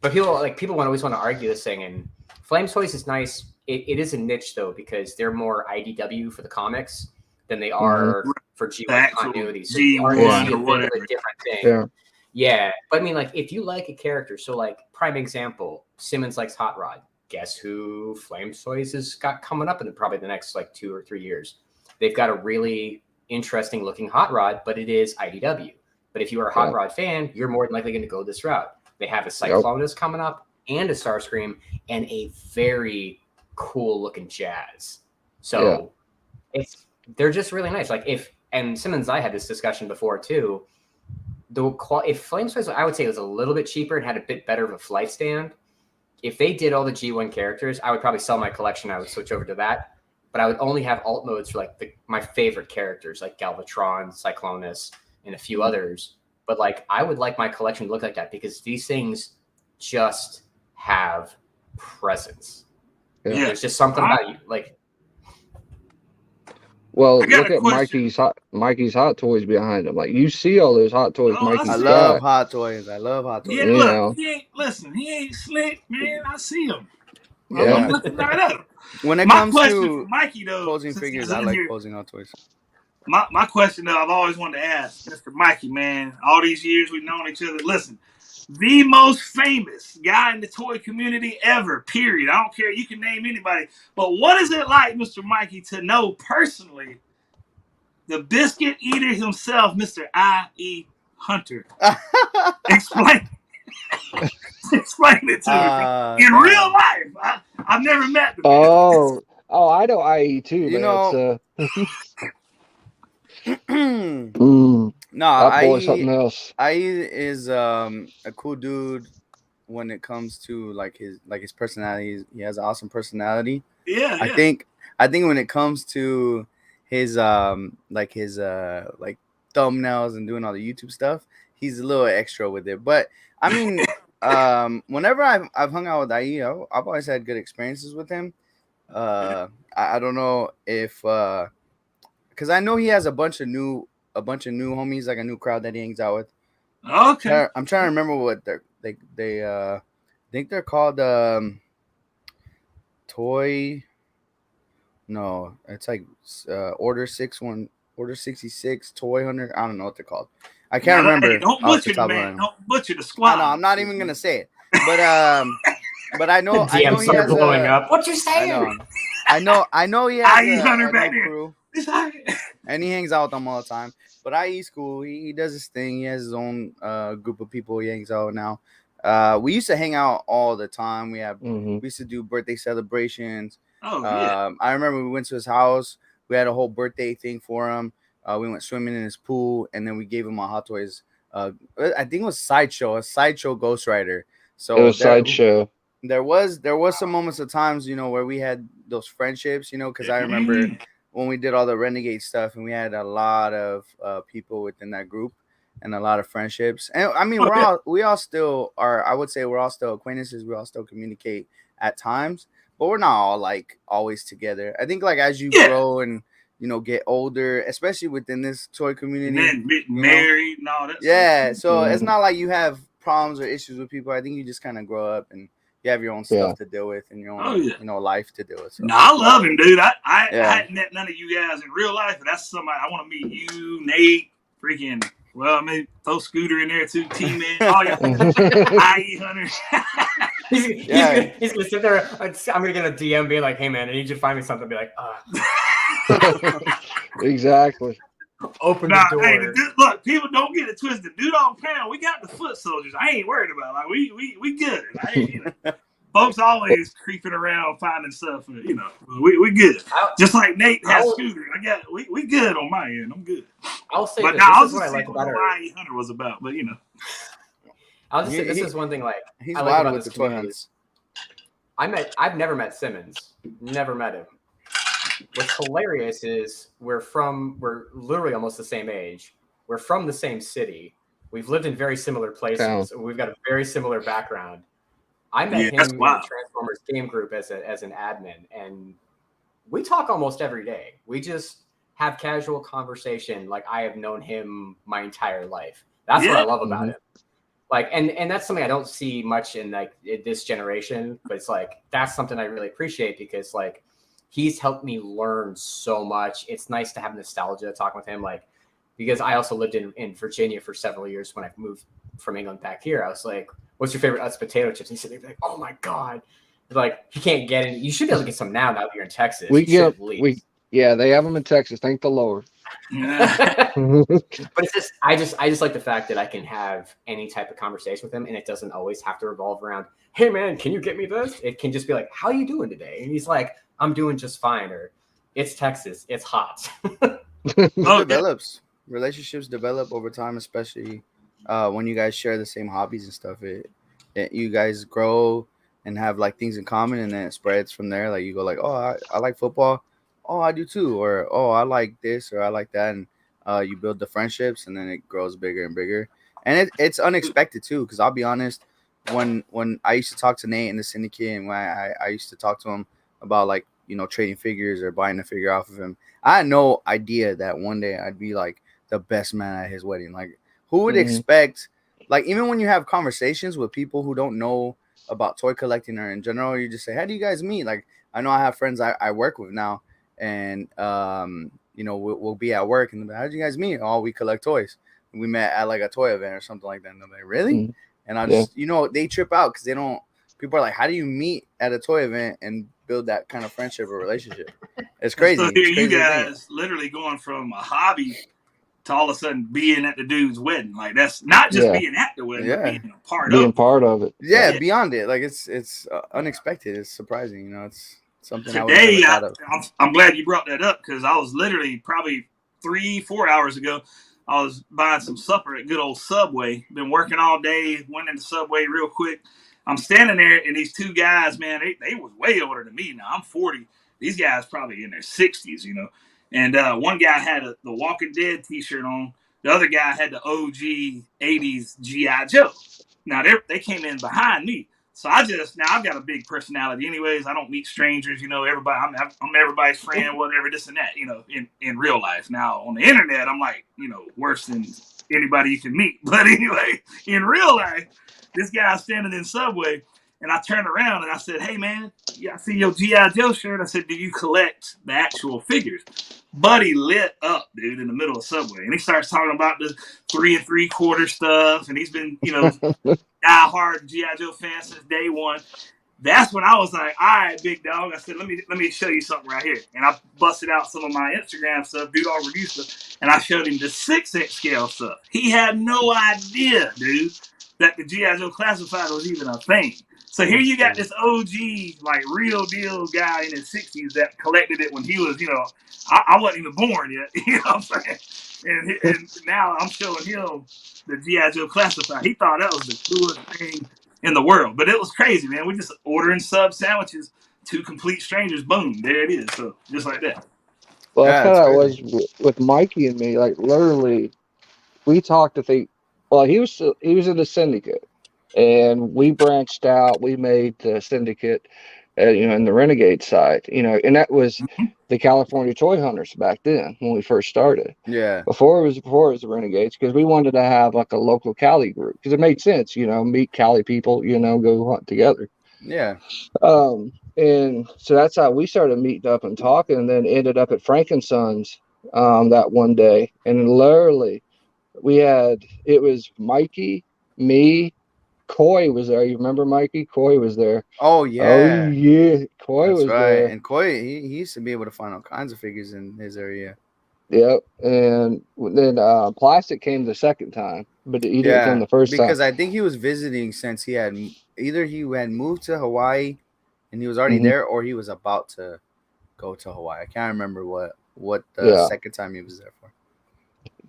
But people always want to argue this thing. And Flames Toys is nice. It is a niche though because they're more IDW for the comics than they are for The G1 actual continuity. So you are going to G1 see or a bit of whatever. a different thing. Yeah. Yeah, but I mean, like if you like a character, so like prime example, Simmons likes Hot Rod. Guess who Flames Toys has got coming up in probably the next like 2 or 3 years? They've got a really interesting looking Hot Rod, but it is IDW. But if you are a Hot Yeah. Rod fan, you're more than likely going to go this route. They have a Yep. Cyclonus coming up and a Starscream and a very cool looking Jazz. So they're just really nice. Like and Simmons and I had this discussion before too. If Flames Toys, I would say it was a little bit cheaper and had a bit better of a flight stand. If they did all the G1 characters, I would probably sell my collection. I would switch over to that, but I would only have alt modes for like my favorite characters like Galvatron, Cyclonus, and a few others. But like I would like my collection to look like that because these things just have presence. Yeah. There's just something about you. Like Well, I got look a at question. Mikey's Hot Toys behind him. Like, you see all those Hot Toys Oh, I Mikey's I see love him. got. Hot Toys. I love Hot Toys. Yeah, You look, know. he ain't slick, man. I see him. Yeah. I'm looking right at him. When it My comes question for to Mikey though, posing since he's figures, I in like here, posing Hot Toys. my question though, I've always wanted to ask Mr. Mikey, man. All these years we've known each other. Listen, the most famous guy in the toy community ever. Period. I don't care. You can name anybody. But what is it like, Mr. Mikey, to know personally the biscuit eater himself, Mr. I.E. Hunter? Explain. Explain it to me. In real life, I've never met the man. Oh, I know IE too, You man. know, Mm, no, that boy's something else. I is a cool dude when it comes to like his personality. He has an awesome personality. Yeah, I yeah. think when it comes to his like his like thumbnails and doing all the YouTube stuff, he's a little extra with it. But I mean, whenever I've hung out with IE, I've always had good experiences with him. I don't know if because I know he has a bunch of new homies, like a new crowd that he hangs out with. Okay. I'm trying to remember what they I think they're called Toy. No, it's like Order 61, Order 66, Toy Hunter. I don't know what they're called. I can't remember. Hey, don't off the butcher the top of my man. head. Don't butcher the I squad. know. I'm not even gonna say it, but I know. The DM he started has blowing a. up. What you I saying? know. He has IE Hunter a back new there. crew, It's all right. and he hangs out with them all the time. But IE's cool. He does his thing. He has his own group of people he hangs out with now. We used to hang out all the time. We used to do birthday celebrations. Oh yeah. I remember we went to his house. We had a whole birthday thing for him. We went swimming in his pool, and then we gave him a Hot Toys. I think it was a sideshow Ghost Rider. So It was Sideshow. there was some moments of times, where we had those friendships, because I remember when we did all the Renegade stuff, and we had a lot of people within that group and a lot of friendships. And I mean, we all still are. I would say we're all still acquaintances. We all still communicate at times, but we're not all like always together. I think like as you grow and get older, especially within this toy community, and then get married and all that. Yeah, so it's not like you have problems or issues with people. I think you just kind of grow up and you have your own stuff to deal with and your own life to deal with. So. No, I love him, dude. I hadn't met none of you guys in real life, but that's somebody I want to meet. You, Nate, freaking. Well, maybe throw Scooter in there too. T-Man, all y'all. IE Hunter. He's gonna sit there. I'm gonna get a DM being like, "Hey man, I need you to find me something." Be like, Exactly. Open the door. Hey, look, people don't get it twisted. Dude on pound, we got the foot soldiers. I ain't worried about it. Like we good. Folks always creeping around finding stuff. We good. Just like Nate has Scooter. We good on my end. I'm good. I'll say but this. Now, This is what I like about her. IE Hunter was about, but I'll just say this is one thing. Like he's I wild like with the toy hunts. I've never met Simmons. Never met him. What's hilarious is we're literally almost the same age. We're from the same city. We've lived in very similar places. We've got a very similar background. I met him in the Transformers game group as an admin, and we talk almost every day. We just have casual conversation like I have known him my entire life. That's what I love about him. Like, and that's something I don't see much in this generation, but it's like that's something I really appreciate because like he's helped me learn so much. It's nice to have nostalgia talking with him, like because I also lived in Virginia for several years when I moved from England back here. I was like, "What's your favorite Utz potato chips?" And he said, "Like, oh my god." Like he can't get any. You should be able to get some now that you're in Texas. Yeah, they have them in Texas. Thank the Lord. But it's just I just like the fact that I can have any type of conversation with him, and it doesn't always have to revolve around, "Hey man, can you get me this?" It can just be like, "How you doing today?" And he's like, "I'm doing just fine," or "It's Texas, it's hot." Relationships develop over time, especially when you guys share the same hobbies and stuff. You guys grow and have like things in common, and then it spreads from there. Like you go like, "Oh, I like football. Oh, I do too," or "Oh, I like this," or "I like that," and you build the friendships, and then it grows bigger and bigger. And it's unexpected too, because I'll be honest, when I used to talk to Nate in the syndicate, and when I used to talk to him about like trading figures or buying a figure off of him, I had no idea that one day I'd be like the best man at his wedding. Like who would expect? Like even when you have conversations with people who don't know about toy collecting or in general, you just say, "How do you guys meet?" Like I know I have friends I work with now. And we'll be at work and how did you guys meet? "Oh, we collect toys. We met at like a toy event or something like that." And I'm like, "Really?" And I just they trip out because they don't. People are like, "How do you meet at a toy event and build that kind of friendship or relationship?" It's crazy. So here you guys literally going from a hobby to all of a sudden being at the dude's wedding. Like that's not just being at the wedding, but being a part of it. Yeah, beyond it. Like it's unexpected. It's surprising. It's something today. I'm glad you brought that up because I was literally probably 3-4 hours ago. I was buying some supper at good old Subway. Been working all day. Went into Subway real quick. I'm standing there, and these two guys, man, they was way older than me. Now I'm 40. These guys probably in their 60s, And one guy had the Walking Dead T-shirt on. The other guy had the OG 80s G.I. Joe. Now they came in behind me. So I've got a big personality anyways. I don't meet strangers, everybody, I'm everybody's friend, whatever, this and that, in real life. Now on the internet, I'm like, worse than anybody you can meet. But anyway, in real life, this guy's standing in Subway and I turned around and I said, "Hey man, I see your G.I. Joe shirt." I said, "Do you collect the actual figures?" Buddy lit up, dude, in the middle of Subway, and he starts talking about the 3 3/4 stuff, and he's been, die-hard G.I. Joe fan since day one. That's when I was like, all right, big dog. I said, let me show you something right here. And I busted out some of my Instagram stuff, dude, all review stuff, and I showed him the 6-inch scale stuff. He had no idea, dude, that the G.I. Joe Classified was even a thing. So here you got this OG, like, real deal guy in his 60s that collected it when he was, I wasn't even born yet. You know what I'm saying? And now I'm showing him the G.I. Joe Classified. He thought that was the coolest thing in the world. But it was crazy, man. We just ordering sub sandwiches to complete strangers. Boom, there it is. So just like that. Well, that's kind of how it was with Mikey and me. Like literally, we talked to think. Well, he was in the syndicate, and we branched out. We made the syndicate, in the Renegade side. And that was the California Toy Hunters back then when we first started. Yeah. Before it was the Renegades, because we wanted to have like a local Cali group because it made sense. Meet Cali people. Go hunt together. Yeah. And so that's how we started meeting up and talking, and then ended up at Frankenson's that one day. And literally, it was Mikey, me, Coy was there. You remember Mikey? Coy was there. Oh yeah. Oh yeah. Coy That's was right. there. And Coy, he used to be able to find all kinds of figures in his area. Yep. And then Plastic came the second time, but he didn't come the first time. Because I think he was visiting since he had moved to Hawaii and he was already there, or he was about to go to Hawaii. I can't remember what the second time he was there for.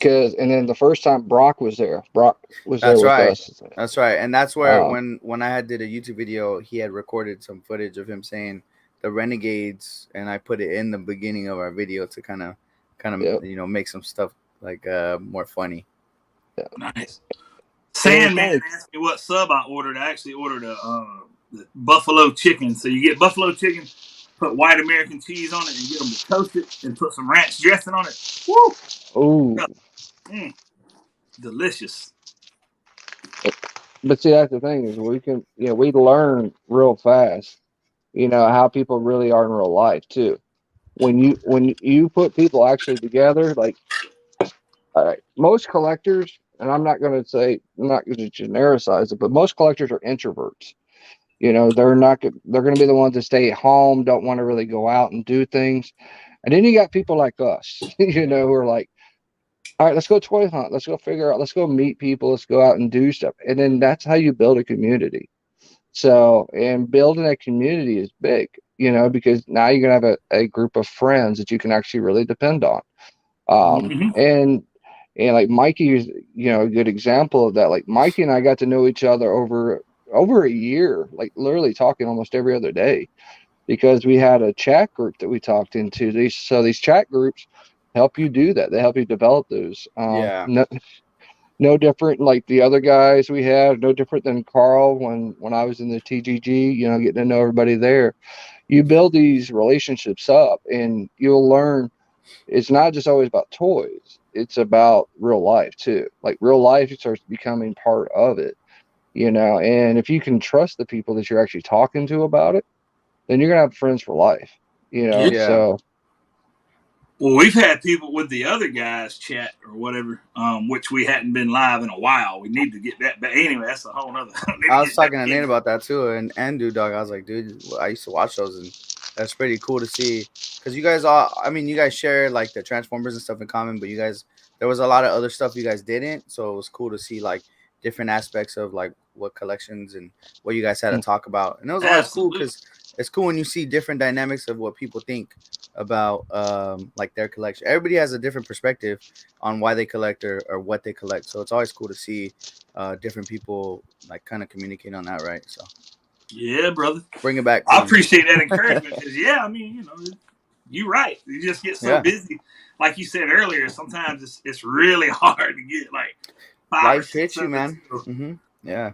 And then the first time Brock was there. Brock was there with us. That's right. And that's where when I did a YouTube video, he had recorded some footage of him saying the Renegades, and I put it in the beginning of our video to kind of make some stuff like more funny. Yeah. Nice. Sandman asked me what sub I ordered. I actually ordered the buffalo chicken. So you get buffalo chicken, put white American cheese on it, and get them to toast it, and put some ranch dressing on it. Woo! Ooh. Delicious. But see, that's the thing is we learn real fast, how people really are in real life too. When you put people actually together, like, all right, most collectors, and I'm not going to genericize it, but most collectors are introverts. They're going to be the ones that stay at home, don't want to really go out and do things. And then you got people like us, who are like, all right, let's go toy hunt. Let's go meet people. Let's go out and do stuff. And then that's how you build a community. So, and building a community is big, because now you're going to have a group of friends that you can actually really depend on. And like Mikey is, a good example of that. Like Mikey and I got to know each other over a year, like literally talking almost every other day, because we had a chat group that we talked into. These chat groups help you do that. They help you develop those. No different like the other guys we have. No different than Carl when I was in the TGG. Getting to know everybody there. You build these relationships up, and you'll learn. It's not just always about toys. It's about real life too. Like real life starts becoming part of it. And if you can trust the people that you're actually talking to about it, then you're gonna have friends for life. So. Well, we've had people with the other guys chat or whatever, which we hadn't been live in a while. We need to get that. But anyway, that's a whole nother. I was talking to Nate about that too, and Dude Dog. I was like, dude, I used to watch those, and that's pretty cool to see. Because you guys share like the Transformers and stuff in common, but there was a lot of other stuff you guys didn't. So it was cool to see like different aspects of like what collections and what you guys had to talk about. And it was always cool because it's cool when you see different dynamics of what people think about like their collection. Everybody has a different perspective on why they collect or what they collect. So it's always cool to see different people like kind of communicate on that, right? So yeah, brother. Bring it back. I appreciate that encouragement because you're right. You just get so busy. Like you said earlier, sometimes it's really hard to get like life hits you, man. Yeah.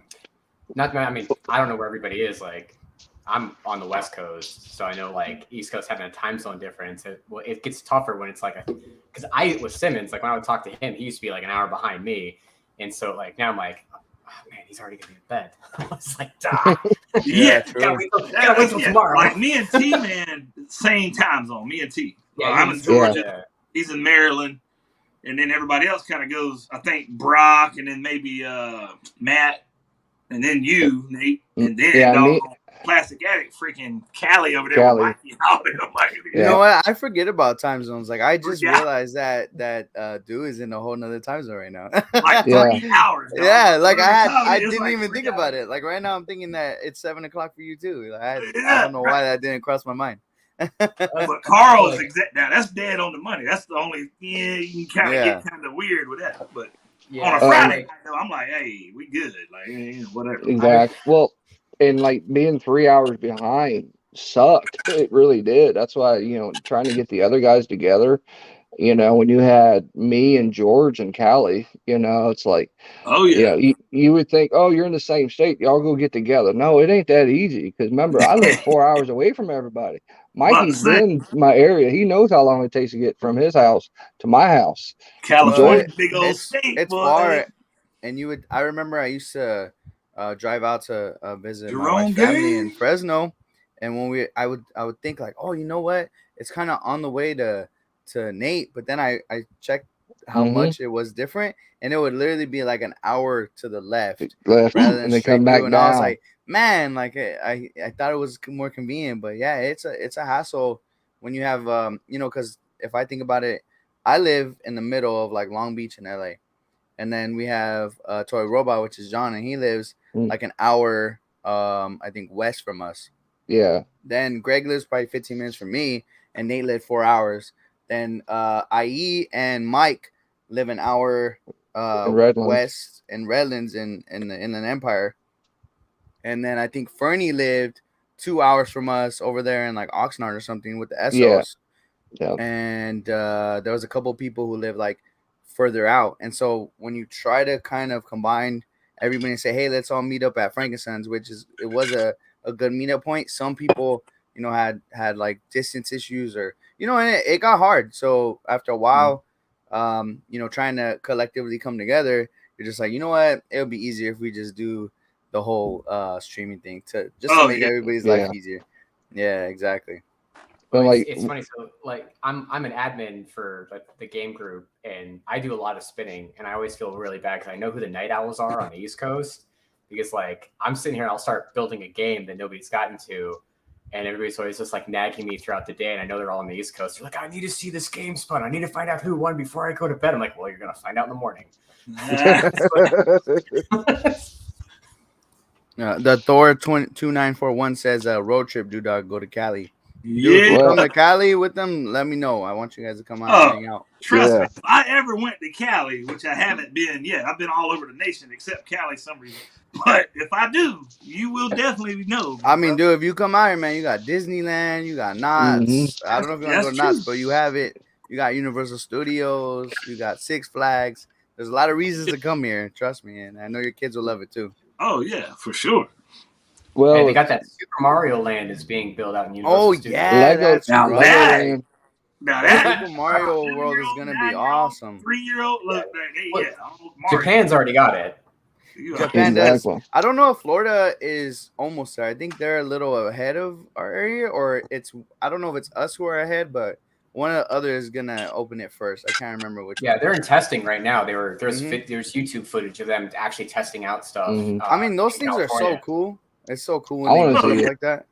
I don't know where everybody is. Like, I'm on the West Coast, so I know like East Coast having a time zone difference. It gets tougher when it's like because I with Simmons, like when I would talk to him, he used to be like an hour behind me, and so like now I'm like, oh, man, he's already gonna be in bed. I was like, gotta wait till tomorrow. Like me and T, man, same time zone. Me and T. I'm in Georgia. He's in Maryland, and then everybody else kind of goes. I think Brock, and then maybe Matt, and then you, Nate, and then Yeah, me, Plastic Addict, freaking Cali over there Cali. with Mikey. All them, like, You know what? I forget about time zones. Like I just Yeah. realized that dude is in a whole nother time zone right now. like 3 hours. Dog. Yeah, like Whatever I it is, didn't like even 3 think hours. about it. Like right now, I'm thinking that it's 7 o'clock for you too. Like, I Yeah, don't know why that didn't cross my mind. But Carl is exact. Now that's dead on the money. That's the only. Yeah, you can kind of get kind of weird with that. But on a Friday, I'm like, hey, we good. Like, whatever. Exactly. Well, and like being 3 hours behind sucked. It really did. That's why, trying to get the other guys together, when you had me and George and Callie, it's like, oh yeah, you would think, oh, you're in the same state, y'all go get together. No, it ain't that easy. Because remember, I live 4 hours away from everybody. Mikey's been my area. He knows how long it takes to get from his house to my house. California, big old state. It's boy. far, and I remember I used to drive out to visit my wife's family in Fresno, and when I would think like, oh, you know what? It's kind of on the way to Nate, but then I checked how much it was different, and it would literally be like an hour to the left rather than and they come back and down. I was like, man, like I thought it was more convenient, but yeah, it's a hassle when you have because if I think about it, I live in the middle of like Long Beach and LA, and then we have Toy Robot, which is John, and he lives like an hour I think west from us. Yeah. Then Greg lives probably 15 minutes from me, and Nate lived 4 hours. Then IE and Mike live an hour west in Redlands in an Empire. And then I think Fernie lived 2 hours from us over there in like Oxnard or something with the Essos. Yeah. And there was a couple people who live like further out. And so when you try to kind of combine everybody and say, hey, let's all meet up at Frankenstein's, it was a good meetup point. Some people, had like distance issues or, and it got hard. So after a while, trying to collectively come together, you're just like, you know what? It would be easier if we just do the whole streaming thing to make everybody's life easier. Yeah, exactly. But it's funny. So like I'm an admin for the game group, and I do a lot of spinning, and I always feel really bad because I know who the night owls are on the East Coast, because like I'm sitting here and I'll start building a game that nobody's gotten to, and everybody's always just like nagging me throughout the day, and I know they're all on the East Coast. They're like, I need to see this game spun. I need to find out who won before I go to bed. I'm like, well, you're gonna find out in the morning. The Thor 2941 says road trip, dude, go to Cali. Yeah. Dude, if you come to Cali with them, let me know. I want you guys to come out and hang out. Trust me, if I ever went to Cali, which I haven't been yet, I've been all over the nation except Cali some reason. But if I do, you will definitely know. I mean, dude, if you come out here, man, you got Disneyland, you got Knott's. I don't know if you want to go to Knott's, but you have it. You got Universal Studios, you got Six Flags. There's a lot of reasons to come here. Trust me, and I know your kids will love it too. Oh yeah, for sure. Well, and they got that Super Mario Land is being built out in Universal Studios. Yeah, that's right. Now that Super Mario World is gonna be awesome. 3-year-old, look, Japan's already got it. Japan does. I don't know if Florida is almost there. I think they're a little ahead of our area, or I don't know if it's us who are ahead, but one of the others is gonna open it first. I can't remember which. Yeah, they're in testing right now. There's YouTube footage of them actually testing out stuff. I mean, those things are so cool. It's so cool when they do stuff like that.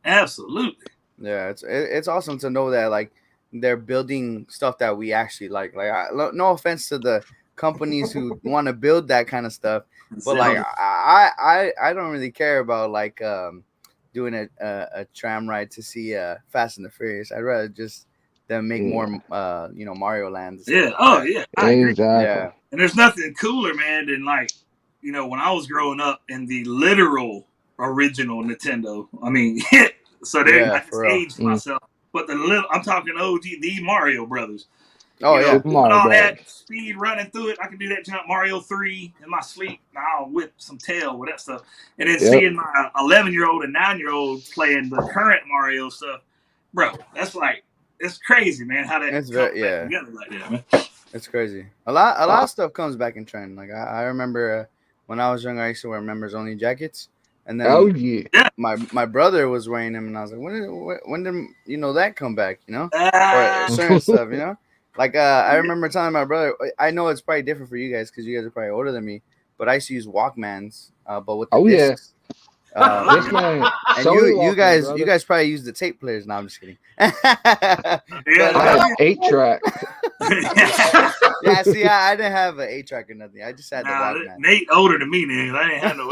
Absolutely. Yeah, it's awesome to know that like they're building stuff that we actually like. Like, no offense to the companies who want to build that kind of stuff, but like I don't really care about like doing a tram ride to see Fast and the Furious. I'd rather just them make more Mario Lands. Yeah. Oh yeah. Exactly. Yeah. And there's nothing cooler, man, than like when I was growing up in the literal original Nintendo. I mean, so I just aged myself. But I'm talking OG, the Mario Brothers. Oh yeah, all that speed running through it. I can do that jump Mario 3 in my sleep. Now I'll whip some tail with that stuff. And then seeing my 11-year-old and 9-year-old playing the current Mario stuff, bro, that's like it's crazy, man. How that comes back together like that, man. It's crazy. A lot of stuff comes back in trend. Like I remember when I was younger, I used to wear members only jackets. And then my brother was wearing them, and I was like, when did that come back? Or certain stuff, Like I remember telling my brother, I know it's probably different for you guys because you guys are probably older than me, but I used to use Walkmans, but with the Oh yeah, discs. this man. And Sony you Walkman, you brother. guys probably use the tape players. No, I'm just kidding. Yeah, I had 8-track. Yeah, see, I didn't have an 8-track or nothing. I just had the nah, Walkman. Nate older than me, nigga. I didn't have no.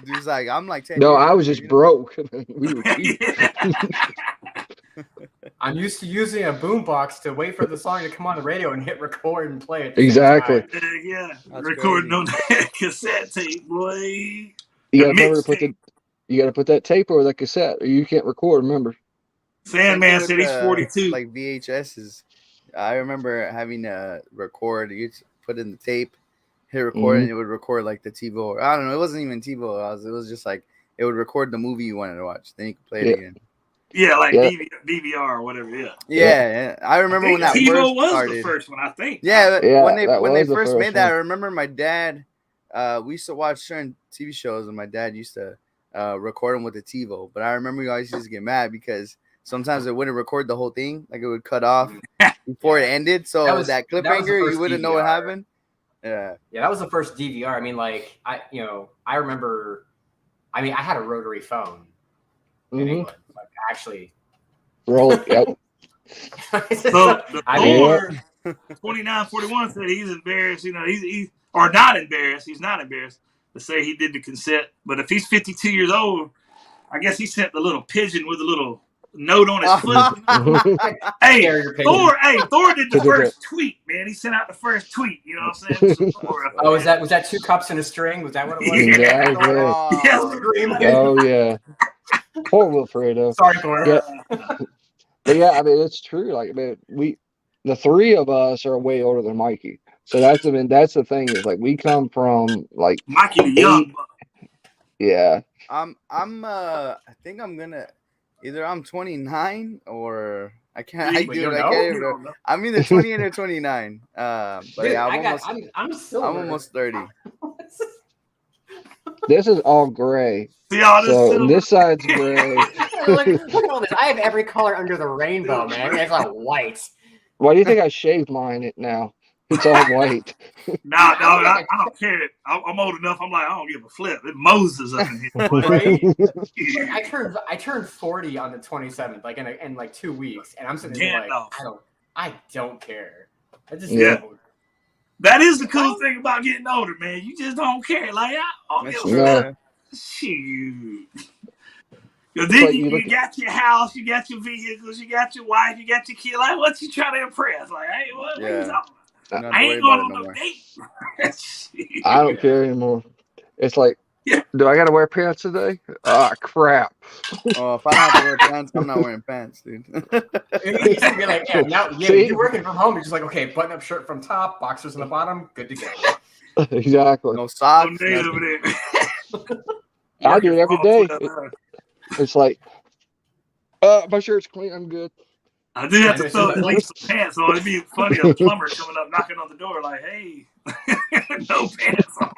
Dude's like, I'm like 10 No, years I was older, just broke. We were cheap. I'm used to using a boombox to wait for the song to come on the radio and hit record and play it. Exactly. Yeah, That's recording crazy. on that cassette tape, boy. You The gotta remember to put mixtape. you gotta put that tape over that cassette, or you can't record. Remember? Sandman Same said with, he's 42. Like VHSs. I remember having to record. You put in the tape, hit record, and it would record like the TiVo. Or, I don't know. It wasn't even TiVo. It was just like it would record the movie you wanted to watch. Then you could play it again. Yeah, like Yeah. DVR or whatever. Yeah. Yeah, I remember when that TiVo first was started. the first one, I think. Yeah, Yeah, when they that was the first first made that, one. I remember my dad. We used to watch certain TV shows, and my dad used to record them with the TiVo. But I remember he always used to get mad because sometimes it wouldn't record the whole thing, like it would cut off before it ended. So That was that the cliffhanger, you first wouldn't know what DVR. happened. Yeah, that was the first DVR. I mean, like I remember. I mean, I had a rotary phone in England. Like actually, Roll it. Yep. So the I mean, Thor 2941 said he's embarrassed. You know, he's or not embarrassed. He's not embarrassed to say he did the cassette. But if he's 52 years old, I guess he sent the little pigeon with a little note on his foot. Hey, carrier pigeon. Thor did the first tweet, man. He sent out the first tweet. You know what I'm saying? So Thor, Oh, was that 2 cups in a string? Was that what it was? Exactly. Oh yeah. Poor Wilfredo. Sorry, Thor. Yeah. But yeah, I mean it's true. Like, man, the three of us are way older than Mikey. So that's the thing is like we come from like Mikey the young buck. Yeah. I think I'm gonna I'm 29 or I can't. I'm either 28 or 29. But dude, yeah, I'm still. I'm almost 30. This is all gray. See all this So this side's gray. look at all this. I have every color under the rainbow, man. It's like white. Why do you think I shaved mine now? It's all white. No, I don't care. I'm old enough. I'm like, I don't give a flip. It's Moses up in here. Right? I turned 40 on the 27th, like in like 2 weeks, and I'm sitting there like, I don't care. I just That is the cool thing about getting older, man. You just don't care. Like, I don't give a flip. Shoot. Then you got your house, you got your vehicles, you got your wife, you got your kid. Like, what you trying to impress? Like, hey, what are you talking about? I ain't going on no date. I don't care anymore. It's like, do I got to wear pants today? Ah, crap. Oh, if I don't have to wear pants, I'm not wearing pants, dude. It used to be like, you're working from home. You're just like, okay, button up shirt from top, boxers on the bottom, good to go. Exactly. No socks. I do it every day. It's like, my shirt's clean. I'm good. I do have to throw at least some pants on. It'd be funny, a plumber coming up, knocking on the door, like, hey, no pants on.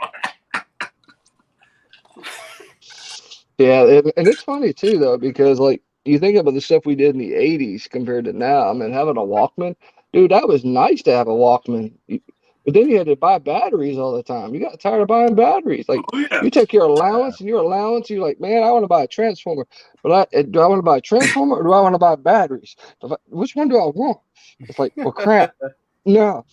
Yeah, and it's funny too, though, because like you think about the stuff we did in the '80s compared to now. I mean, having a Walkman, dude, that was nice to have a Walkman. But then you had to buy batteries all the time. You got tired of buying batteries. Like you took your allowance, and you're like, man, I want to buy a transformer. But do I want to buy a transformer or do I want to buy batteries? Which one do I want? It's like, well, crap. No.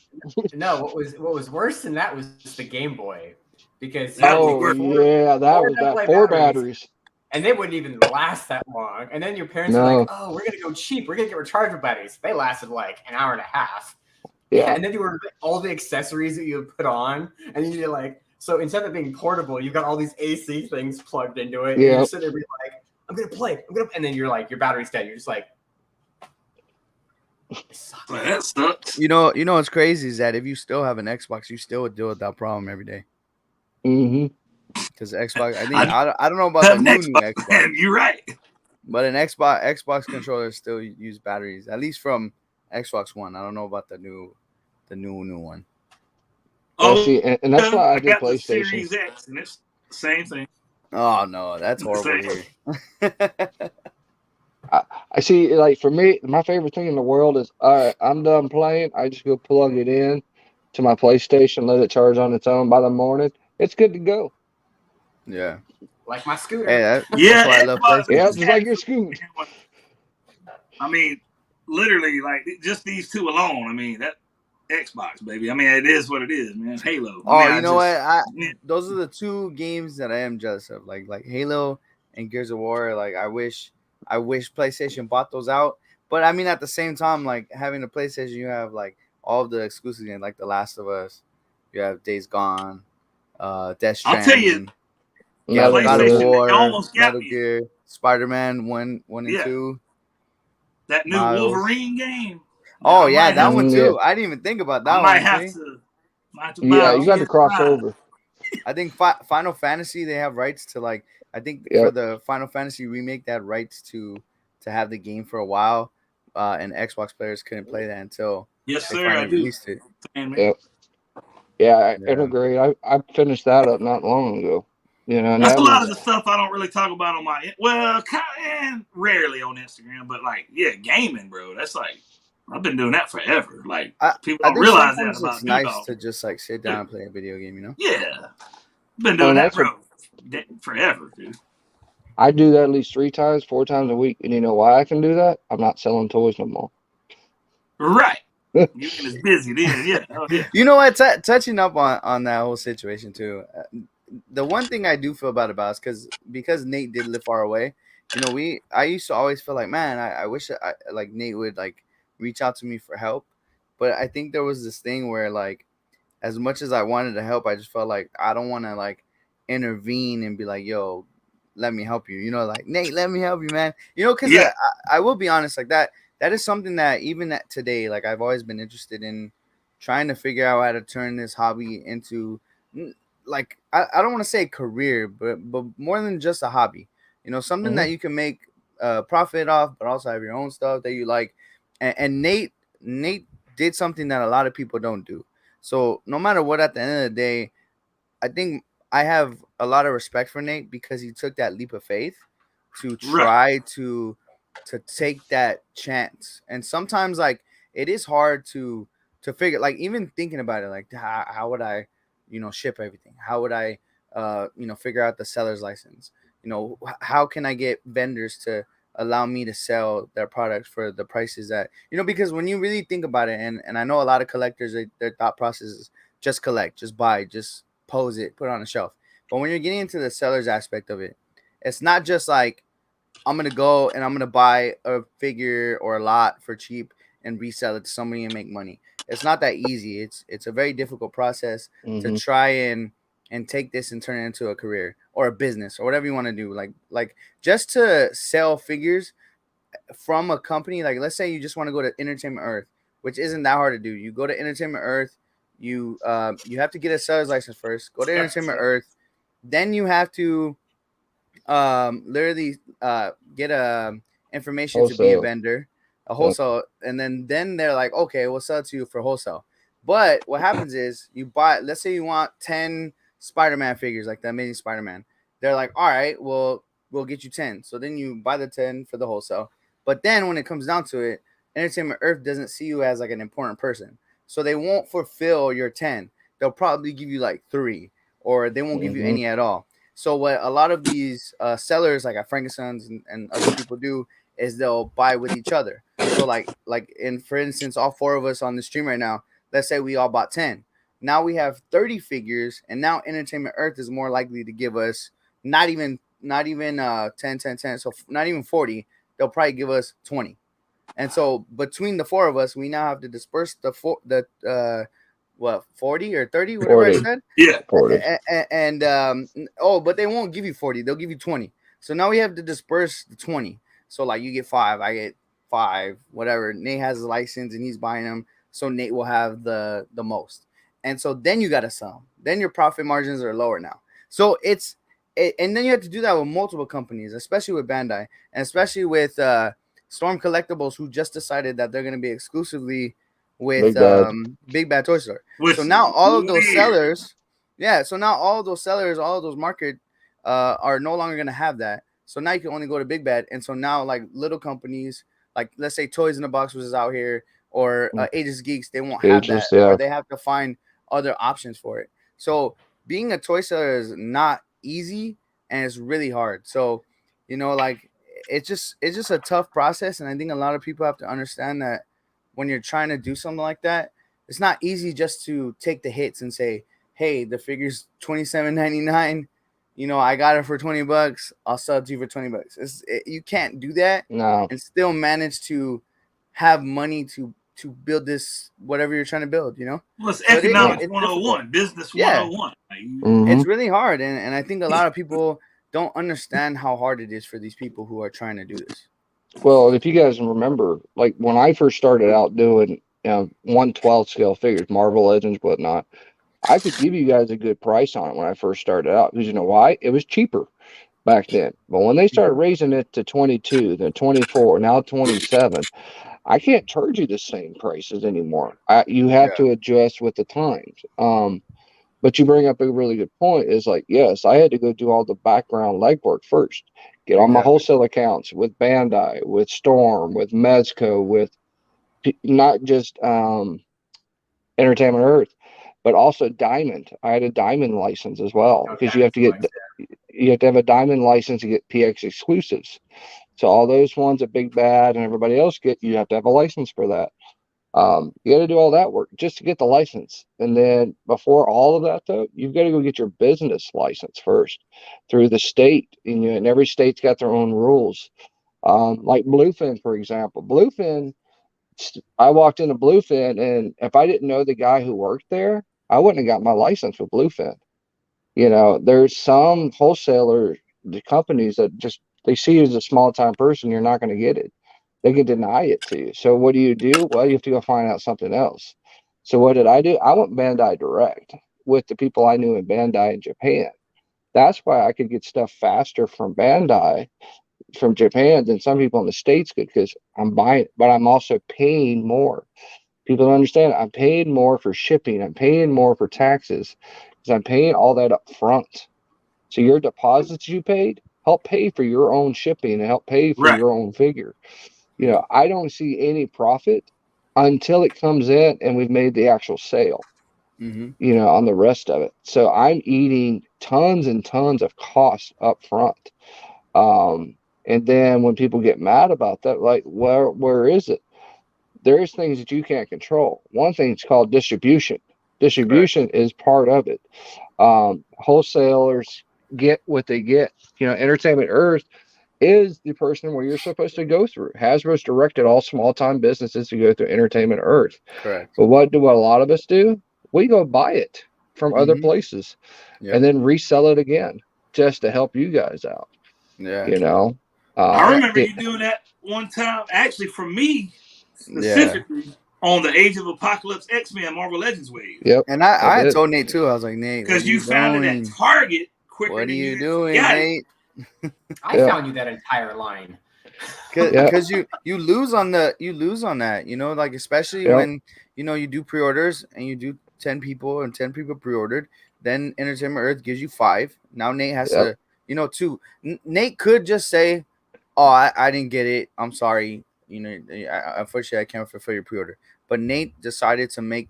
No, what was worse than that was the Game Boy, because that was 4 batteries. And they wouldn't even last that long. And then your parents were like, oh, we're gonna go cheap. We're gonna get rechargeable batteries. They lasted like an hour and a half. Yeah, and then you were all the accessories that you would put on, and you're like, so instead of being portable, you've got all these AC things plugged into it. Yeah. And you're sitting there being like, I'm gonna play, and then you're like, your battery's dead. You're just like, that sucks. You know what's crazy is that if you still have an Xbox, you still would deal with that problem every day. Mm-hmm. Because Xbox, I don't know about the new Xbox. You're right. But an Xbox controllers still use batteries, at least from Xbox One. I don't know about the new one. Oh, see, and that's why I did PlayStation. The Series X, and it's the same thing. Oh no, that's horrible. I see, like for me, my favorite thing in the world is, all right, I'm done playing. I just go plug it in to my PlayStation, let it charge on its own. By the morning, it's good to go. Yeah. Like my Hey, scooter. that's Yeah, why I love Xbox Yeah, PlayStation. just just had like it your for me, scoot. man. I mean, literally, like just these two alone. I mean, that Xbox, baby. I mean, it is what it is, man. Halo. I Oh, mean, you I know what? just, yeah, Those are the two games that I am jealous of, like Halo and Gears of War. Like I wish PlayStation bought those out. But I mean, at the same time, like having a PlayStation, you have like all of the exclusive games, like The Last of Us. You have Days Gone, Death I'll tell you, Stranding. You the have Metal God of Gear. PlayStation, they War, almost got Metal me. Gear, Spider-Man one and Yeah, two, that new Miles. Wolverine game. Yeah, Oh yeah, that one Yeah, too. I didn't even think about I that might one. have See, to, might have to buy yeah, a you got to cross PS5. over. I think Final Fantasy they have rights to like. I think for Yep. the Final Fantasy remake, they had rights to have the game for a while, and Xbox players couldn't play that until Yes, they sir, I finally do. released it. Man, man. Yep. Yeah, I Yeah. agree. I finished that up not long ago. You know, and That's that a lot of was the stuff I don't really talk about on my well, and rarely on Instagram, but like, yeah, gaming, bro. That's like I've been doing that forever. Like I people I don't think realize that sometimes it's about me, nice dog. to just like sit down and play a video game. You know. Yeah, been oh, doing and that, that's what bro, forever, dude. I do that at least 3 times, 4 times a week. And you know why I can do that? I'm not selling toys no more. Right. You ain't as busy then, yeah. Oh yeah. You know what? Touching up on that whole situation too. The one thing I do feel bad about is because Nate did live far away. You know, I used to always feel like, man, I wish like Nate would like reach out to me for help, but I think there was this thing where like as much as I wanted to help, I just felt like I don't want to like intervene and be like, yo, let me help you. You know, like Nate, let me help you, man. You know, because Yeah. I will be honest, like that is something that even at today, like I've always been interested in trying to figure out how to turn this hobby into like I don't want to say career, but more than just a hobby. You know, something Mhm. that you can make profit off, but also have your own stuff that you like. And Nate did something that a lot of people don't do. So no matter what, at the end of the day, I think I have a lot of respect for Nate because he took that leap of faith to Right. try to take that chance. And sometimes like it is hard to figure like even thinking about it like how would I, ship everything? How would I figure out the seller's license? How can I get vendors to allow me to sell their products for the prices that because when you really think about it, and I know a lot of collectors, their thought process is just collect, just buy, just pose it, put it on a shelf. But when you're getting into the seller's aspect of it, it's not just like I'm gonna go and I'm gonna buy a figure or a lot for cheap and resell it to somebody and make money. It's not that easy. It's a very difficult process to Mhm. try and take this and turn it into a career or a business or whatever you want to do. Like just to sell figures from a company, like let's say you just want to go to Entertainment Earth, which isn't that hard to do. You go to Entertainment Earth, you have to get a seller's license first. Go to Yep. Entertainment Earth, then you have to literally get a information to be a Wholesale. vendor, a Yep. wholesale, and then they're like, okay, we'll sell it to you for wholesale. But what happens is you buy, let's say you want 10 Spider-Man figures, like the Amazing Spider-Man. They're like, all right, well, we'll get you 10. So then you buy the 10 for the wholesale. But then when it comes down to it, Entertainment Earth doesn't see you as like an important person. So they won't fulfill your 10. They'll probably give you like 3, or they won't give you Mhm. any at all. So what a lot of these sellers, like at Frankenstein's and other people do, is they'll buy with each other. So like in for instance, all 4 of us on the stream right now, let's say we all bought 10. Now we have 30 figures, and now Entertainment Earth is more likely to give us not even 10, 10, 10, so not even 40. They'll probably give us 20. And so between the 4 of us, we now have to disperse the 40 or 30, whatever I 40. said. Yeah. 40. And but they won't give you 40, they'll give you 20. So now we have to disperse the 20. So like you get 5, I get 5, whatever. Nate has a license and he's buying them, so Nate will have the most. And so then you got to sell them. Then your profit margins are lower now. So and then you have to do that with multiple companies, especially with Bandai, and especially with Storm Collectibles, who just decided that they're going to be exclusively with Big bad. Big Bad Toy Store. So Which now all of those weird. sellers, yeah. So now all of those sellers, all of those market, are no longer going to have that. So now you can only go to Big Bad. And so now like little companies, like let's say Toys in the Box was out here, or Ages Geeks, they won't have that, Ageless, yeah. or they have to find other options for it. So being a toy seller is not easy, and it's really hard. So, like it's just a tough process, and I think a lot of people have to understand that when you're trying to do something like that, it's not easy just to take the hits and say, "Hey, the figure's $27.99. I got it for $20. I'll sell it to you for $20." You can't do that No. and still manage to have money to build this whatever you're trying to build. Well, it's So economics it's 101, business Yeah. 101. It's really hard, and I think a lot of people don't understand how hard it is for these people who are trying to do this. Well, if you guys remember, like when I first started out doing 1/12 scale figures, Marvel Legends, whatnot, I could give you guys a good price on it when I first started out. Because you know why? It was cheaper back then. But when they started raising it to 22, then 24, now 27, I can't charge you the same prices anymore. You have Yeah. to adjust with the times. But you bring up a really good point. Is like, yes, I had to go do all the background legwork first. Get on my Exactly. wholesale accounts with Bandai, with Storm, with Mezco, with not just Entertainment Earth, but also Diamond. I had a Diamond license as well No, because Diamond's nice. you have to have a Diamond license to get PX exclusives. So all those ones that Big Bad and everybody else get, you have to have a license for that. You got to do all that work just to get the license. And then before all of that, though, you've got to go get your business license first through the state. And every state's got their own rules. Like Bluefin, for example. Bluefin, I walked into Bluefin, and if I didn't know the guy who worked there, I wouldn't have got my license with Bluefin. There's some wholesalers, the companies that just they see you as a small time person, you're not going to get it. They can deny it to you. So what do? Well, you have to go find out something else. So what did I do? I went Bandai direct with the people I knew in Bandai in Japan. That's why I could get stuff faster from Bandai from Japan than some people in the States could because I'm buying, but I'm also paying more. People don't understand. I'm paying more for shipping. I'm paying more for taxes because I'm paying all that up front. So your deposits you paid help pay for your own shipping and help pay for Right. your own figure. I don't see any profit until it comes in and we've made the actual sale, on the rest of it. So I'm eating tons and tons of costs up front. And then when people get mad about that, like, where is it? There's things that you can't control. One thing's called distribution. Correct. Distribution is part of it. Wholesalers get what they get. Entertainment Earth is the person where you're supposed to go through. Hasbro's directed all small time businesses to go through Entertainment Earth. Correct. But what do a lot of us do? We go buy it from other places Yep. and then resell it again just to help you guys out. Yeah. I remember you doing that one time. Actually, for me specifically on the Age of Apocalypse X-Men Marvel Legends wave. Yep. And I told Nate too. I was like, Nate, because you found it at Target quicker what are than you doing, Nate? I found you that entire line. Because you lose on that, like especially when you do pre-orders and you do 10 people and 10 people pre-ordered, then Entertainment Earth gives you 5. Now Nate has to 2. Nate could just say, oh, I didn't get it, I'm sorry, unfortunately I can't fulfill your pre-order. But Nate decided to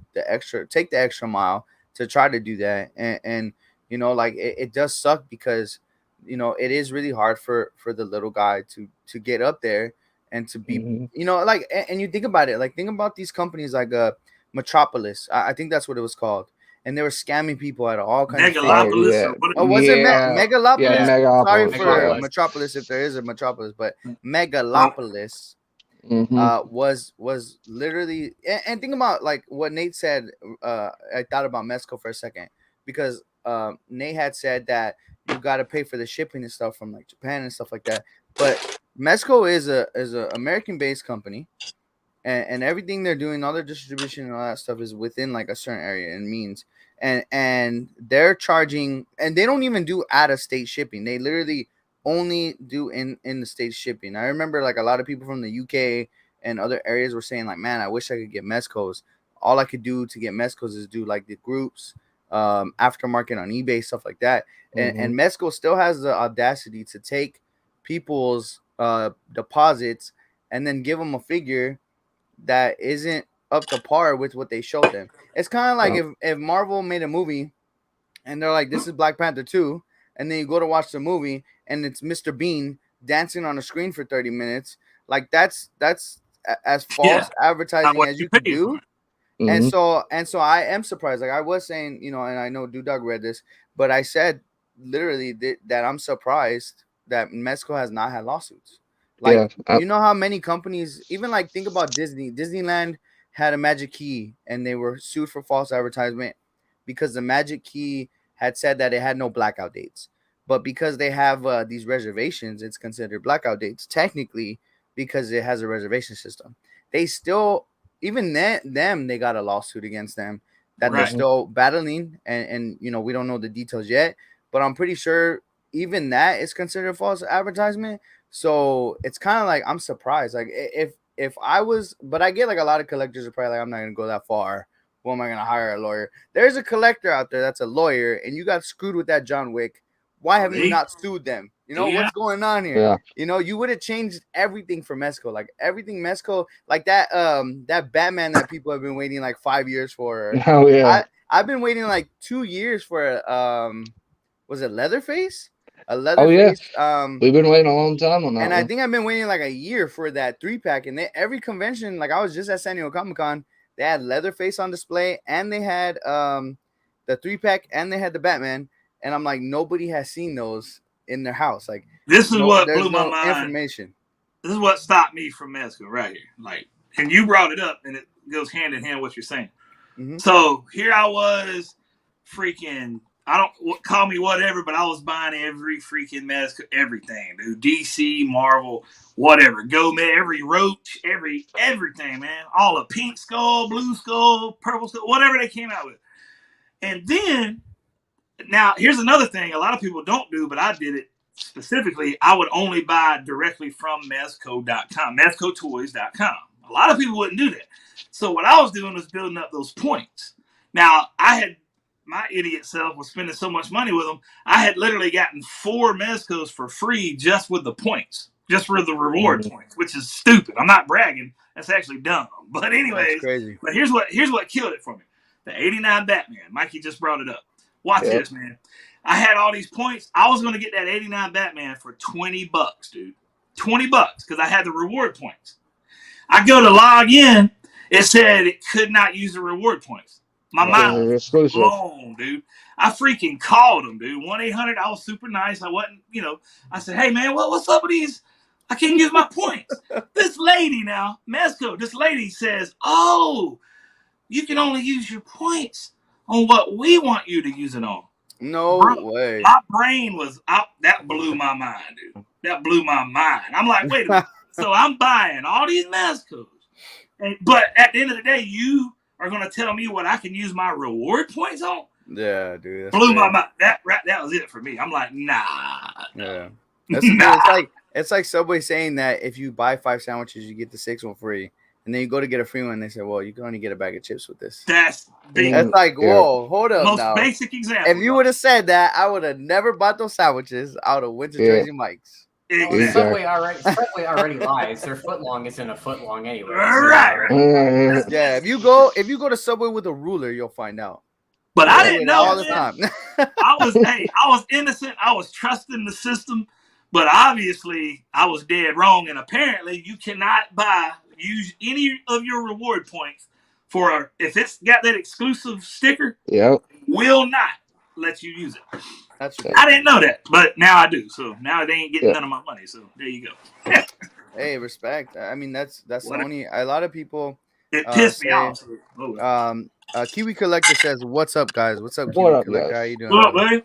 take the extra mile to try to do that, and like it does suck because it is really hard for the little guy to get up there and to be like, and you think about it, like think about these companies like Metropolis, I think that's what it was called, and they were scamming people out of all kinds of Megalopolis or oh, was it Megalopolis? Yeah, Megalopolis. Sorry for Megalopolis. Metropolis if there is a Metropolis, but Megalopolis was literally, and think about like what Nate said. I thought about Mezco for a second because Nate had said that you got to pay for the shipping and stuff from like Japan and stuff like that. But Mezco is a American based company, and everything they're doing, all their distribution and all that stuff is within like a certain area and means. And they're charging, and they don't even do out of state shipping. They literally only do in the state shipping. I remember like a lot of people from the UK and other areas were saying like, man, I wish I could get Mezcos. All I could do to get Mezcos is do like the groups, aftermarket on eBay, stuff like that. And Mezco still has the audacity to take people's deposits and then give them a figure that isn't up to par with what they showed them. It's kind of like if Marvel made a movie and they're like, this is Black Panther 2, and then you go to watch the movie and it's Mr. Bean dancing on a screen for 30 minutes. Like that's as false advertising as you could do. And so I am surprised. Like I was saying, you know, and I know Dudog read this, but I said literally that I'm surprised that Mezco has not had lawsuits. Like, you know how many companies, even like think about Disney. Disneyland had a Magic Key and they were sued for false advertisement because the Magic Key had said that it had no blackout dates. But because they have these reservations, it's considered blackout dates technically because it has a reservation system. They still, even them, they got a lawsuit against them that they're still battling. And, you know, we don't know the details yet, but I'm pretty sure even that is considered false advertisement. So it's kind of like, I'm surprised. Like if I was, but I get like a lot of collectors are probably like, I'm not going to go that far. Who am I going to hire a lawyer? There's a collector out there that's a lawyer and you got screwed with that John Wick. Why have you not sued them? You know, what's going on here? Yeah. You know, you would have changed everything for Mezco. Like everything Mezco, like that Batman that people have been waiting like 5 years for. Oh yeah. I've been waiting like 2 years for was it Leatherface? A Leatherface. We've been waiting a long time on that. And I think I've been waiting like a year for that 3-pack. And every convention, like I was just at San Diego Comic-Con, they had Leatherface on display and they had the 3-pack and they had the Batman. And I'm like, nobody has seen those in their house. Like, this is what blew my mind. Information. This is what stopped me from Mezco right here. Like, and you brought it up, and it goes hand in hand with what you're saying. Mm-hmm. So here I was, freaking. I don't call me whatever, but I was buying every freaking Mezco, everything, dude. DC, Marvel, whatever. Every Roach, everything, man. All the Pink Skull, Blue Skull, Purple Skull, whatever they came out with. And then. Now, here's another thing a lot of people don't do, but I did it specifically. I would only buy directly from Mezco.com, MezcoToys.com. A lot of people wouldn't do that. So what I was doing was building up those points. Now, my idiot self was spending so much money with them, I had literally gotten 4 Mezcos for free just with the points, just for the reward points, which is stupid. I'm not bragging. That's actually dumb. But anyways, crazy. But here's what killed it for me. The 89 Batman. Mikey just brought it up. Watch this, man. I had all these points. I was going to get that 89 Batman for $20, dude. $20 because I had the reward points. I go to log in. It said it could not use the reward points. My mind was blown, dude. I freaking called them, dude. 1-800. I was super nice. I wasn't, you know. I said, hey, man, what's up with these? I can't use my points. This lady now, Mezco, this lady says, oh, you can only use your points on what we want you to use it on. No way. My brain was out. That blew my mind, dude. That blew my mind. I'm like, wait a minute. So I'm buying all these Mezcos. But at the end of the day, you are going to tell me what I can use my reward points on? Yeah, dude. Blew my mind. That was it for me. I'm like, nah. Yeah. It's like Subway saying that if you buy 5 sandwiches, you get the 6th one free. And then you go to get a free one, and they say, well, you can only get a bag of chips with this. That's big. That's like, whoa, hold up. Most now. basic example. If you would have said that, I would have never bought those sandwiches. I would have went to Tracy Mike's. Exactly. Subway already lies. Their footlong isn't a footlong anyway. Right. Yeah, if you go to Subway with a ruler, you'll find out. But I didn't know all the time. I was innocent. I was trusting the system, but obviously I was dead wrong. And apparently you cannot use any of your reward points for if it's got that exclusive sticker. Yep. Will not let you use it. That's true. I didn't know that, but now I do. So now they ain't getting none of my money. So there you go. Hey, respect. I mean, that's the only. A lot of people. It pissed me off. Kiwi Collector says, "What's up, guys? What's up, Kiwi Collector? Guys? How you doing? What up, buddy?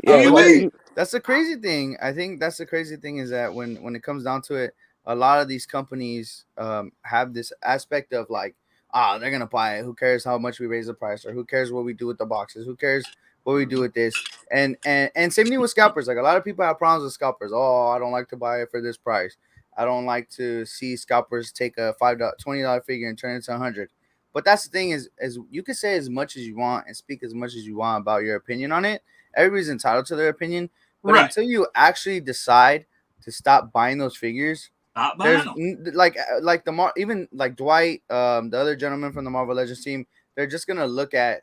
Yeah, that's the crazy thing. I think that's the crazy thing is that when it comes down to it, a lot of these companies have this aspect of like, they're gonna buy it. Who cares how much we raise the price, or who cares what we do with the boxes? Who cares what we do with this? And same thing with scalpers. Like a lot of people have problems with scalpers. Oh, I don't like to buy it for this price. I don't like to see scalpers take a $20 figure and turn it to $100. But that's the thing is you can say as much as you want and speak as much as you want about your opinion on it. Everybody's entitled to their opinion. But Right. until you actually decide to stop buying those figures, Stop there's buying them. like even like Dwight, the other gentleman from the Marvel Legends team, they're just gonna look at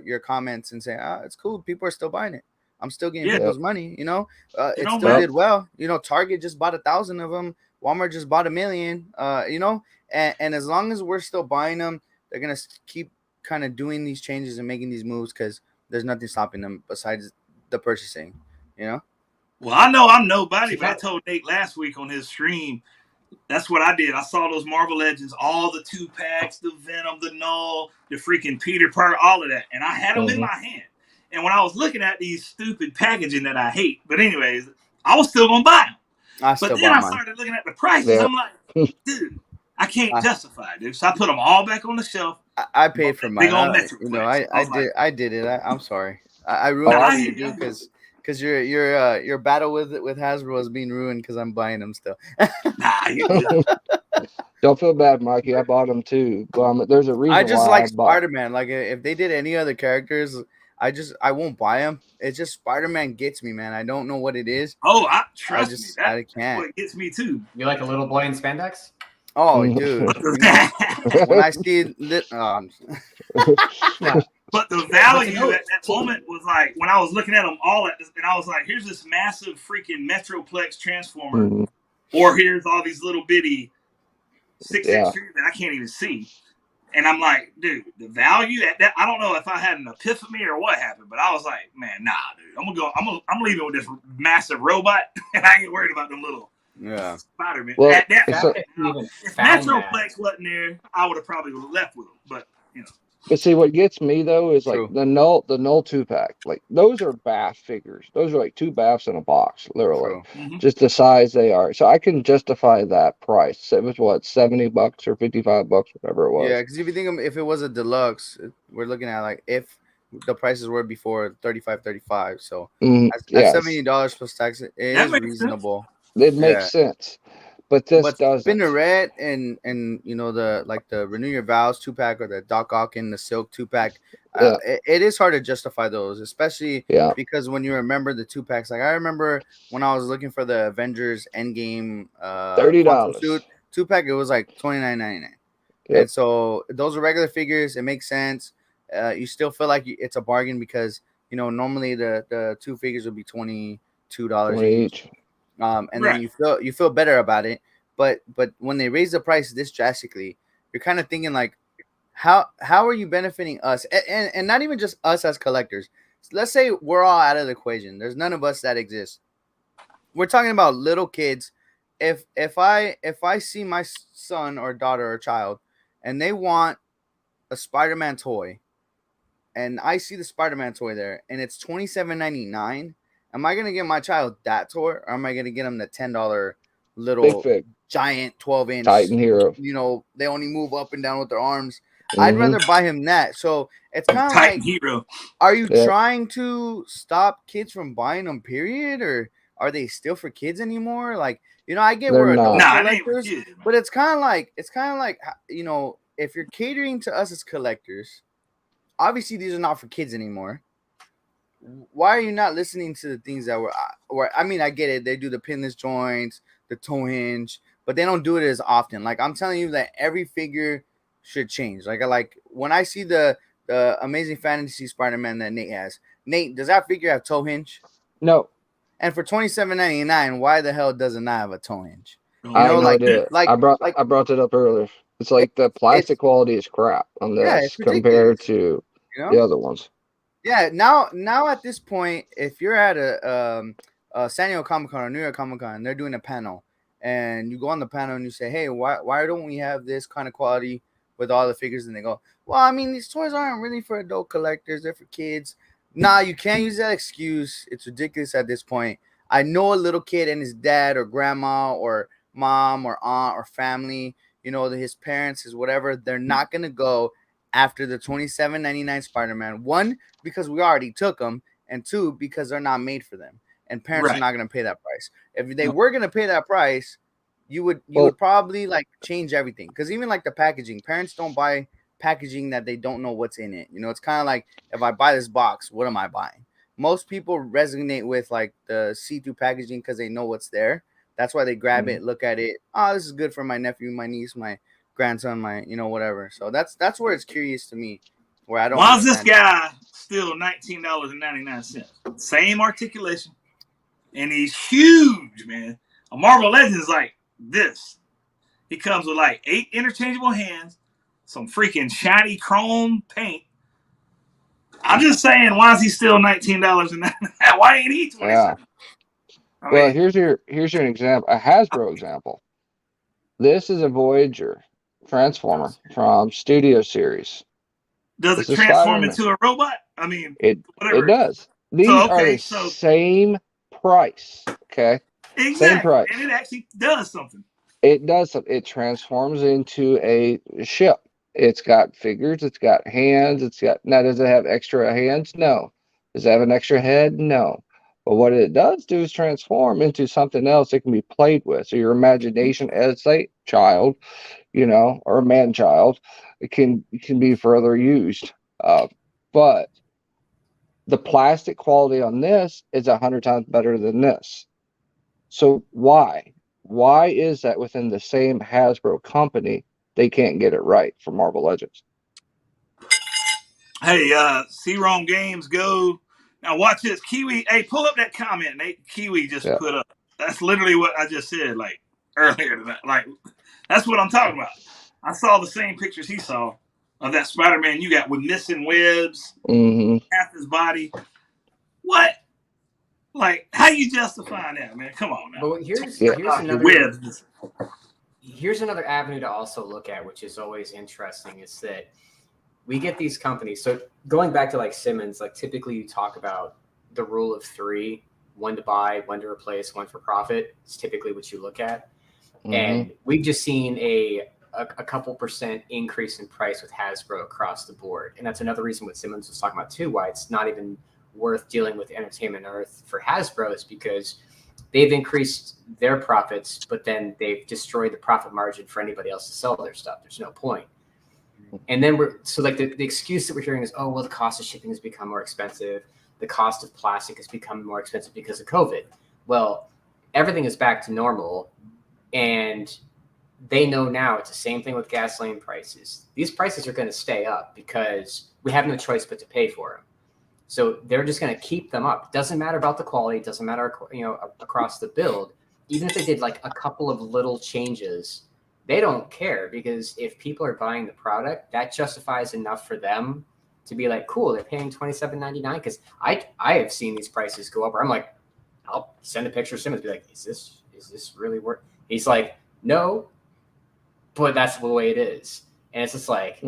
your comments and say, it's cool. People are still buying it. I'm still getting Yeah. people's money. You know, It it don't still matter. did well. You know, Target just bought 1,000 of them. Walmart just bought 1,000,000. You know, and as long as we're still buying them, they're gonna keep kind of doing these changes and making these moves because there's nothing stopping them besides the purchasing. You know. Well, I know I'm nobody, See, but I that- told Nate last week on his stream, that's what I did. I saw those Marvel Legends, all the 2-packs, the Venom, the Null, the freaking Peter Parker, all of that. And I had them in Mhm. my hand. And when I was looking at these stupid packaging that I hate, but anyways, I was still going to buy them. I But still then bought I mine. started looking at the prices. Yeah. I'm like, dude, I can't I- justify it, dude. So I put them all back on the shelf. I paid for Big mine. old Metroplex. You know, I was like, I did it. I'm sorry. I ruined Oh, it I- for you, dude, because your battle with Hasbro is being ruined because I'm buying them still. nah, you good. Don't feel bad, Mikey. I bought them too. There's a reason I just why like I bought. Spider-Man. Like if they did any other characters, I won't buy them. It's just Spider-Man gets me, man. I don't know what it is. Oh, trust me. I That's can't. what gets me too. You like a little boy in spandex? Oh, Mhm. dude. You know, when I see But the value at that moment was like when I was looking at them all at this, and I was like, here's this massive freaking Metroplex Transformer, Mhm. or here's all these little bitty 6-inch Yeah. figures that I can't even see. And I'm like, dude, the value at that, I don't know if I had an epiphany or what happened, but I was like, man, nah, dude. I'm leaving with this massive robot, and I ain't worried about them little Spider-Man. Well, At that it's point, If you even if found Metroplex wasn't there, I would have probably left with them. But you know, But see, what gets me though is like True. the null 2-pack. Like those are bath figures. Those are like 2 baths in a box, literally. True. Just the size they are. So I can justify that price. It was what, $70 or $55, whatever it was. Yeah, because if you think if it was a deluxe, we're looking at like if the prices were before 35. So at Yes, $70 plus tax, it is makes reasonable. it makes sense. But this But doesn't. Spinneret and you know the Renew Your Vows 2-pack or the Doc Ock and the Silk 2-pack, Yeah. it is hard to justify those, especially Yeah. because when you remember the 2-packs. Like I remember when I was looking for the Avengers Endgame $30. Quantum Suit 2-pack, it was like $29.99. Yep. And so those are regular figures. It makes sense. You still feel like it's a bargain because you know normally the 2 figures would be $22 each. Each. And Right. then you feel better about it. But when they raise the price this drastically, you're kind of thinking like, how are you benefiting us? And not even just us as collectors. Let's say we're all out of the equation. There's none of us that exist. We're talking about little kids. If I see my son or daughter or child and they want a Spider-Man toy, and I see the Spider-Man toy there, and it's $27.99. Am I gonna get my child that toy, or am I gonna get him the $10 Big little fig. giant 12-inch Titan Hero. You know, they only move up and down with their arms. Mhm. I'd rather buy him that. So it's kind of Titan like, Hero. are you Yeah. trying to stop kids from buying them? Period, or are they still for kids anymore? Like, you know, I get They're we're adult not. Nah, it ain't for collectors, kids, man. but it's kind of like you know, if you're catering to us as collectors, obviously these are not for kids anymore. Why are you not listening to the things that were I mean, I get it. They do the pinless joints, the toe hinge, but they don't do it as often. Like I'm telling you that every figure should change. Like when I see the Amazing Fantasy Spider-Man that Nate has. Nate, does that figure have toe hinge? No, And for $27.99, why the hell does it not have a toe hinge? You I know, have no like- idea. like- I brought it up earlier. It's like the plastic quality is crap on Yeah, this it's compared to You know? the other ones. Yeah, now at this point, if you're at a San Diego Comic-Con or New York Comic-Con, and they're doing a panel, and you go on the panel and you say, "Hey, why don't we have this kind of quality with all the figures?" And they go, "Well, I mean, these toys aren't really for adult collectors; they're for kids." Nah, you can't use that excuse. It's ridiculous at this point. I know a little kid and his dad or grandma or mom or aunt or family, you know, his parents, his whatever. They're not gonna go after the $27.99 Spider-Man. One, because we already took them, and 2, because they're not made for them, and parents are Right. not going to pay that price. If they No. were going to pay that price, you would probably like change everything, because even like the packaging, parents don't buy packaging that they don't know what's in it. You know, it's kind of like, if I buy this box, what am I buying? most people resonate with like the see-through packaging because they know what's there. That's why they grab it, look at it. Oh, this is good for my nephew, my niece, my grandson, my whatever. So that's where it's curious to me, where I don't. Why is this understand it. guy still $19.99? Same articulation, and he's huge, man. A Marvel Legends like this. He comes with like 8 interchangeable hands, some freaking shiny chrome paint. I'm just saying, why is he still $19.99? Why ain't he 27? Yeah. Well, here's your example, a Hasbro example. This is a Voyager Transformer from Studio Series. Does This it is transform Spider-Man. into a robot? I mean, It whatever. does. These are the same price. Okay. Exactly. Same price. And it actually does something. It does something. It transforms into a ship. It's got figures. It's got hands. It's got. Now, does it have extra hands? No. Does it have an extra head? No. But what it does do is transform into something else it can be played with. So your imagination as a child, or a man-child, it can be further used. But the plastic quality on this is 100 times better than this. So why? Why is that within the same Hasbro company they can't get it right for Marvel Legends? Hey, C-Rom Games, go. Now watch this. Kiwi, hey, pull up that comment Nate Kiwi just put up. That's literally what I just said, like, earlier tonight. Like, that's what I'm talking about. I saw the same pictures he saw of that Spider-Man you got with missing webs, half his body. What? Like, how you justifying that, man? Come on now. But here's another avenue to also look at, which is always interesting, is that we get these companies. So going back to like Simmons, like typically you talk about the rule of 3, 1 to buy, 1 to replace, 1 for profit. It's typically what you look at. And we've just seen a couple percent increase in price with Hasbro across the board. And that's another reason what Simmons was talking about too, why it's not even worth dealing with Entertainment Earth for Hasbro, is because they've increased their profits, but then they've destroyed the profit margin for anybody else to sell their stuff. There's no point. And then the excuse that we're hearing is, oh, well, the cost of shipping has become more expensive. The cost of plastic has become more expensive because of COVID. Well, everything is back to normal. And they know now it's the same thing with gasoline prices. These prices are going to stay up because we have no choice but to pay for them. So they're just going to keep them up. It doesn't matter about the quality. It doesn't matter, across the build. Even if they did like a couple of little changes, they don't care, because if people are buying the product, that justifies enough for them to be like, cool, they're paying $27.99. Because I have seen these prices go up where I'm like, I'll send a picture of Simmons, be like, is this really worth? He's like, no, but that's the way it is. And it's just like,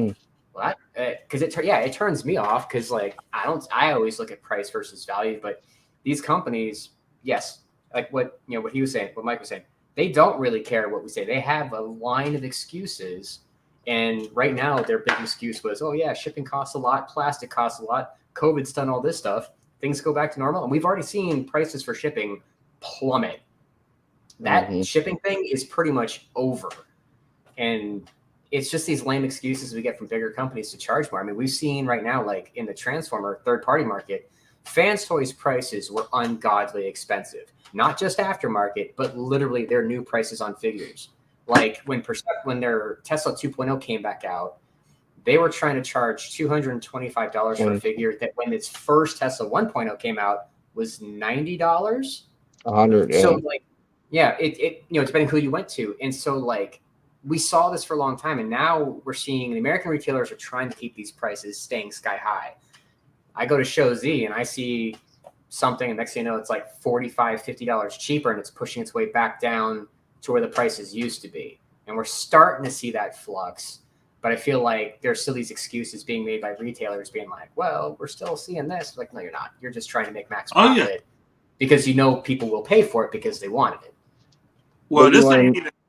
what? Because it turns me off, because like I always look at price versus value. But these companies, yes, like what he was saying, what Mike was saying, they don't really care what we say. They have a line of excuses, and right now their big excuse was, oh yeah, shipping costs a lot, plastic costs a lot, COVID's done all this stuff, things go back to normal, and we've already seen prices for shipping plummet. That shipping thing is pretty much over. And it's just these lame excuses we get from bigger companies to charge more. I mean, we've seen right now, like in the Transformer third-party market, Fans Toys prices were ungodly expensive. Not just aftermarket, but literally their new prices on figures. Like when their Tesla 2.0 came back out, they were trying to charge $225 for a figure that when its first Tesla 1.0 came out was $90. $100. Yeah. So like, yeah, it depending who you went to. And so like, we saw this for a long time, and now we're seeing the American retailers are trying to keep these prices staying sky high. I go to Show Z and I see something, and next thing you know, it's like $45, $50 cheaper, and it's pushing its way back down to where the prices used to be. And we're starting to see that flux. But I feel like there's still these excuses being made by retailers being like, well, we're still seeing this. Like, no, you're not. You're just trying to make max profit because people will pay for it because they wanted it. Well,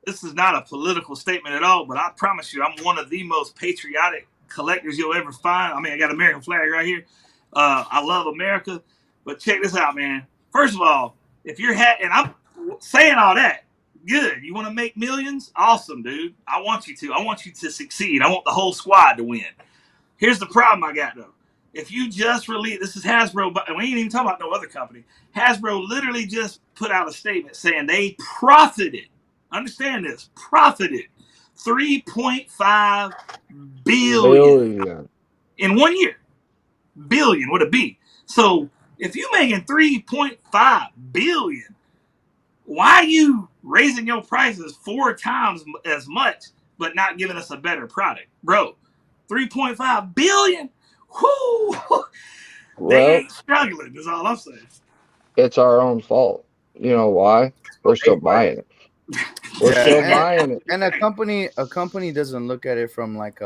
this is not a political statement at all, but I promise you, I'm one of the most patriotic collectors you'll ever find. I mean, I got an American flag right here. I love America, but check this out, man. First of all, if you're and I'm saying all that, good. You want to make millions? Awesome, dude. I want you to. I want you to succeed. I want the whole squad to win. Here's the problem I got, though. if you just release, this is Hasbro, but we ain't even talking about no other company. Hasbro literally just put out a statement saying they profited. Understand this, profited 3.5 billion billion. in 1 year. Billion with a B. So if you making 3.5 billion, why are you raising your prices 4 times as much but not giving us a better product, bro? 3.5 billion. Whoo! They Well, ain't struggling. Is all I'm saying. it's our own fault. You know why? We're still buying it. We're Yeah, still buying it. and a company doesn't look at it from like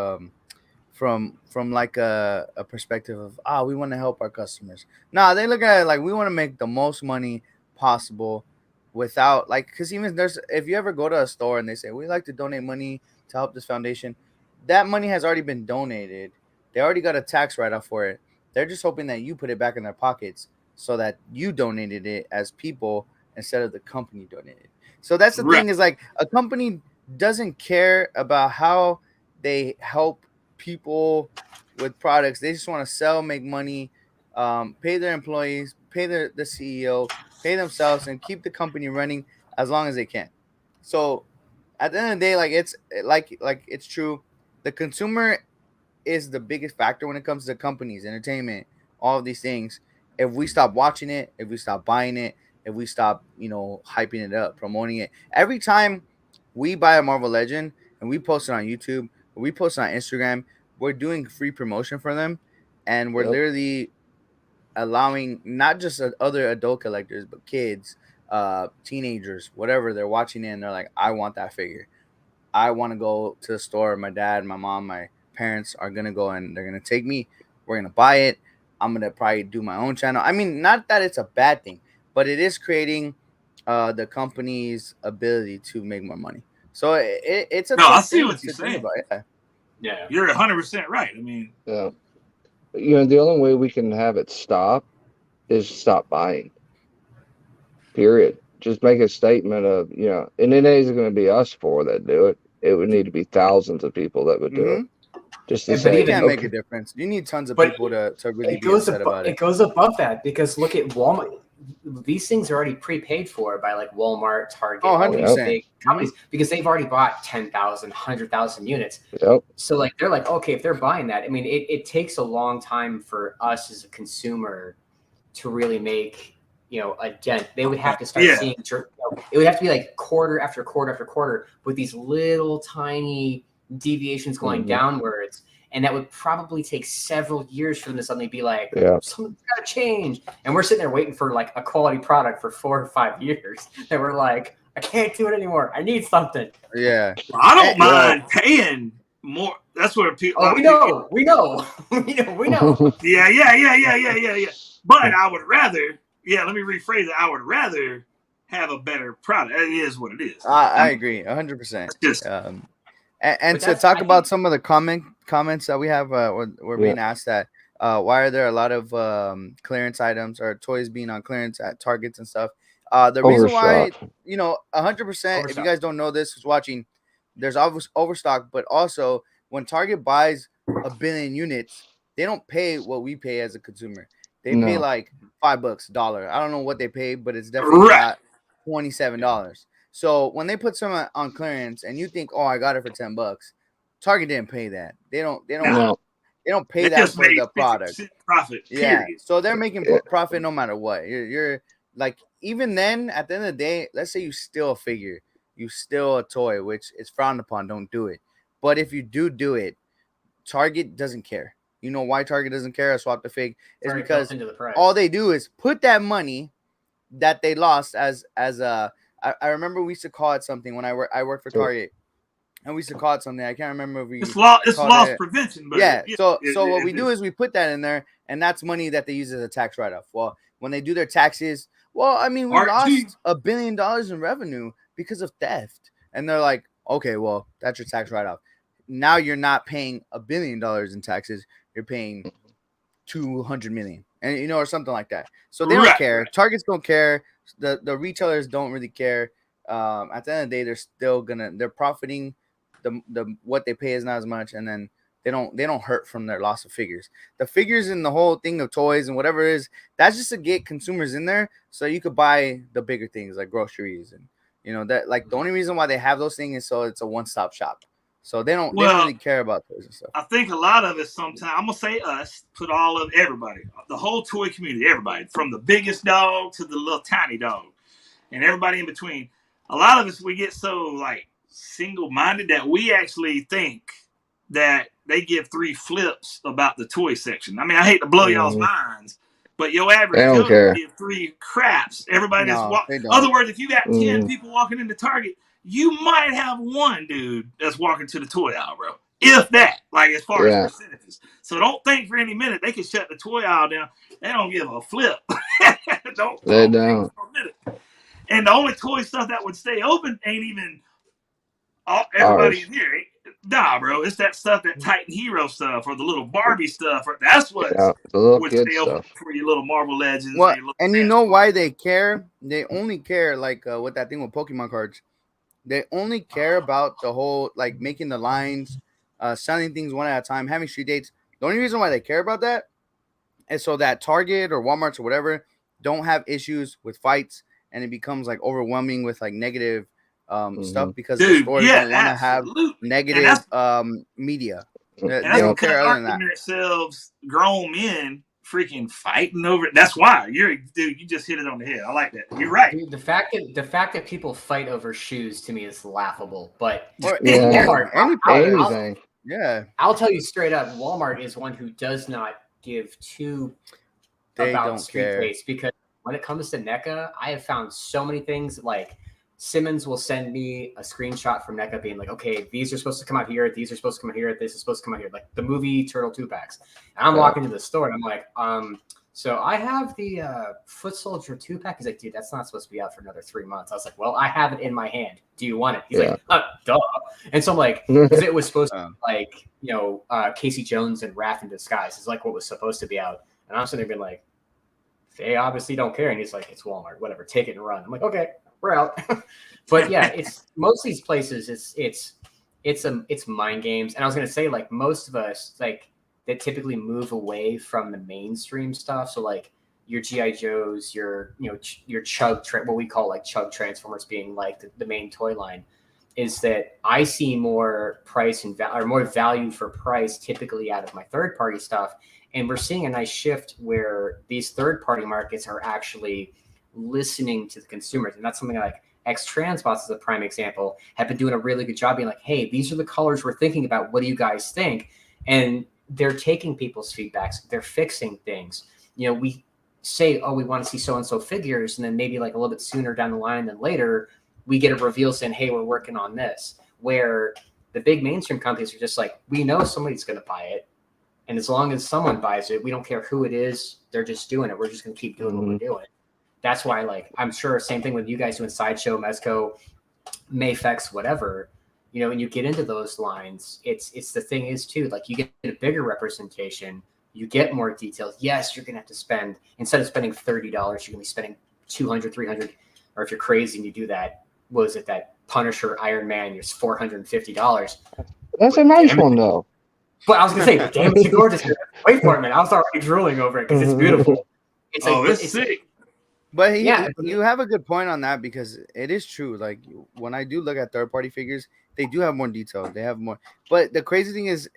from like a perspective of we want to help our customers. Nah, they look at it like we want to make the most money possible without like because even there's if you ever go to a store and they say we like to donate money to help this foundation, that money has already been donated. They already got a tax write off for it. They're just hoping that you put it back in their pockets so that you donated it as people instead of the company donated. So that's the Right. thing is like a company doesn't care about how they help people with products. They just want to sell, make money, pay their employees, pay the CEO, pay themselves, and keep the company running as long as they can. So at the end of the day, like it's true. The consumer is the biggest factor when it comes to companies, entertainment, all of these things. If we stop watching it, if we stop buying it, if we stop, hyping it up, promoting it, every time we buy a Marvel Legend and we post it on YouTube or we post it on Instagram, we're doing free promotion for them, and we're Yep. literally allowing not just other adult collectors, but kids, teenagers, whatever, they're watching it and they're like, I want that figure. I want to go to the store. My dad, my mom, my parents are gonna go and they're gonna take me. We're gonna buy it. I'm gonna probably do my own channel. I mean, not that it's a bad thing, but it is creating the company's ability to make more money. So it's a No, I tough see thing what you're to think saying. about. Yeah. Yeah. You're 100% right. I mean, Yeah. The only way we can have it stop is stop buying. Period. Just make a statement of, and it ain't going to be us four that do it. It would need to be thousands of people that would do Mm-hmm. it. Just to But You say, even can't make a okay, difference. You need tons of but people to really it be upset about it it. goes above that because look at Walmart. These things are already prepaid for by like Walmart, Target, Oh, all these 100%. big companies because they've already bought 10,000, 100,000 units. yep, So like they're like, okay, if they're buying that, I mean, it takes a long time for us as a consumer to really make a dent. They would have to start yeah. seeing it would have to be like quarter after quarter after quarter with these little tiny deviations going mhm, downwards. And that would probably take several years for them to suddenly be like, yeah, something's got to change. And we're sitting there waiting for like a quality product for 4 or 5 years. And we're like, I can't do it anymore. I need something. Yeah. I don't well, mind paying more. That's where a Oh, lot of people. we know. We know. Yeah. But I would rather. Yeah, let me rephrase it. I would rather have a better product. It is what it is. I agree 100%. It's just And But to that's, talk I about think, some of the comments that we have, we're yeah, being asked that why are there a lot of clearance items or toys being on clearance at Targets and stuff? The reason why, overstock. 100%, if you overstock. guys don't know this, who's watching, there's always overstock, but also when Target buys a billion units, they don't pay what we pay as a consumer. They pay No, like $5, $1. I don't know what they pay, but it's definitely right. not $27. So when they put some on clearance and you think, oh, I got it for $10, Target didn't pay that. They don't. They don't. Nah, no, They don't pay they that just for made the product. 50% profit. Yeah. Period. So they're making yeah, profit no matter what. You're like even then at the end of the day, let's say you steal a figure, you steal a toy, which is frowned upon. Don't do it. But if you do it, Target doesn't care. You know why Target doesn't care? I swapped the fig It's is already built because into the price. all they do is put that money that they lost as a. I remember we used to call it something when I worked for sure. Target, and we used to call it something. I can't remember if It's we it's called loss it. prevention, but Yeah. yeah, So what we do it's is we put that in there, and that's money that they use as a tax write-off. Well, when they do their taxes, well, I mean, we Part G. lost $1 billion in revenue because of theft, and they're like, okay, well, that's your tax write-off. Now you're not paying $1 billion in taxes; you're paying 200 million, and or something like that. So they don't Right. care. Targets don't care. The retailers don't really care. At the end of the day, they're still they're profiting. The what they pay is not as much, and then they don't hurt from their loss of figures. The figures and the whole thing of toys and whatever it is, that's just to get consumers in there so you could buy the bigger things like groceries and that, like, the only reason why they have those things is so it's a one-stop shop. So they don't really care about toys and stuff. I think a lot of it sometimes, I'm gonna say us, put all of everybody, the whole toy community, everybody, from the biggest dog to the little tiny dog, and everybody in between. A lot of us, we get so like single-minded that we actually think that they give 3 flips about the toy section. I mean, I hate to blow y'all's minds, but your average Joe give 3 craps. Everybody that's walking. In other words, if you got 10 people walking into Target, you might have 1 dude that's walking to the toy aisle, bro. If that, like, as far as percentages. So don't think for any minute they can shut the toy aisle down. They don't give a flip. don't think for a minute. And the only toy stuff that would stay open ain't even everybody in here. Nah, bro. It's that stuff, that Titan Hero stuff, or the little Barbie stuff. Or that's what would stay open for your little Marvel Legends. Well, and you know why they care? They only care, like, with that thing with Pokemon cards. They only care about the whole, like, making the lines, selling things one at a time, having street dates. The only reason why they care about that is so that Target or Walmart or whatever don't have issues with fights, and it becomes, like, overwhelming with, like, negative stuff, because the stores don't want to have negative media. They don't care other than that. Themselves, grown men freaking fighting over it. That's why you just hit it on the head. I like that. You're right. Dude, the fact that people fight over shoes to me is laughable. But Walmart, I'll tell you straight up, Walmart is one who does not give two about street taste, because when it comes to NECA, I have found so many things. Like, Simmons will send me a screenshot from NECA being like, okay, these are supposed to come out here, these are supposed to come out here, this is supposed to come out here, like the movie Turtle 2-packs. And I'm walking to the store and I'm like, so I have the Foot Soldier 2-pack. He's like, dude, that's not supposed to be out for another 3 months. I was like, well, I have it in my hand. Do you want it? He's like, duh. And so I'm like, because it was supposed to be like, Casey Jones and Wrath in Disguise is like what was supposed to be out. And I'm sitting there being like, they obviously don't care. And he's like, it's Walmart, whatever, take it and run. I'm like, okay, we're out. But yeah, it's most of these places, it's mind games. And I was gonna say, like, most of us, like, they typically move away from the mainstream stuff. So like your G.I. Joes, your Chug, what we call like Chug Transformers being like the main toy line, is that I see more price and or more value for price typically out of my third party stuff. And we're seeing a nice shift where these third party markets are actually listening to the consumers. And that's something like X-Transbots is a prime example, have been doing a really good job being like, hey, these are the colors we're thinking about. What do you guys think? And they're taking people's feedbacks. They're fixing things. We say, oh, we want to see so-and-so figures. And then maybe like a little bit sooner down the line than later, we get a reveal saying, hey, we're working on this. Where the big mainstream companies are just like, we know somebody's going to buy it. And as long as someone buys it, we don't care who it is. They're just doing it. We're just going to keep doing what we're doing. That's why, like, I'm sure same thing with you guys doing Sideshow, Mezco, Mayfex, whatever, when you get into those lines, it's the thing is too, like, you get a bigger representation, you get more details. Yes, you're going to have to spend, instead of spending $30, you're going to be spending $200, $300, or if you're crazy and you do that, that Punisher Iron Man, it's $450. That's a nice one, though. But I was going to say, damn, it's gorgeous. Wait for it, man. I was already drooling over it because it's beautiful. It's like, it's sick. But you have a good point on that, because it is true. Like, when I do look at third-party figures, they do have more detail. They have more. But the crazy thing is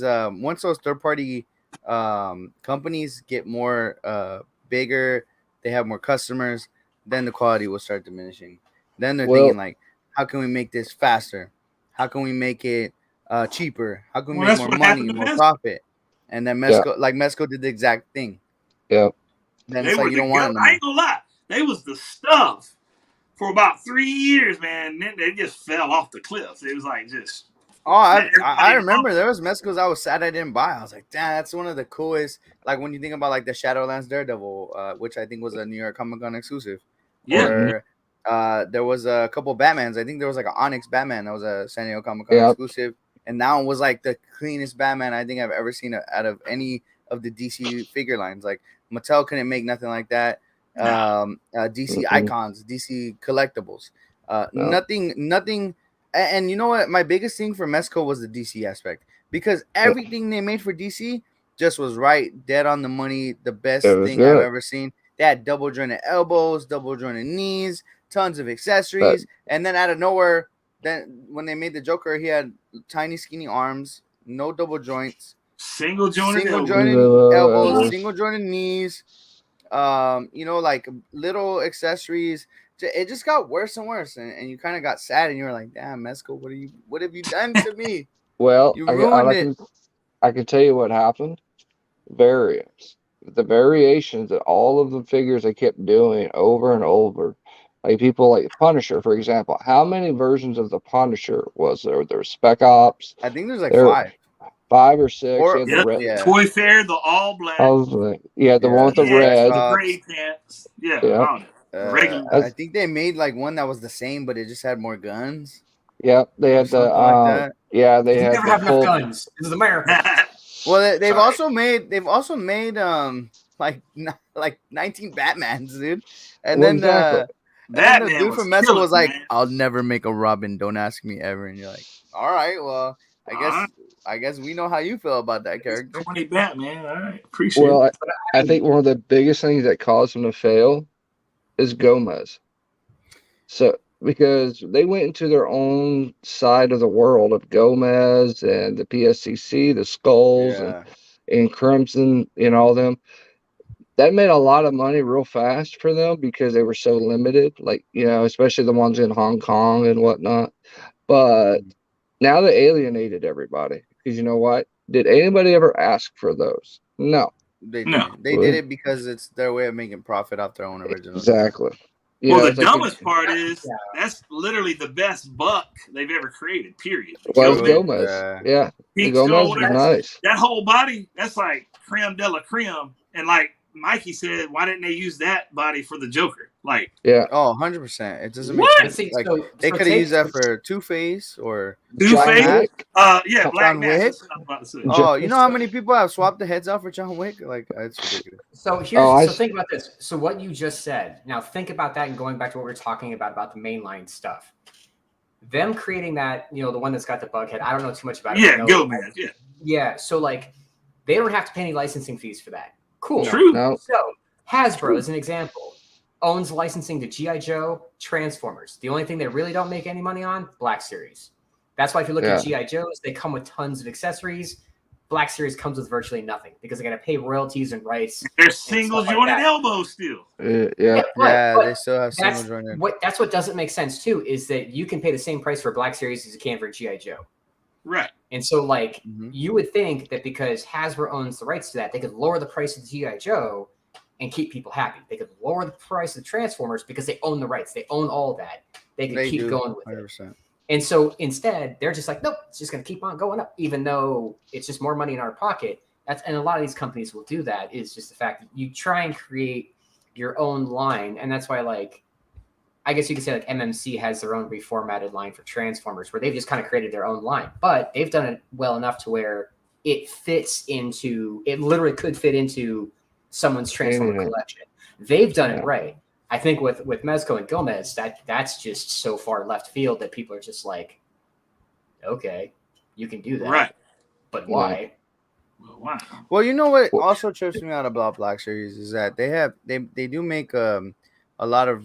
once those third-party companies get more bigger, they have more customers, then the quality will start diminishing. Then they're thinking, like, how can we make this faster? How can we make it cheaper? How can we make more money, more profit? And then Mezco did the exact thing. Yeah. Then it's like you don't want it. I ain't gonna lie. They was the stuff for about 3 years, man. Then they just fell off the cliff. It was like just. Oh, I remember there was Mezcos I was sad I didn't buy. I was like, damn, that's one of the coolest. Like, when you think about like the Shadowlands Daredevil, which I think was a New York Comic Con exclusive. Yeah. Or, there was a couple Batmans. I think there was like an Onyx Batman that was a San Diego Comic Con exclusive, and that one was like the cleanest Batman I think I've ever seen out of any of the DC figure lines. Like, Mattel couldn't make nothing like that. DC icons, DC collectibles, nothing. And you know what? My biggest thing for Mezco was the DC aspect, because everything they made for DC just was right, dead on the money, the best It was thing I've good. ever seen. They had double jointed elbows, double jointed knees, tons of But accessories, and then out of nowhere, then when they made the Joker, he had tiny, skinny arms, no double joints, Single jointed single elbow. jointed elbows, elbows. single jointed knees, like little accessories. It just got worse and worse, and you kind of got sad, and you were like, "Damn, Mesco, what have you done to me? Well, You ruined it." I can tell you what happened. Variants. The variations that all of the figures they kept doing over and over. Like people like Punisher, for example. How many versions of the Punisher was there? There was Spec Ops. I think there's like There 5 5 or 6. He or had the Yep. red. yeah, Toy Fair, the all black. I was like, yeah, the one yeah, with the the Red Yeah, the red. gray Fox. pants. Yeah, Yeah. all that. Regular. I That's, think they made like one that was the same, but it just had more guns yeah. They or had the something like that. yeah, they You had never the have enough full. guns. This is America. Well, they've Sorry. also made like 19 Batmans, dude. And Well, then exactly. the Batman dude was from Mesco killing, was like, man. "I'll never make a Robin. Don't ask me ever." And you're like, "All right, well, All right. I guess we know how you feel about that character." 20 Batman. All right. Appreciate Well, it. I think one of the biggest things that caused them to fail is Gomez. So because they went into their own side of the world of Gomez and the PSCC, the Skulls Yeah, and Crimson and all them. That made a lot of money real fast for them because they were so limited, like, especially the ones in Hong Kong and whatnot. But now they alienated everybody because you know what? Did anybody ever ask for those? No. they No. didn't. They did it because it's their way of making profit off their own original design. Exactly. Well, the It's like dumbest part is that's literally the best buck they've ever created, period. The was True. Gomez, Gomez. Yeah. The pink skull, Gomez was whatever. nice. That whole body, that's like creme de la creme. And like Mikey said, why didn't they use that body for the Joker? Like, Yeah. Oh, 100%. It doesn't What? make sense. Like they could have used that for Two-Face or Two John Face? Wick. Yeah, Black Mask. That's what I was about to say. Oh, you know how many people have swapped the heads out for John Wick? Like, it's ridiculous. So think about this. So what you just said. Now think about that and going back to what we were talking about the mainline stuff. Them creating that, the one that's got the bug head. I don't know too much about it. Yeah, Gomez. Yeah. Yeah. So like, they don't have to pay any licensing fees for that. Cool. True. No. So Hasbro, as an example, owns licensing to G.I. Joe, Transformers. The only thing they really don't make any money on, Black Series. That's why if you look at G.I. Joes, they come with tons of accessories. Black Series comes with virtually nothing because they got to pay royalties and rights. They're single jointed elbows still. Yeah. Yeah, they still have single jointed. That's what doesn't make sense too, is that you can pay the same price for Black Series as you can for G.I. Joe. Right. And so, like, you would think that because Hasbro owns the rights to that, they could lower the price of the G.I. Joe and keep people happy. They could lower the price of the Transformers because they own the rights. They own all of that. They could keep going with 100%. it. And so instead, they're just like, nope, it's just going to keep on going up, even though it's just more money in our pocket. And a lot of these companies will do that, is just the fact that you try and create your own line. And that's why, like, I guess you could say like MMC has their own reformatted line for Transformers, where they've just kind of created their own line, but they've done it well enough to where it literally could fit into someone's Transformer collection. They've done it right. I think with Mezco and Gomez, that's just so far left field that people are just like, okay, you can do that, right? But why? Well, why? Well, you know what also trips me out about Black Series is that they do make a lot of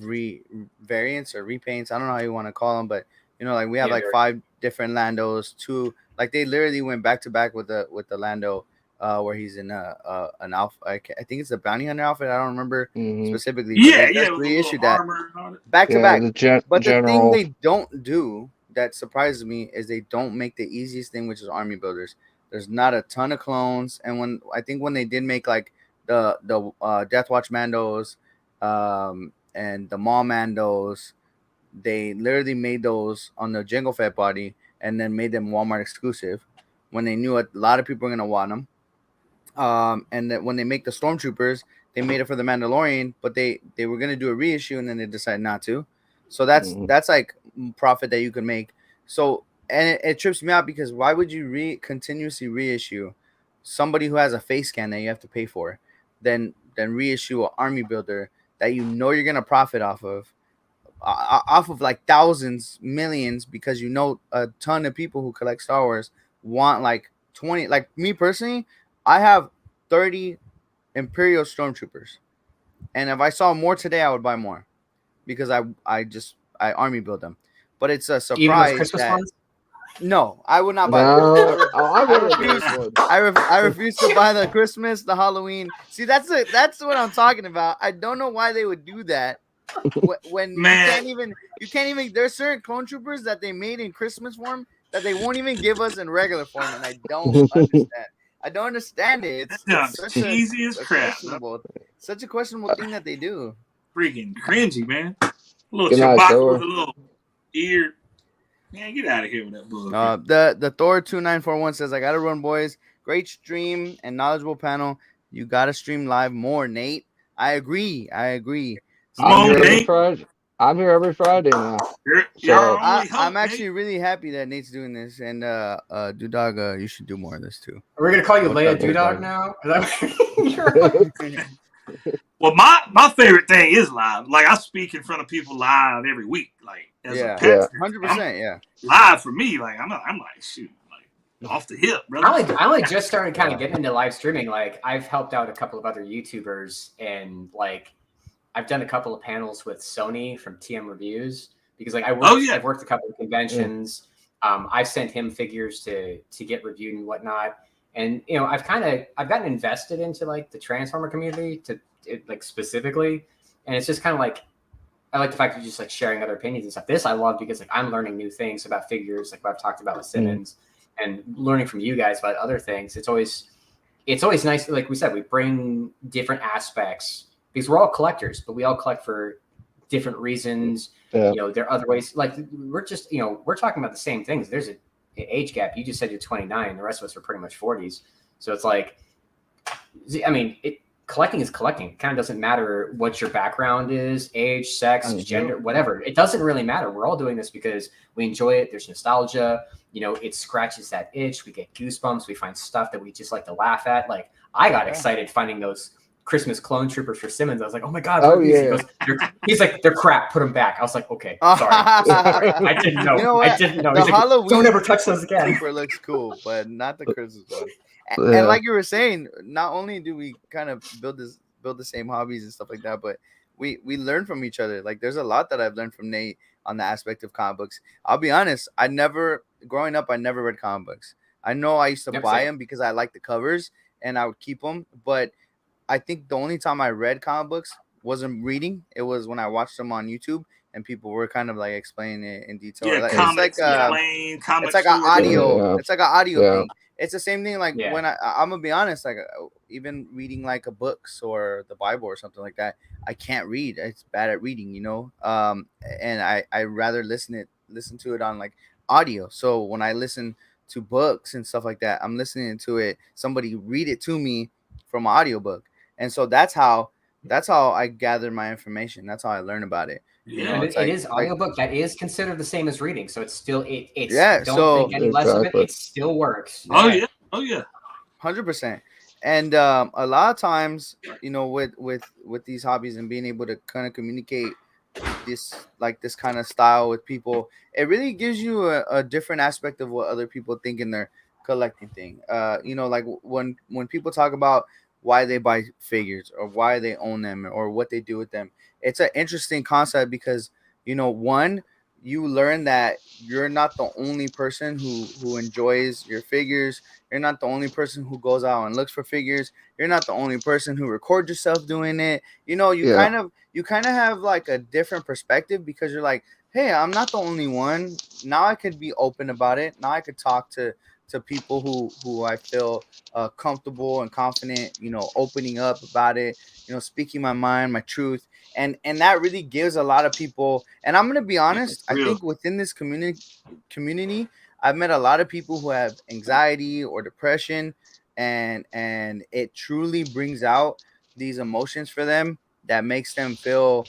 variants or repaints. I don't know how you want to call them, but like we have like 5 different Landos. 2, like they literally went back to back with the Lando. Where he's in an alpha, I think it's a bounty hunter outfit. I don't remember specifically. Yeah, reissued that back to back. But the thing they don't do that surprises me is they don't make the easiest thing, which is army builders. There's not a ton of clones, and when they did make like the Death Watch Mandos, and the Maw Mandos, they literally made those on the Jango Fett body and then made them Walmart exclusive when they knew a lot of people were gonna want them. And that when they make the Stormtroopers, they made it for the Mandalorian, but they were gonna do a reissue and then they decided not to. So that's like profit that you could make. So and it trips me out because why would you continuously reissue somebody who has a face scan that you have to pay for, then reissue an army builder that you're gonna profit off of, off of like thousands, millions, because a ton of people who collect Star Wars want like 20. Like me personally, I have 30 Imperial Stormtroopers, and if I saw more today, I would buy more because I army build them. But it's a Even those surprise Christmas that ones. no, I would not buy them. No, oh, I I would refuse. have. I refuse to buy the Christmas, the Halloween. See, that's what I'm talking about. I don't know why they would do that when Man. you can't even. There's certain clone troopers that they made in Christmas form that they won't even give us in regular form, and I don't understand. I don't understand it. That's It's cheesy as crap. such a questionable thing that they do. Freaking cringy, man. A little Good night, Chewbacca Thor. with a little ear. Man, get out of here with that bull. The Thor 2941 says, "I gotta run, boys. Great stream and knowledgeable panel. You gotta stream live more, Nate. I agree. Come I'm on, here every Nate. Friday. I'm here every Friday now. You're So- our only hope, I'm actually Nate. really happy that Nate's doing this, and Dudog, you should do more of this too. Are we gonna call you What's Leia up, big Dudog dog? now? Is that Well, my favorite thing is live. Like I speak in front of people live every week. Like as Yeah. a pastor, 100%. Yeah. live for me. Like I'm like shoot, like off the hip, brother. I only just started kind of getting into live streaming. Like I've helped out a couple of other YouTubers, and like I've done a couple of panels with Sony from TM Reviews because like I've worked a couple of conventions. I've sent him figures to get reviewed and whatnot. And you know, I've gotten invested into like the Transformer community like specifically, and it's just kind of like I like the fact that you're just like sharing other opinions and stuff. This I love because like I'm learning new things about figures, like what I've talked about with Simmons, and learning from you guys about other things. It's always nice. Like we said, we bring different aspects because we're all collectors, but we all collect for different reasons. Yeah. You know, there are other ways. Like we're just we're talking about the same things. There's an age gap. You just said you're 29. The rest of us are pretty much 40s. So it's like, I mean, collecting is collecting. It kind of doesn't matter what your background is, age, sex, gender, whatever. It doesn't really matter. We're all doing this because we enjoy it. There's nostalgia. You know, it scratches that itch. We get goosebumps. We find stuff that we just like to laugh at. Like I got excited finding those Christmas clone troopers for Simmons. I was like, oh my God. Oh, He yeah. goes, he's like, they're crap. Put them back. I was like, okay, sorry. I didn't know. You know what? I didn't know. The He's like, Halloween don't ever touch those again. Trooper looks cool, but not the Christmas one. Yeah. And like you were saying, not only do we kind of build the same hobbies and stuff like that, but we learn from each other. Like there's a lot that I've learned from Nate on the aspect of comic books. I'll be honest, growing up I never read comic books. I know I used to buy them because I liked the covers and I would keep them, but I think the only time I read comic books wasn't reading. It was when I watched them on YouTube and people were kind of like explaining it in detail. Yeah, Like, comics, it's like an audio. Yeah. It's like an audio Yeah. thing. It's the same thing. Like when I'm gonna be honest, like even reading like a books or the Bible or something like that, I can't read. It's bad at reading, you know. And I rather listen to it on like audio. So when I listen to books and stuff like that, I'm listening to it. Somebody read it to me from an audiobook, and so that's how I gather my information. That's how I learn about it. You know, it is audiobook that is considered the same as reading, so it's still it's Yeah, don't think any less of it. It still works. Oh yeah, 100%. And a lot of times, you know, with these hobbies and being able to kind of communicate this kind of style with people, it really gives you a different aspect of what other people think in their collecting thing. You know, like when people talk about why they buy figures or why they own them or what they do with them, it's an interesting concept because, you know, one, you learn that you're not the only person who enjoys your figures. You're not the only person who goes out and looks for figures. You're not the only person who records yourself doing it. You know, you kind of have like a different perspective because you're like, hey, I'm not the only one. Now I could be open about it. Now I could talk to people who I feel comfortable and confident, you know, opening up about it, you know, speaking my mind, my truth. And that really gives a lot of people, and I'm gonna be honest, I think within this community, I've met a lot of people who have anxiety or depression, and it truly brings out these emotions for them that makes them feel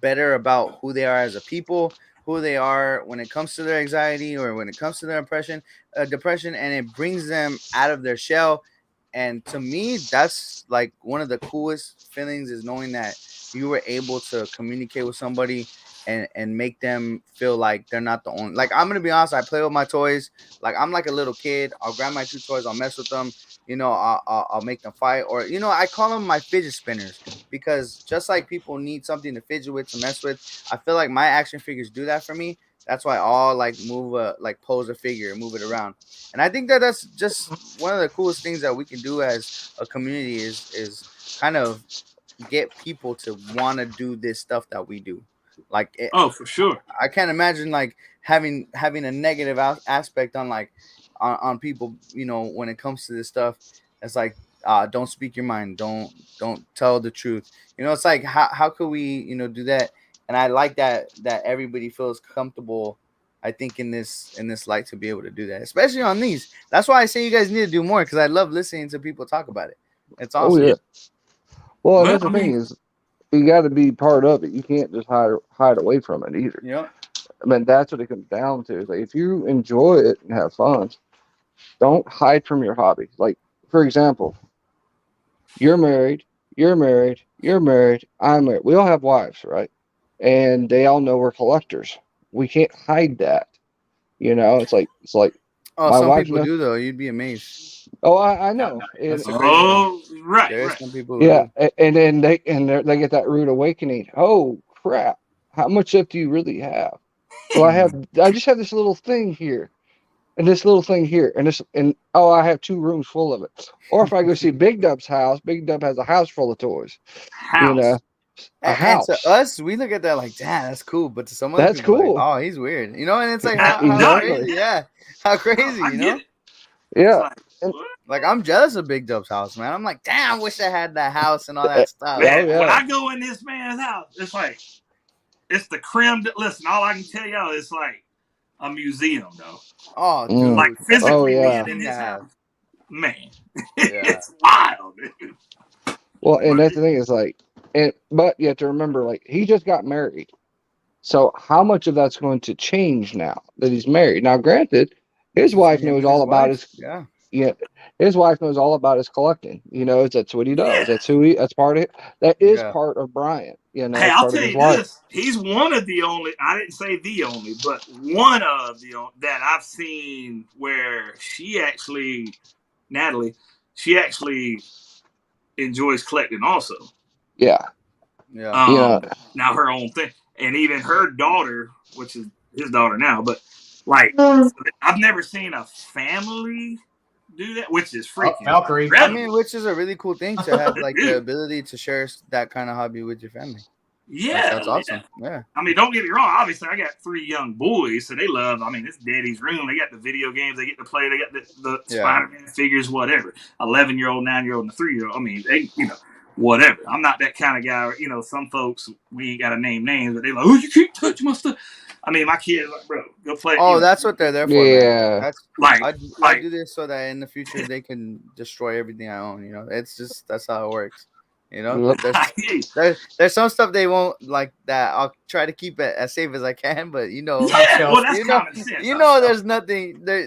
better about who they are as a people, who they are when it comes to their anxiety or when it comes to their depression, and it brings them out of their shell. And to me, that's like one of the coolest feelings is knowing that you were able to communicate with somebody and make them feel like they're not the only. Like, I'm gonna be honest, I play with my toys like I'm like a little kid. I'll grab my 2 toys, I'll mess with them, I'll make them fight, or I call them my fidget spinners, because just like people need something to fidget with, to mess with, I feel like my action figures do that for me. That's why I'll like pose a figure and move it around. And I think that that's just one of the coolest things that we can do as a community is kind of get people to want to do this stuff that we do. Like, Oh, for sure. I can't imagine like having a negative aspect on like on people, when it comes to this stuff. It's like, don't speak your mind, don't tell the truth. It's like, how could we do that? And I like that everybody feels comfortable, I think, in this light, to be able to do that, especially on these. That's why I say you guys need to do more, because I love listening to people talk about it. It's awesome. Oh yeah. Well, Well, that's the thing is, you got to be part of it. You can't just hide away from it either. Yeah. I mean, that's what it comes down to. Like, if you enjoy it and have fun, don't hide from your hobby. Like, for example, you're married, I'm married. We all have wives, right? And they all know we're collectors. We can't hide that. It's like Oh, my some wife people knows. do though. You'd be amazed. Oh, I know. That's And, the crazy thing. oh, right, There's right. some people who yeah, do. and then they get that rude awakening. Oh crap! How much stuff do you really have? Well, I just have this little thing here, and this little thing here, and oh, I have 2 rooms full of it. Or if I go see Big Dub's house, Big Dub has a house full of toys. House. A And house. to us, we look at that like, damn, that's cool. But to some other That's people, cool. like, oh, he's weird. And it's like, Yeah, how exactly. crazy? Yeah, how crazy, I get it. It's Yeah. like, And- what? Like, I'm jealous of Big Dub's house, man. I'm like, damn, I wish I had that house and all that stuff. Man, Oh, yeah. when I go in this man's house, it's like, it's the creme. Listen, all I can tell y'all is like a museum, though. Oh, Mm. dude. Like physically Oh, yeah. being in his Yeah. house, man, Yeah. it's wild. Dude. Well, and that's the thing is like, but you have to remember, like, he just got married. So how much of that's going to change now that he's married? Now, granted, his wife Him knows and all his about wife, his. yeah. Yeah, his wife knows all about his collecting. That's what he does. Yeah. That's part of it. That is Yeah. part of Brian. Hey, That's I'll part of tell his you life. this: he's one of the only. I didn't say the only, but one of the that I've seen where Natalie, she actually enjoys collecting also. Yeah. Yeah. Now her own thing, and even her daughter, which is his daughter now, but like I've never seen a family do that, which is freaking. Valkyrie. I incredible. mean, which is a really cool thing to have, like the ability to share that kind of hobby with your family. Yeah, That's awesome. Yeah. I mean, don't get me wrong. Obviously, I got 3 young boys, so they love. I mean, it's daddy's room. They got the video games they get to play. They got the Yeah. Spider-Man figures, whatever. 11-year-old, 9-year-old, and a 3-year-old. I mean, they, whatever. I'm not that kind of guy. Some folks, we ain't got to name names, but they like, oh, you can't touch my stuff. I mean, my kids like, bro, go play. Oh, that's what they're there for. Yeah. Man. That's like, I do this so that in the future they can destroy everything I own. It's just, that's how it works. There's some stuff they won't like that. I'll try to keep it as safe as I can, but yeah, well, that's common sense. There's nothing there.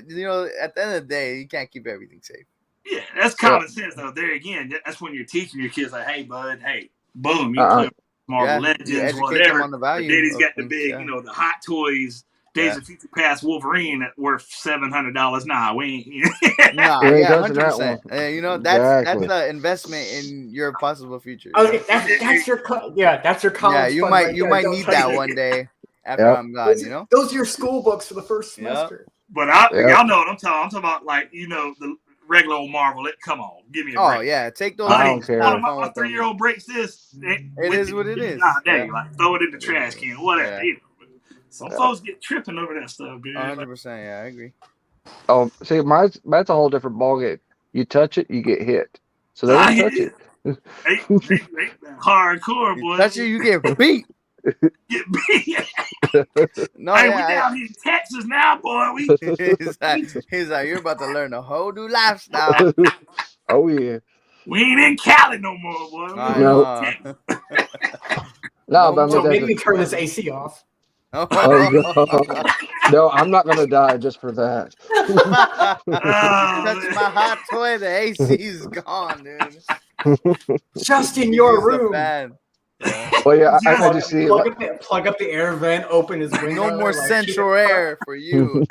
At the end of the day, you can't keep everything safe. Yeah, that's common sense though. There again, that's when you're teaching your kids like, hey, bud, hey, boom, you play Marvel Legends, you educate whatever. them on the value. Daddy's got the things, big, the Hot Toys. Days of Future Past Wolverine that worth $700. Nah, we ain't. Nah, Yeah, yeah, touching that 100%. one. That's Exactly. the investment in your possible future. Okay, that's your that's your college. Yeah, you fund might right you there. might Don't need touch that it. one day after I'm gone. Those are your school books for the first semester. But y'all know what I'm talking. I'm talking about like the regular old Marvel. Come on, give me a break. Oh yeah, take those. I don't care. One of my 3-year-old breaks this. It is what it is. Like throw it in the trash can, whatever. Yeah. Some folks get tripping over that stuff, dude. 100%. Yeah, I agree. Oh, see, that's a whole different ballgame. You touch it, you get hit. So they don't touch it. They hardcore, boy. You touch it, you get beat. Get beat. No, Hey, we down here in Texas now, boy. He's like, you're about to learn a whole new lifestyle. Oh yeah. We ain't in Cali no more, boy. No, but So maybe turn this AC off. Oh, God. No, I'm not gonna die just for that. Touch my hot toy, the AC is gone, dude. Just in your room. Well, yeah, I just see plug up the air vent, open his window. No more central air for you.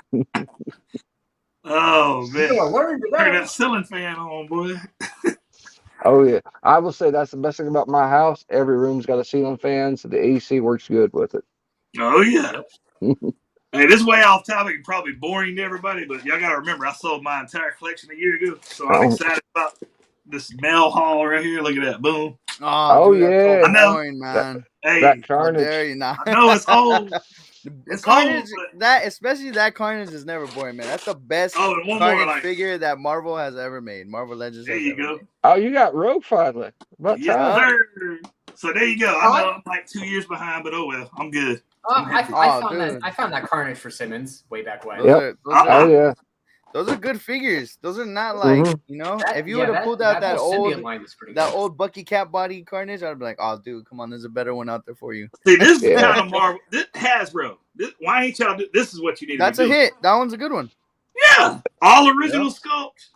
Oh man, Turn turn that ceiling fan on, boy. Oh yeah, I will say that's the best thing about my house. Every room's got a ceiling fan, so the AC works good with it. Oh yeah. Hey, this is way off topic and probably boring to everybody, but y'all gotta remember I sold my entire collection a year ago, so I'm excited about this mail haul right here. Look at that, boom. Oh, dude, that's yeah. so I know. boring, man. Hey, That How carnage. dare you not? I know it's old. It's Carnage, old, but- that especially that Carnage is never boring, man. That's the best Oh, and one Carnage more, like, figure that Marvel has ever made. Marvel Legends there has you ever go. made. Oh, you got Rogue finally. About Yes, time. sir. So there you go. I know I'm like 2 years behind, but oh well, I'm good. I dude. found that Carnage for Simmons way back when. Yep. Oh yeah. Those are good figures. Those are not like you know. If you would have pulled out that whole old symbiote line was pretty that good. old Bucky Cat body Carnage, I'd be like, oh dude, come on, there's a better one out there for you. See, this is Yeah. kind of Marvel. This Hasbro. Why ain't y'all do this? Is what you need That's to a be doing. hit. That one's a good one. Yeah, all original sculpts.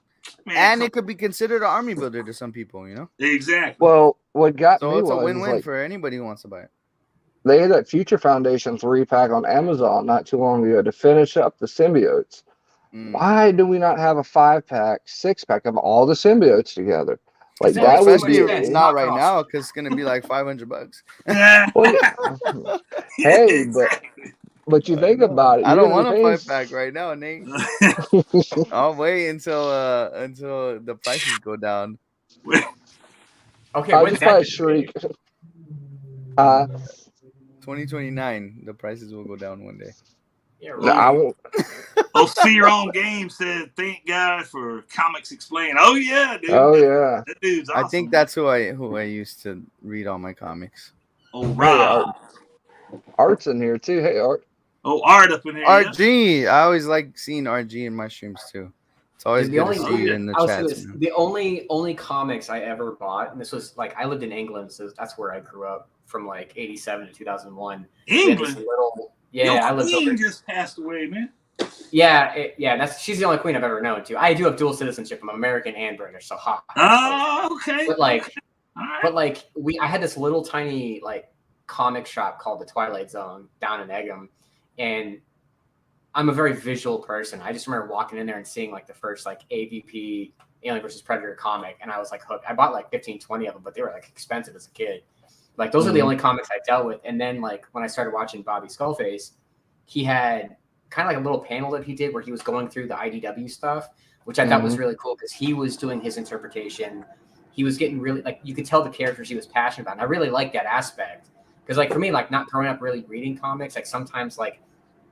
Man, And it could be considered an army builder to some people, you know. exactly. Well, what got So me it's a was win-win like for anybody who wants to buy it. they had that Future Foundation 3-pack on Amazon not too long ago to finish up the symbiotes. Why do we not have a 5-pack, 6-pack of all the symbiotes together? Like That that makes would so be. much sense. It's not right Knockoff. now because it's gonna be like $500. Yeah. Well, hey, exactly. but you think about it. I you're don't gonna want be a paying- 5-pack right now, Nate. I'll wait until the prices go down. Okay, I'll when's just buy that? a shriek. 2029, the prices will go down one day. Yeah, No, I right. won't. Oh, see your own game said, thank God for Comics Explained. Oh yeah, dude. Oh yeah. That dude's awesome. I think that's who I used to read all my comics. Oh, Hey, Rob. Art's in here too. Hey, Art. Oh, Art up in here. Yeah. RG, I always like seeing RG in my streams too. It's always Dude, good to see you in the chats. The only comics I ever bought, and this was like I lived in England, so that's where I grew up from like '87 to 2001. England. I lived Queen over. just passed away, man. Yeah, she's the only queen I've ever known too. I do have dual citizenship. I'm American and British, so ha. Oh, okay. But like, All right. I had this little tiny like comic shop called the Twilight Zone down in Egham, and I'm a very visual person. I just remember walking in there and seeing like the first like AVP Alien vs Predator comic, and I was like hooked. I bought like 15, 20 of them, but they were like expensive as a kid. Like those are the only comics I dealt with. And then like when I started watching Bobby Skullface, he had kind of like a little panel that he did where he was going through the IDW stuff, which I thought was really cool because he was doing his interpretation. He was getting really like you could tell the characters he was passionate about. And I really liked that aspect because like for me, like not growing up really reading comics, like sometimes like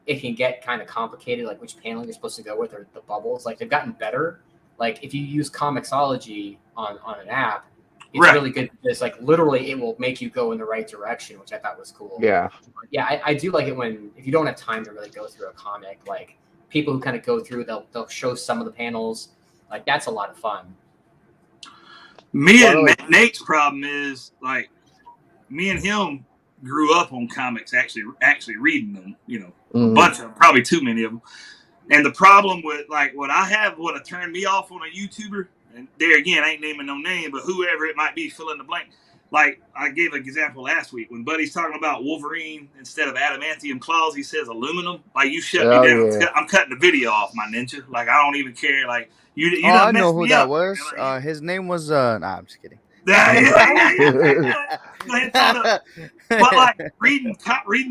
it can get kind of complicated, like which panel you're supposed to go with or the bubbles. Like they've gotten better. Like if you use Comixology on an app, it's really good because like literally it will make you go in the right direction, which I thought was cool. Yeah. Yeah, I do like it when if you don't have time to really go through a comic, like people who kind of go through, they'll show some of the panels. Like that's a lot of fun. Me and Nate's problem is like me and him grew up on comics, actually reading them. You know, a bunch of them, probably too many of them. And the problem with like what turned me off on a YouTuber, and there again, I ain't naming no name, but whoever it might be, fill in the blank. Like I gave an example last week when Buddy's talking about Wolverine instead of adamantium claws, he says aluminum. Like you shut me down. Yeah. I'm cutting the video off, my ninja. Like I don't even care. Like you I know who that was. His name was. Nah, I'm just kidding. Yeah. Go ahead, but like reading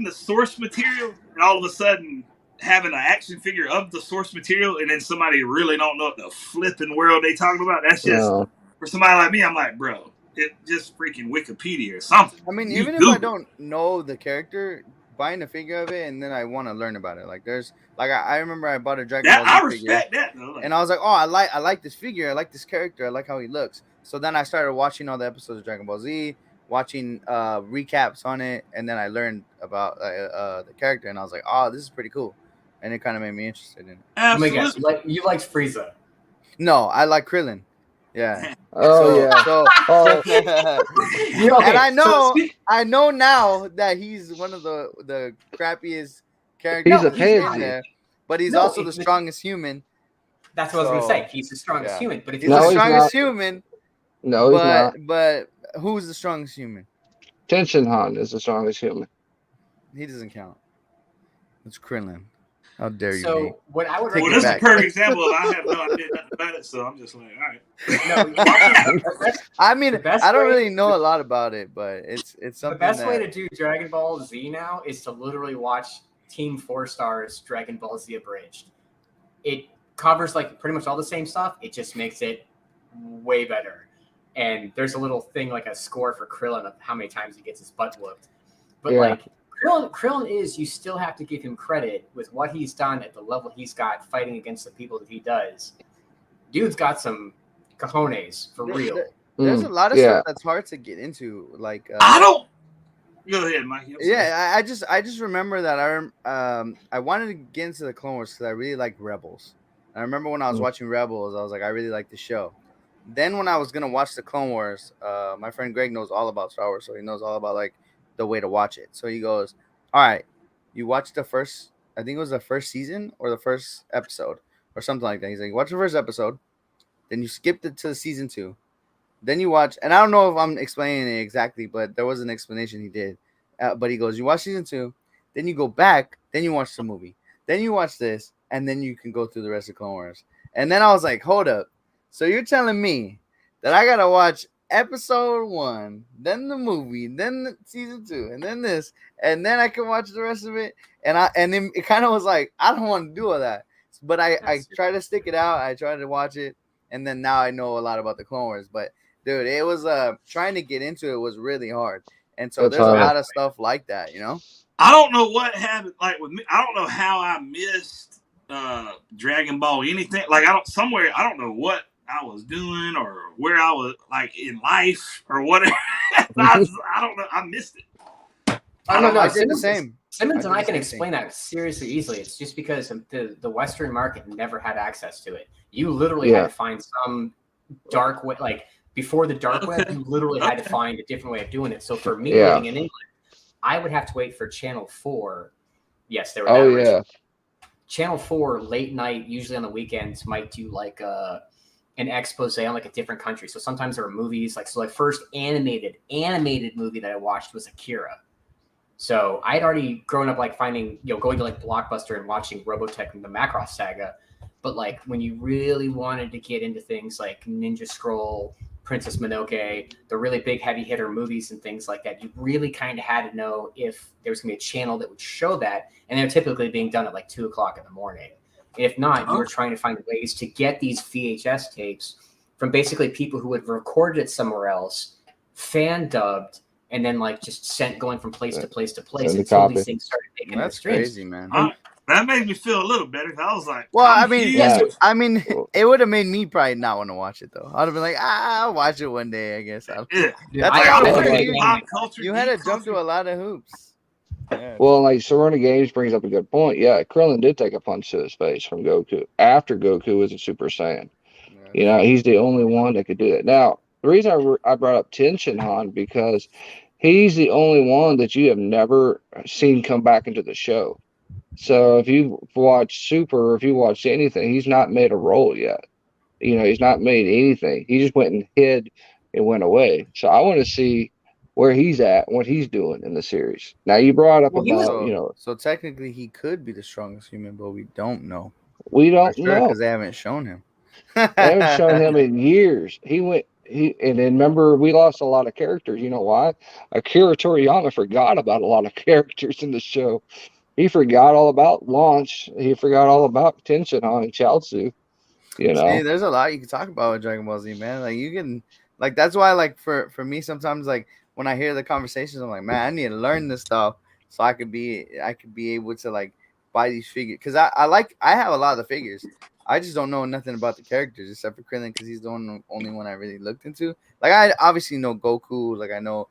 the source material, and all of a sudden having an action figure of the source material, and then somebody really don't know what the flipping world they talking about. That's just for somebody like me. I'm like, bro, it just freaking Wikipedia or something. I mean, even if I don't know the character, buying a figure of it, and then I want to learn about it. Like there's like I remember I bought a Dragon Ball Z I figure, respect that though. And I was like, oh, I like this figure, I like this character, I like how he looks. So then I started watching all the episodes of Dragon Ball Z, watching recaps on it, and then I learned about the character, and I was like, oh, this is pretty cool, and it kind of made me interested in it. Absolutely. Oh my gosh, you liked Frieza? No, I like Krillin. Yeah. And I know now that he's one of the crappiest characters. He's a pansy there, but he's also the strongest human. That's what I was gonna say. He's the strongest human, but if he's the strongest human. No, he's not. But who's the strongest human? Tenshin Han is the strongest human. He doesn't count. It's Krillin. How dare you? Nate? So what I would Take Well, it this is a back. perfect example of I have no idea nothing about it, so I'm just like, all right. no, watching I mean, the best I don't way- really know a lot about it, but it's the something best way that to do Dragon Ball Z now is to literally watch Team 4 Stars Dragon Ball Z Abridged. It covers like pretty much all the same stuff. It just makes it way better. And there's a little thing like a score for Krillin of how many times he gets his butt whooped. But Yeah. like Krillin is, you still have to give him credit with what he's done at the level he's got fighting against the people that he does. Dude's got some cojones for real. there's a lot of stuff that's hard to get into. Like I don't. Go ahead, Mikey. I'm sorry. yeah, I just remember that I wanted to get into the Clone Wars because I really like Rebels. I remember when I was watching Rebels, I was like, I really like the show. Then when I was gonna watch the Clone Wars, my friend Greg knows all about Star Wars, so he knows all about like the way to watch it. So he goes, "All right, you watch the first, I think it was the first season or the first episode or something like that." He's like, "Watch the first episode, then you skipped it to season 2, then you watch." And I don't know if I'm explaining it exactly, but there was an explanation he did. But he goes, "You watch season 2, then you go back, then you watch the movie, then you watch this, and then you can go through the rest of Clone Wars." And then I was like, "Hold up. So you're telling me that I gotta watch episode 1, then the movie, then the season 2, and then this, and then I can watch the rest of it?" And then it kind of was like, I don't want to do all that. But I try to stick it out. I try to watch it, and then now I know a lot about the Clone Wars. But dude, it was trying to get into it was really hard. And so there's a lot of stuff like that, you know? I don't know what happened. Like with me, I don't know how I missed Dragon Ball anything. Like I don't know what I was doing or where I was like in life or whatever. I don't know. I missed it. I did the same. Simmons and I can explain that seriously easily. It's just because the Western market never had access to it. You literally had to find some dark way, like before the dark web, you literally had to find a different way of doing it. So for me living in England, I would have to wait for Channel 4. Yes, they were Channel 4 late night, usually on the weekends, might do like an expose on like a different country. So sometimes there were movies like first animated movie that I watched was Akira. So I had already grown up like finding, going to like Blockbuster and watching Robotech and the Macross Saga. But like when you really wanted to get into things like Ninja Scroll, Princess Mononoke, the really big heavy hitter movies and things like that, you really kind of had to know if there was going to be a channel that would show that. And they're typically being done at like 2:00 in the morning. If not, you were trying to find ways to get these VHS tapes from basically people who had recorded it somewhere else, fan dubbed, and then like just going from place to place to place until these things started making their streams. That's crazy, man. That made me feel a little better. I was like, well, I mean, it would have made me probably not want to watch it though. I'd have been like, I'll watch it one day, I guess. You had to jump through a lot of hoops. Yeah. Well, like Serena Games brings up a good point. Yeah, Krillin did take a punch to his face from Goku after Goku was a Super Saiyan. Yeah. He's the only one that could do it. Now, the reason I brought up Tenshin Han because he's the only one that you have never seen come back into the show. So if you watch Super or if you watched anything, he's not made a role yet. He's not made anything. He just went and hid and went away. So I want to see where he's at, what he's doing in the series. Now you brought up So technically he could be the strongest human, but we don't know. We don't know because they haven't shown him. They haven't shown him in years. And then remember we lost a lot of characters. You know why? Akira Toriyama forgot about a lot of characters in the show. He forgot all about Launch. He forgot all about Tenshin Han and Chaozu. See, there's a lot you can talk about with Dragon Ball Z, man. Like you can, like that's why, like for me, sometimes like when I hear the conversations, I'm like, man, I need to learn this stuff so I could be able to like buy these figures because I have a lot of the figures. I just don't know nothing about the characters except for Krillin because he's the only one I really looked into. Like I obviously know Goku, like I know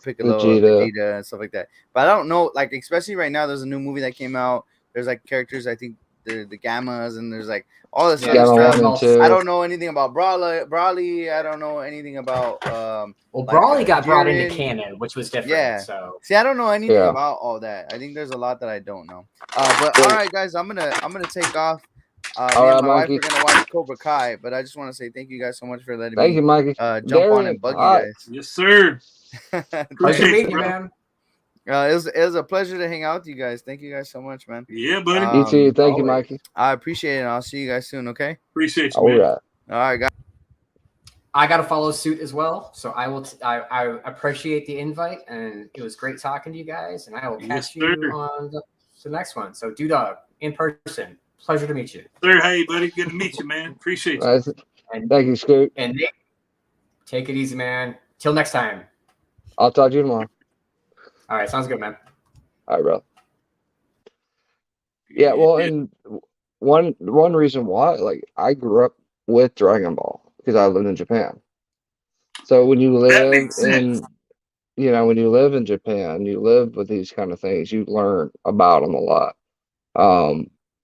Piccolo, Vegeta, and stuff like that. But I don't know, like especially right now, there's a new movie that came out. There's like characters, I think the Gammas, and there's like all this other stuff. I don't know anything about Brawly. I don't know anything about. Brawly got brought into canon, which was different. Yeah. So see, I don't know anything about all that. I think there's a lot that I don't know. But all right, guys, I'm gonna take off. All Me and right, my wife Mikey. are gonna watch Cobra Kai, but I just want to say thank you guys so much for letting Thank me you, Mikey. jump on Darian, and bug all you right. guys. Yes, sir. Pleasure Appreciate meeting you, you, bro. man. It was a pleasure to hang out with you guys. Thank you guys so much, man. Yeah, buddy. You too. Thank you, Always. Mikey. I appreciate it. And I'll see you guys soon. Okay. Appreciate you, All man. right. All right, guys. I got to follow suit as well. So I will. I appreciate the invite, and it was great talking to you guys. And I will Yes, catch you sir. on the next one. So, Dog, in person. Pleasure to meet you. Sir, hey, buddy. Good to meet you, man. Appreciate you. Nice. And Thank you, Scoot. and Nick, take it easy, man. Till next time. I'll talk to you tomorrow. All right, sounds good, man. All right, bro. Yeah, well, and one reason why, like, I grew up with Dragon Ball because I lived in Japan. So when you That live makes sense. in, when you live in Japan, you live with these kind of things, you learn about them a lot.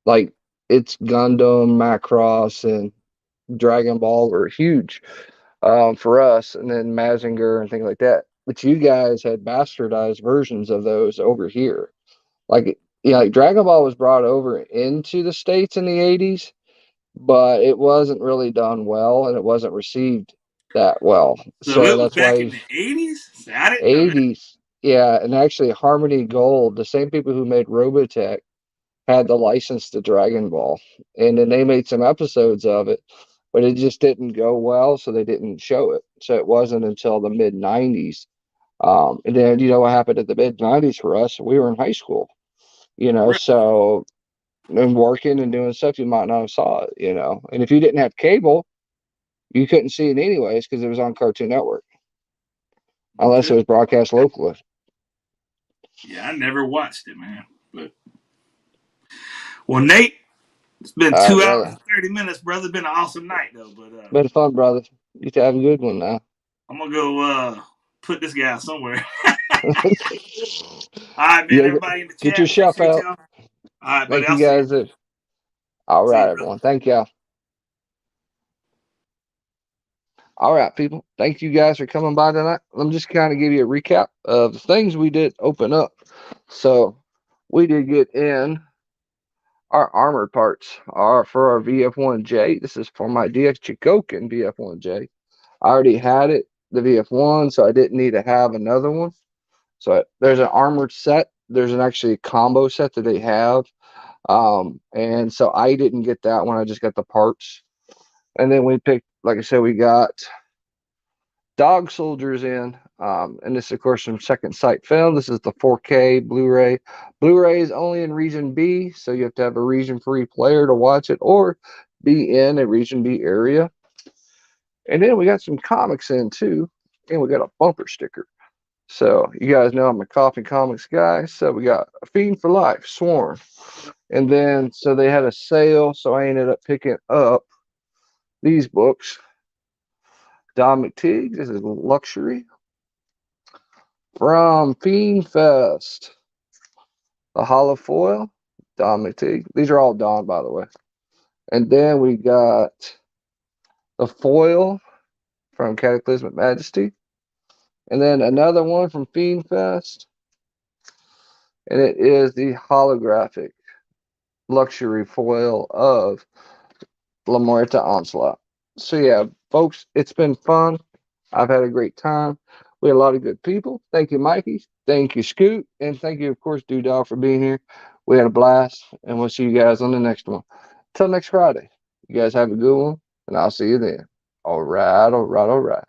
Like it's Gundam, Macross, and Dragon Ball were huge for us, and then Mazinger and things like that. But you guys had bastardized versions of those over here. Like, yeah, like Dragon Ball was brought over into the States in the 80s, but it wasn't really done well and it wasn't received that well. So So it was that's back why in the 80s? I didn't know that. 80s, yeah, and actually Harmony Gold, the same people who made Robotech had the license to Dragon Ball, and then they made some episodes of it, but it just didn't go well, so they didn't show it. So it wasn't until the mid 90s. And then you know what happened at the mid 90s for us? We were in high school, Right. so and working and doing stuff, you might not have saw it, And if you didn't have cable, you couldn't see it anyways because it was on Cartoon Network, unless it was broadcast locally. Yeah, I never watched it, man. But well, Nate, it's been All right, 2 hours brother. and 30 minutes, brother. Been an awesome night though. But Been fun, brother. You have a good one now. I'm gonna go put this guy somewhere. All right, man. Yeah, Everybody in the get your chat, shelf appreciate out. y'all. All right, buddy. Thank I'll you see you. guys. All See you, right, brother. everyone. Thank y'all. All right, people. Thank you guys for coming by tonight. Let me just kind of give you a recap of the things we did open up. So we did get in our armored parts are for our VF1J. This is for my DX Chikokin VF1J. I already had it, the VF1, so I didn't need to have another one. So there's an armored set. There's an actually combo set that they have. And so I didn't get that one. I just got the parts. And then we picked, like I said, we got Dog Soldiers in. And this, of course, from Second Sight Film. This is the 4K Blu-ray. Blu-ray is only in Region B, so you have to have a Region Free player to watch it or be in a Region B area. And then we got some comics in too, and we got a bumper sticker. So you guys know I'm a Coffin Comics guy. So we got A Fiend for Life, Sworn. And then, so they had a sale, so I ended up picking up these books. Don McTeague, this is Luxury. From Fiend Fest, the Hollow Foil, Don McTeague. These are all Don, by the way. And then we got the foil from Cataclysmic Majesty. And then another one from Fiend Fest. And it is the holographic luxury foil of La Muerta Onslaught. So yeah, folks, it's been fun. I've had a great time. We had a lot of good people. Thank you, Mikey. Thank you, Scoot. And thank you, of course, Dog, for being here. We had a blast, and we'll see you guys on the next one. Till next Friday. You guys have a good one, and I'll see you then. All right, all right, all right.